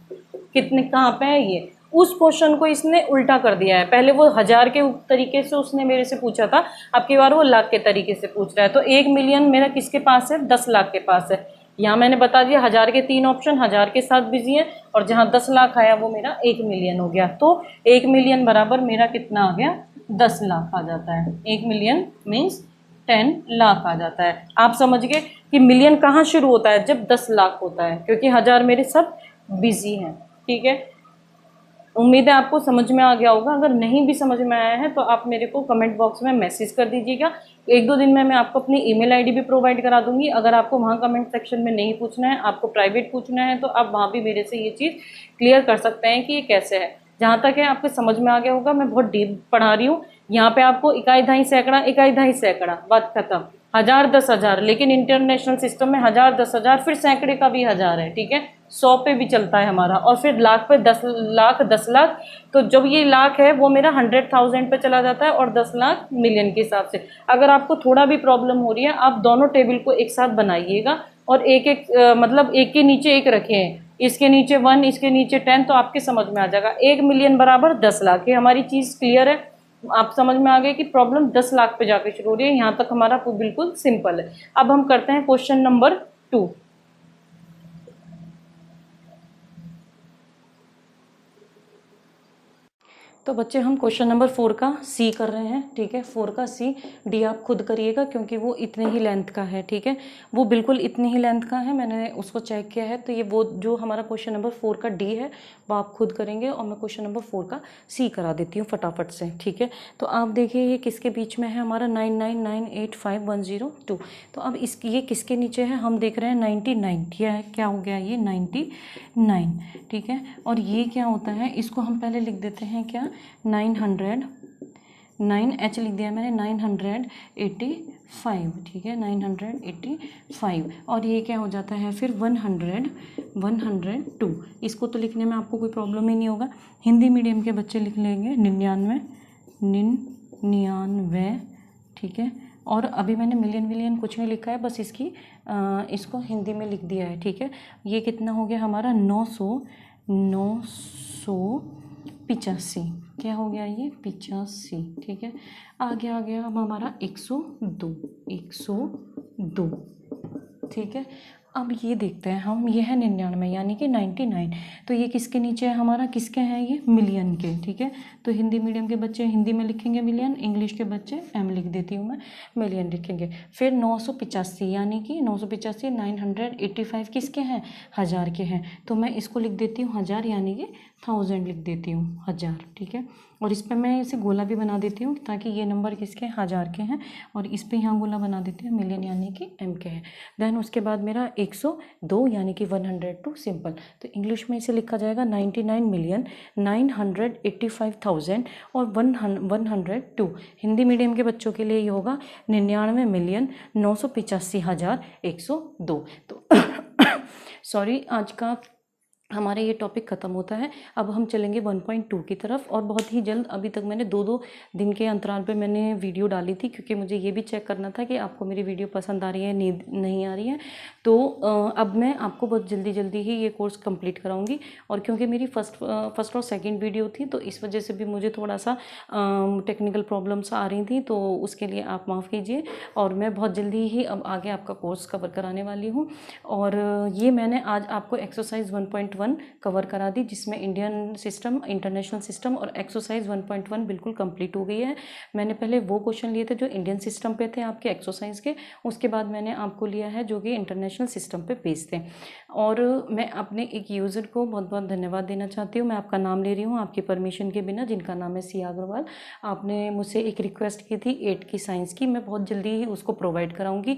कितने कहाँ पे है? ये उस क्वेश्चन को इसने उल्टा कर दिया है। पहले वो 1000 के तरीके से उसने मेरे से पूछा था, अब की बार वो लाख के तरीके से पूछ रहा है। तो 1 मिलियन मेरा किसके पास है? 10 लाख के पास है। यहाँ मैंने बता दिया 1000 के 3 ऑप्शन 1000 के साथ बिजी है, और जहाँ 10 लाख आया वो मेरा 1 मिलियन हो गया। तो 1 मिलियन बराबर मेरा कितना आ गया? 10 लाख आ जाता है। 1 मिलियन मीन्स 10 लाख आ जाता है। आप समझ गए कि मिलियन कहाँ शुरू होता है? जब 10 लाख होता है, क्योंकि 1000 मेरे सब बिजी हैं, ठीक है। उम्मीद है आपको समझ में आ गया होगा। अगर नहीं भी समझ में आया है तो आप मेरे को कमेंट बॉक्स में मैसेज कर दीजिएगा। 1-2 दिन में मैं आपको अपनी ईमेल आईडी भी प्रोवाइड करा दूंगी। अगर आपको वहाँ कमेंट सेक्शन में नहीं पूछना है, आपको प्राइवेट पूछना है, तो आप वहाँ भी मेरे से ये चीज़ क्लियर कर सकते हैं कि ये कैसे है। जहाँ तक है आपको समझ में आ गया होगा, मैं बहुत डीप पढ़ा रही हूँ। यहाँ पे आपको इकाई ढाई सैकड़ा, इकाई ढाई सैकड़ा, बात खत्म। 1000 10,000, लेकिन इंटरनेशनल सिस्टम में 1000 10,000, फिर सैकड़े का भी 1000 है, ठीक है। 100 पे भी चलता है हमारा, और फिर लाख पे 10 लाख 10 लाख। तो जब ये लाख है वो मेरा 100,000 पे चला जाता है, और 10 लाख मिलियन के हिसाब से। अगर आपको थोड़ा भी प्रॉब्लम हो रही है, आप दोनों टेबल को एक साथ बनाइएगा, और एक एक मतलब एक के नीचे एक रखें, इसके नीचे 1, इसके नीचे 10, तो आपके समझ में आ जाएगा। 1 मिलियन बराबर 10 लाख, ये हमारी चीज़ क्लियर है। आप समझ में आ गए कि प्रॉब्लम 10 लाख पे जाके शुरू हो रही है। यहाँ तक हमारा बिल्कुल सिंपल है। अब हम करते हैं क्वेश्चन नंबर 2। तो बच्चे हम क्वेश्चन नंबर 4 का सी कर रहे हैं, ठीक है। 4 का सी, डी आप खुद करिएगा, क्योंकि वो इतने ही लेंथ का है, ठीक है। वो बिल्कुल इतनी ही लेंथ का है, मैंने उसको चेक किया है। तो ये वो जो हमारा क्वेश्चन नंबर 4 का डी है वो आप खुद करेंगे, और मैं क्वेश्चन नंबर 4 का सी करा देती हूँ फटाफट से, ठीक है। तो आप देखिए ये किसके बीच में है? हमारा 99985102। तो अब ये किसके नीचे है? हम देख रहे हैं 99, क्या हो गया ये? 99, ठीक है। और ये क्या होता है? इसको हम पहले लिख देते हैं क्या? 900, 9H लिख दिया मैंने, 985, ठीक है, 985। और ये क्या हो जाता है फिर? 102। इसको तो लिखने में आपको कोई प्रॉब्लम ही नहीं होगा। हिंदी मीडियम के बच्चे लिख लेंगे 99, ठीक है। और अभी मैंने मिलियन कुछ नहीं लिखा है, बस इसको हिंदी में लिख दिया है, ठीक है। ये कितना हो गया हमारा? 985। क्या हो गया ये? 85, ठीक है। आ गया अब हमारा 102, ठीक है। अब ये देखते हैं हम, ये है 99 यानी कि 99। तो ये किसके नीचे है हमारा? किसके हैं ये? मिलियन के, ठीक है। तो हिंदी मीडियम के बच्चे हिंदी में लिखेंगे मिलियन, इंग्लिश के बच्चे एम लिख देती हूँ मैं, मिलियन लिखेंगे। फिर 985 यानी कि 985, 985 किसके हैं? 1000 के हैं। तो मैं इसको लिख देती हूँ 1000 यानी कि 1000 लिख देती हूँ, 1000, ठीक है। और इस पर मैं इसे गोला भी बना देती हूँ ताकि ये नंबर किसके, 1000 के हैं, और इस पे यहाँ गोला बना देती हूँ, मिलियन यानी कि m के हैं। देन उसके बाद मेरा 102 यानी कि 102 सिंपल, तो इंग्लिश में इसे लिखा जाएगा 99,985,000 और 102। हिंदी मीडियम के बच्चों के लिए ये होगा 99,985,102। तो सॉरी, आज का हमारा ये टॉपिक ख़त्म होता है। अब हम चलेंगे 1.2 की तरफ, और बहुत ही जल्द। अभी तक मैंने 2-2 दिन के अंतराल पे मैंने वीडियो डाली थी, क्योंकि मुझे ये भी चेक करना था कि आपको मेरी वीडियो पसंद आ रही है नहीं आ रही है। तो अब मैं आपको बहुत जल्दी जल्दी ही ये कोर्स कंप्लीट कराऊंगी। और क्योंकि मेरी फर्स्ट और सेकेंड वीडियो थी, तो इस वजह से भी मुझे थोड़ा सा टेक्निकल प्रॉब्लम्स आ रही थी, तो उसके लिए आप माफ़ कीजिए। और मैं बहुत जल्दी ही अब आगे आपका कोर्स कवर कराने वाली हूँ। और ये मैंने आज आपको एक्सरसाइज 1.1 कवर करा दी, जिसमें इंडियन सिस्टम, इंटरनेशनल सिस्टम और एक्सरसाइज 1.1 बिल्कुल कंप्लीट हो गई है। मैंने पहले वो क्वेश्चन लिए थे जो इंडियन सिस्टम पे थे आपके एक्सरसाइज के, उसके बाद मैंने आपको लिया है जो कि इंटरनेशनल सिस्टम पे बेस्ड थे। और मैं अपने एक यूज़र को बहुत बहुत धन्यवाद देना चाहती हूँ। मैं आपका नाम ले रही हूँ आपकी परमिशन के बिना, जिनका नाम है सिया अग्रवाल। आपने मुझसे एक रिक्वेस्ट की थी 8 की साइंस की, मैं बहुत जल्दी ही उसको प्रोवाइड कराऊंगी।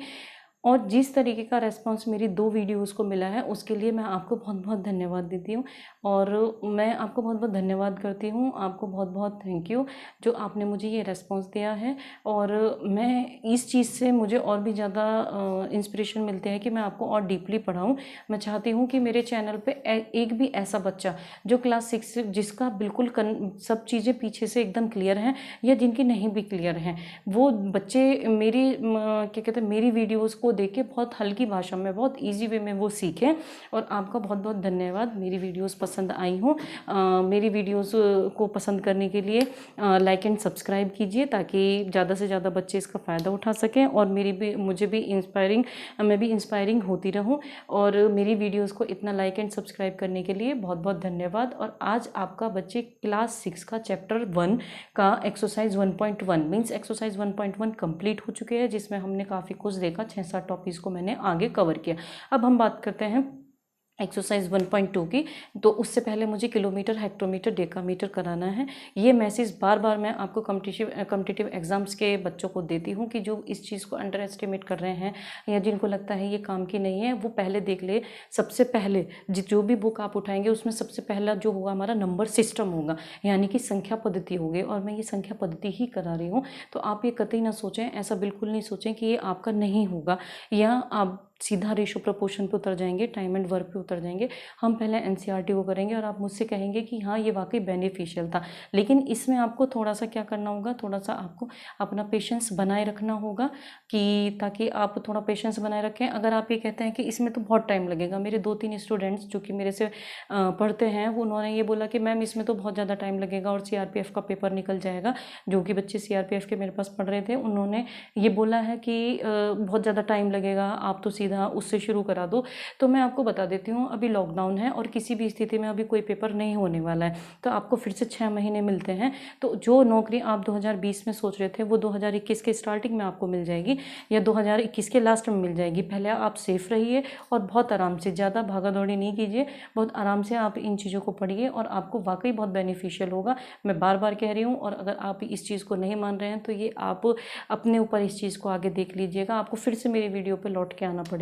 और जिस तरीके का रेस्पॉन्स मेरी 2 वीडियोज़ को मिला है, उसके लिए मैं आपको बहुत बहुत धन्यवाद देती हूँ। और मैं आपको बहुत बहुत धन्यवाद करती हूँ, आपको बहुत बहुत थैंक यू जो आपने मुझे ये रेस्पॉन्स दिया है। और मैं इस चीज़ से मुझे और भी ज़्यादा इंस्पिरेशन मिलते हैं कि मैं आपको और डीपली पढ़ाऊँ। मैं चाहती हूँ कि मेरे चैनल पे एक भी ऐसा बच्चा जो क्लास 6 से, जिसका बिल्कुल सब चीज़ें पीछे से एकदम क्लियर हैं, या जिनकी नहीं भी क्लियर हैं, वो बच्चे मेरी क्या कहते हैं, मेरी वीडियोज़ को देख के बहुत हल्की भाषा में, बहुत इजी वे में वो सीखें। और आपका बहुत बहुत धन्यवाद। मेरी वीडियोस पसंद आई हो, मेरी वीडियोस को पसंद करने के लिए लाइक एंड सब्सक्राइब कीजिए, ताकि ज़्यादा से ज़्यादा बच्चे इसका फ़ायदा उठा सकें, और मुझे भी मैं भी इंस्पायरिंग होती रहूं। और मेरी वीडियोस को इतना लाइक एंड सब्सक्राइब करने के लिए बहुत बहुत धन्यवाद। और आज आपका बच्चे क्लास 6 का चैप्टर 1 का एक्सरसाइज 1.1 मीन्स एक्सरसाइज 1.1 कंप्लीट हो चुके हैं, जिसमें हमने काफ़ी कुछ देखा, 6-7 टॉपिक्स को मैंने आगे कवर किया। अब हम बात करते हैं एक्सरसाइज 1.2 की। तो उससे पहले मुझे किलोमीटर, हेक्टोमीटर, डेकामीटर कराना है। ये मैसेज बार बार मैं आपको कॉम्पिटिटिव एग्जाम्स के बच्चों को देती हूँ कि जो इस चीज़ को अंडर एस्टिमेट कर रहे हैं, या जिनको लगता है ये काम की नहीं है, वो पहले देख ले। सबसे पहले जो भी बुक आप उठाएंगे, उसमें सबसे पहला जो होगा हमारा नंबर सिस्टम होगा, यानी कि संख्या पद्धति होगी। और मैं ये संख्या पद्धति ही करा रही हूँ। तो आप ये कतई ना सोचें, ऐसा बिल्कुल नहीं सोचें कि ये आपका नहीं होगा, या आप सीधा रेशो प्रपोर्शन पे उतर जाएंगे, टाइम एंड वर्क पे उतर जाएंगे। हम पहले एनसीईआरटी को करेंगे, और आप मुझसे कहेंगे कि हाँ ये वाकई बेनिफिशियल था। लेकिन इसमें आपको थोड़ा सा क्या करना होगा, थोड़ा सा आपको अपना पेशेंस बनाए रखना होगा, कि ताकि आप थोड़ा पेशेंस बनाए रखें। अगर आप ये कहते हैं कि इसमें तो बहुत टाइम लगेगा, मेरे 2-3 स्टूडेंट्स जो कि मेरे से पढ़ते हैं, उन्होंने ये बोला कि मैम इसमें तो बहुत ज़्यादा टाइम लगेगा और सीआरपीएफ का पेपर निकल जाएगा। जो कि बच्चे सीआरपीएफ के मेरे पास पढ़ रहे थे, उन्होंने ये बोला है कि बहुत ज़्यादा टाइम लगेगा, आप तो सीधा उससे शुरू करा दो। तो मैं आपको बता देती हूँ, अभी लॉकडाउन है और किसी भी स्थिति में अभी कोई पेपर नहीं होने वाला है, तो आपको फिर से 6 महीने मिलते हैं। तो जो नौकरी आप 2020 में सोच रहे थे, वो 2021 के स्टार्टिंग में आपको मिल जाएगी, या 2021 के लास्ट में मिल जाएगी। पहले आप सेफ रहिए और बहुत आराम से, ज़्यादा भागा दौड़ी नहीं कीजिए, बहुत आराम से आप इन चीज़ों को पढ़िए, और आपको वाकई बहुत बेनिफिशियल होगा। मैं बार बार कह रही हूँ। और अगर आप इस चीज़ को नहीं मान रहे हैं, तो ये आप अपने ऊपर इस चीज़ को आगे देख लीजिएगा। आपको फिर से मेरी वीडियो पे लौट के आना पड़ेगा।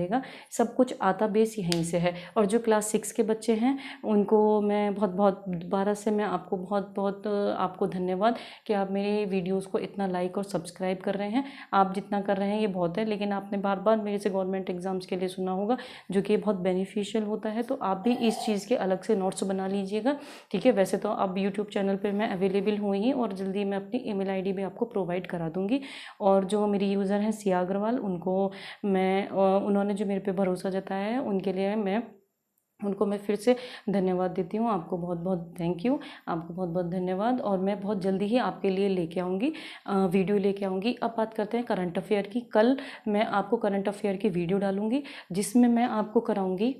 सब कुछ आता बेस यहीं से है। और जो क्लास 6 के बच्चे हैं, उनको मैं बहुत बहुत दोबारा से मैं आपको बहुत बहुत आपको धन्यवाद कि आप मेरे वीडियोस को इतना लाइक और सब्सक्राइब कर रहे हैं। आप जितना कर रहे हैं ये बहुत है, लेकिन आपने बार बार मेरे से गवर्नमेंट एग्जाम्स के लिए सुना होगा, जो कि बहुत बेनिफिशियल होता है। तो आप भी इस चीज़ के अलग से नोट्स बना लीजिएगा, ठीक है। वैसे तो अब यूट्यूब चैनल पर मैं अवेलेबल हुई ही, और जल्दी मैं अपनी ईमेल आईडी भी आपको प्रोवाइड करा दूँगी। और जो मेरी यूज़र हैं सिया अग्रवाल, उन्होंने जो मेरे पे भरोसा जताया है, उनके लिए उनको मैं फिर से धन्यवाद देती हूँ। आपको बहुत बहुत थैंक यू, आपको बहुत बहुत धन्यवाद। और मैं बहुत जल्दी ही आपके लिए लेके आऊँगी, वीडियो लेके आऊँगी। अब बात करते हैं करंट अफेयर की। कल मैं आपको करंट अफेयर की वीडियो डालूँगी, जिसमें मैं आपको कराऊँगी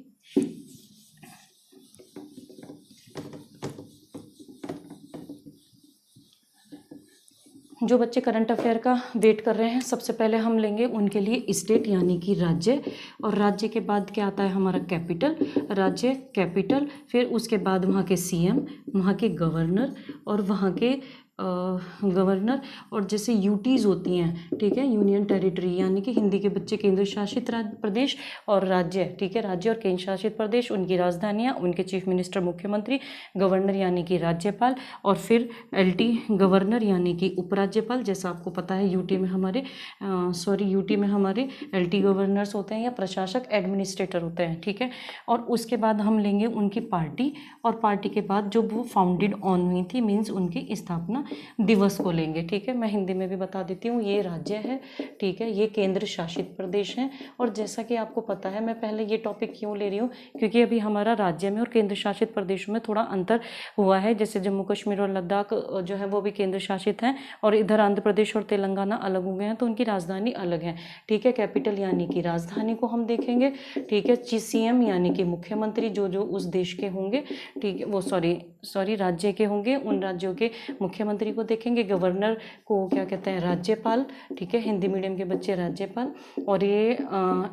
जो बच्चे करंट अफेयर का वेट कर रहे हैं, सबसे पहले हम लेंगे उनके लिए स्टेट यानी कि राज्य, और राज्य के बाद क्या आता है हमारा कैपिटल, राज्य कैपिटल, फिर उसके बाद वहाँ के सीएम, वहाँ के गवर्नर, और वहाँ के गवर्नर, और जैसे यूटीज़ होती हैं, ठीक है, यूनियन टेरिटरी, यानी कि हिंदी के बच्चे केंद्र शासित प्रदेश और राज्य, ठीक है, राज्य और केंद्र शासित प्रदेश, उनकी राजधानियाँ, उनके चीफ मिनिस्टर, मुख्यमंत्री, गवर्नर यानी कि राज्यपाल, और फिर एलटी गवर्नर यानी कि उपराज्यपाल। जैसा आपको पता है यूटी में हमारे एलटी गवर्नर्स होते हैं या प्रशासक एडमिनिस्ट्रेटर होते हैं, ठीक है। और उसके बाद हम लेंगे उनकी पार्टी, और पार्टी के बाद जो वो फाउंडेड ऑन हुई थी, मीन्स उनकी स्थापना दिवस को लेंगे, ठीक है। मैं हिंदी में भी बता देती हूँ, ये राज्य है, ठीक है, ये केंद्र शासित प्रदेश हैं। और जैसा कि आपको पता है, मैं पहले ये टॉपिक क्यों ले रही हूँ, क्योंकि अभी हमारा राज्य में और केंद्र शासित प्रदेशों में थोड़ा अंतर हुआ है। जैसे जम्मू कश्मीर और लद्दाख जो है वो भी केंद्र शासित हैं, और इधर आंध्र प्रदेश और तेलंगाना अलग हो गए हैं, तो उनकी राजधानी अलग है, ठीक है। कैपिटल यानी कि राजधानी को हम देखेंगे, ठीक है। सीएम यानी कि मुख्यमंत्री, जो उस देश के होंगे, ठीक है, वो सॉरी राज्य के होंगे, उन राज्यों के मुख्यमंत्री को देखेंगे। गवर्नर को क्या कहते हैं, राज्यपाल, ठीक है, हिंदी मीडियम के बच्चे राज्यपाल। और ये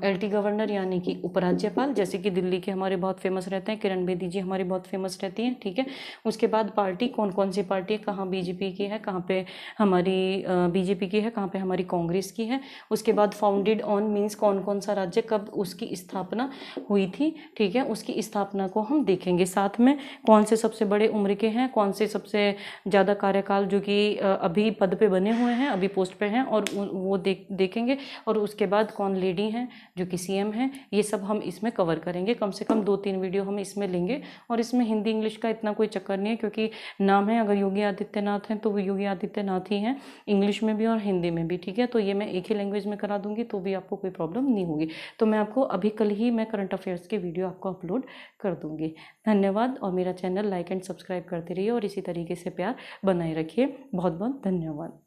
एलटी गवर्नर यानी कि उपराज्यपाल, जैसे कि दिल्ली के हमारे बहुत फेमस रहते हैं, किरण बेदी जी हमारी बहुत फेमस रहती हैं, ठीक है। उसके बाद पार्टी, कौन कौन सी पार्टी है, कहाँ बीजेपी की है, कहाँ पे हमारी बीजेपी की है, कहाँ पे हमारी कांग्रेस की है। उसके बाद फाउंडेड ऑन मीन्स कौन कौन सा राज्य कब उसकी स्थापना हुई थी, ठीक है, उसकी स्थापना को हम देखेंगे। साथ में कौन से सबसे बड़े उम्र के हैं, कौन से सबसे ज़्यादा कार्यकाल जो कि अभी पद पे बने हुए हैं, अभी पोस्ट पे हैं, और वो देखेंगे। और उसके बाद कौन लेडी हैं जो कि सीएम हैं, ये सब हम इसमें कवर करेंगे। कम से कम 2-3 वीडियो हम इसमें लेंगे। और इसमें हिंदी इंग्लिश का इतना कोई चक्कर नहीं है, क्योंकि नाम है, अगर योगी आदित्यनाथ हैं तो वो योगी आदित्यनाथ ही हैं, इंग्लिश में भी और हिंदी में भी, ठीक है। तो ये मैं एक ही लैंग्वेज में करा दूंगी, तो भी आपको कोई प्रॉब्लम नहीं होगी। तो मैं आपको अभी कल ही मैं करंट अफेयर्स की वीडियो आपको अपलोड कर दूंगी। धन्यवाद, और मेरा चैनल लाइक एंड सब्सक्राइब करते रहिए, और इसी तरीके से प्यार बनाए रखिए। बहुत बहुत धन्यवाद।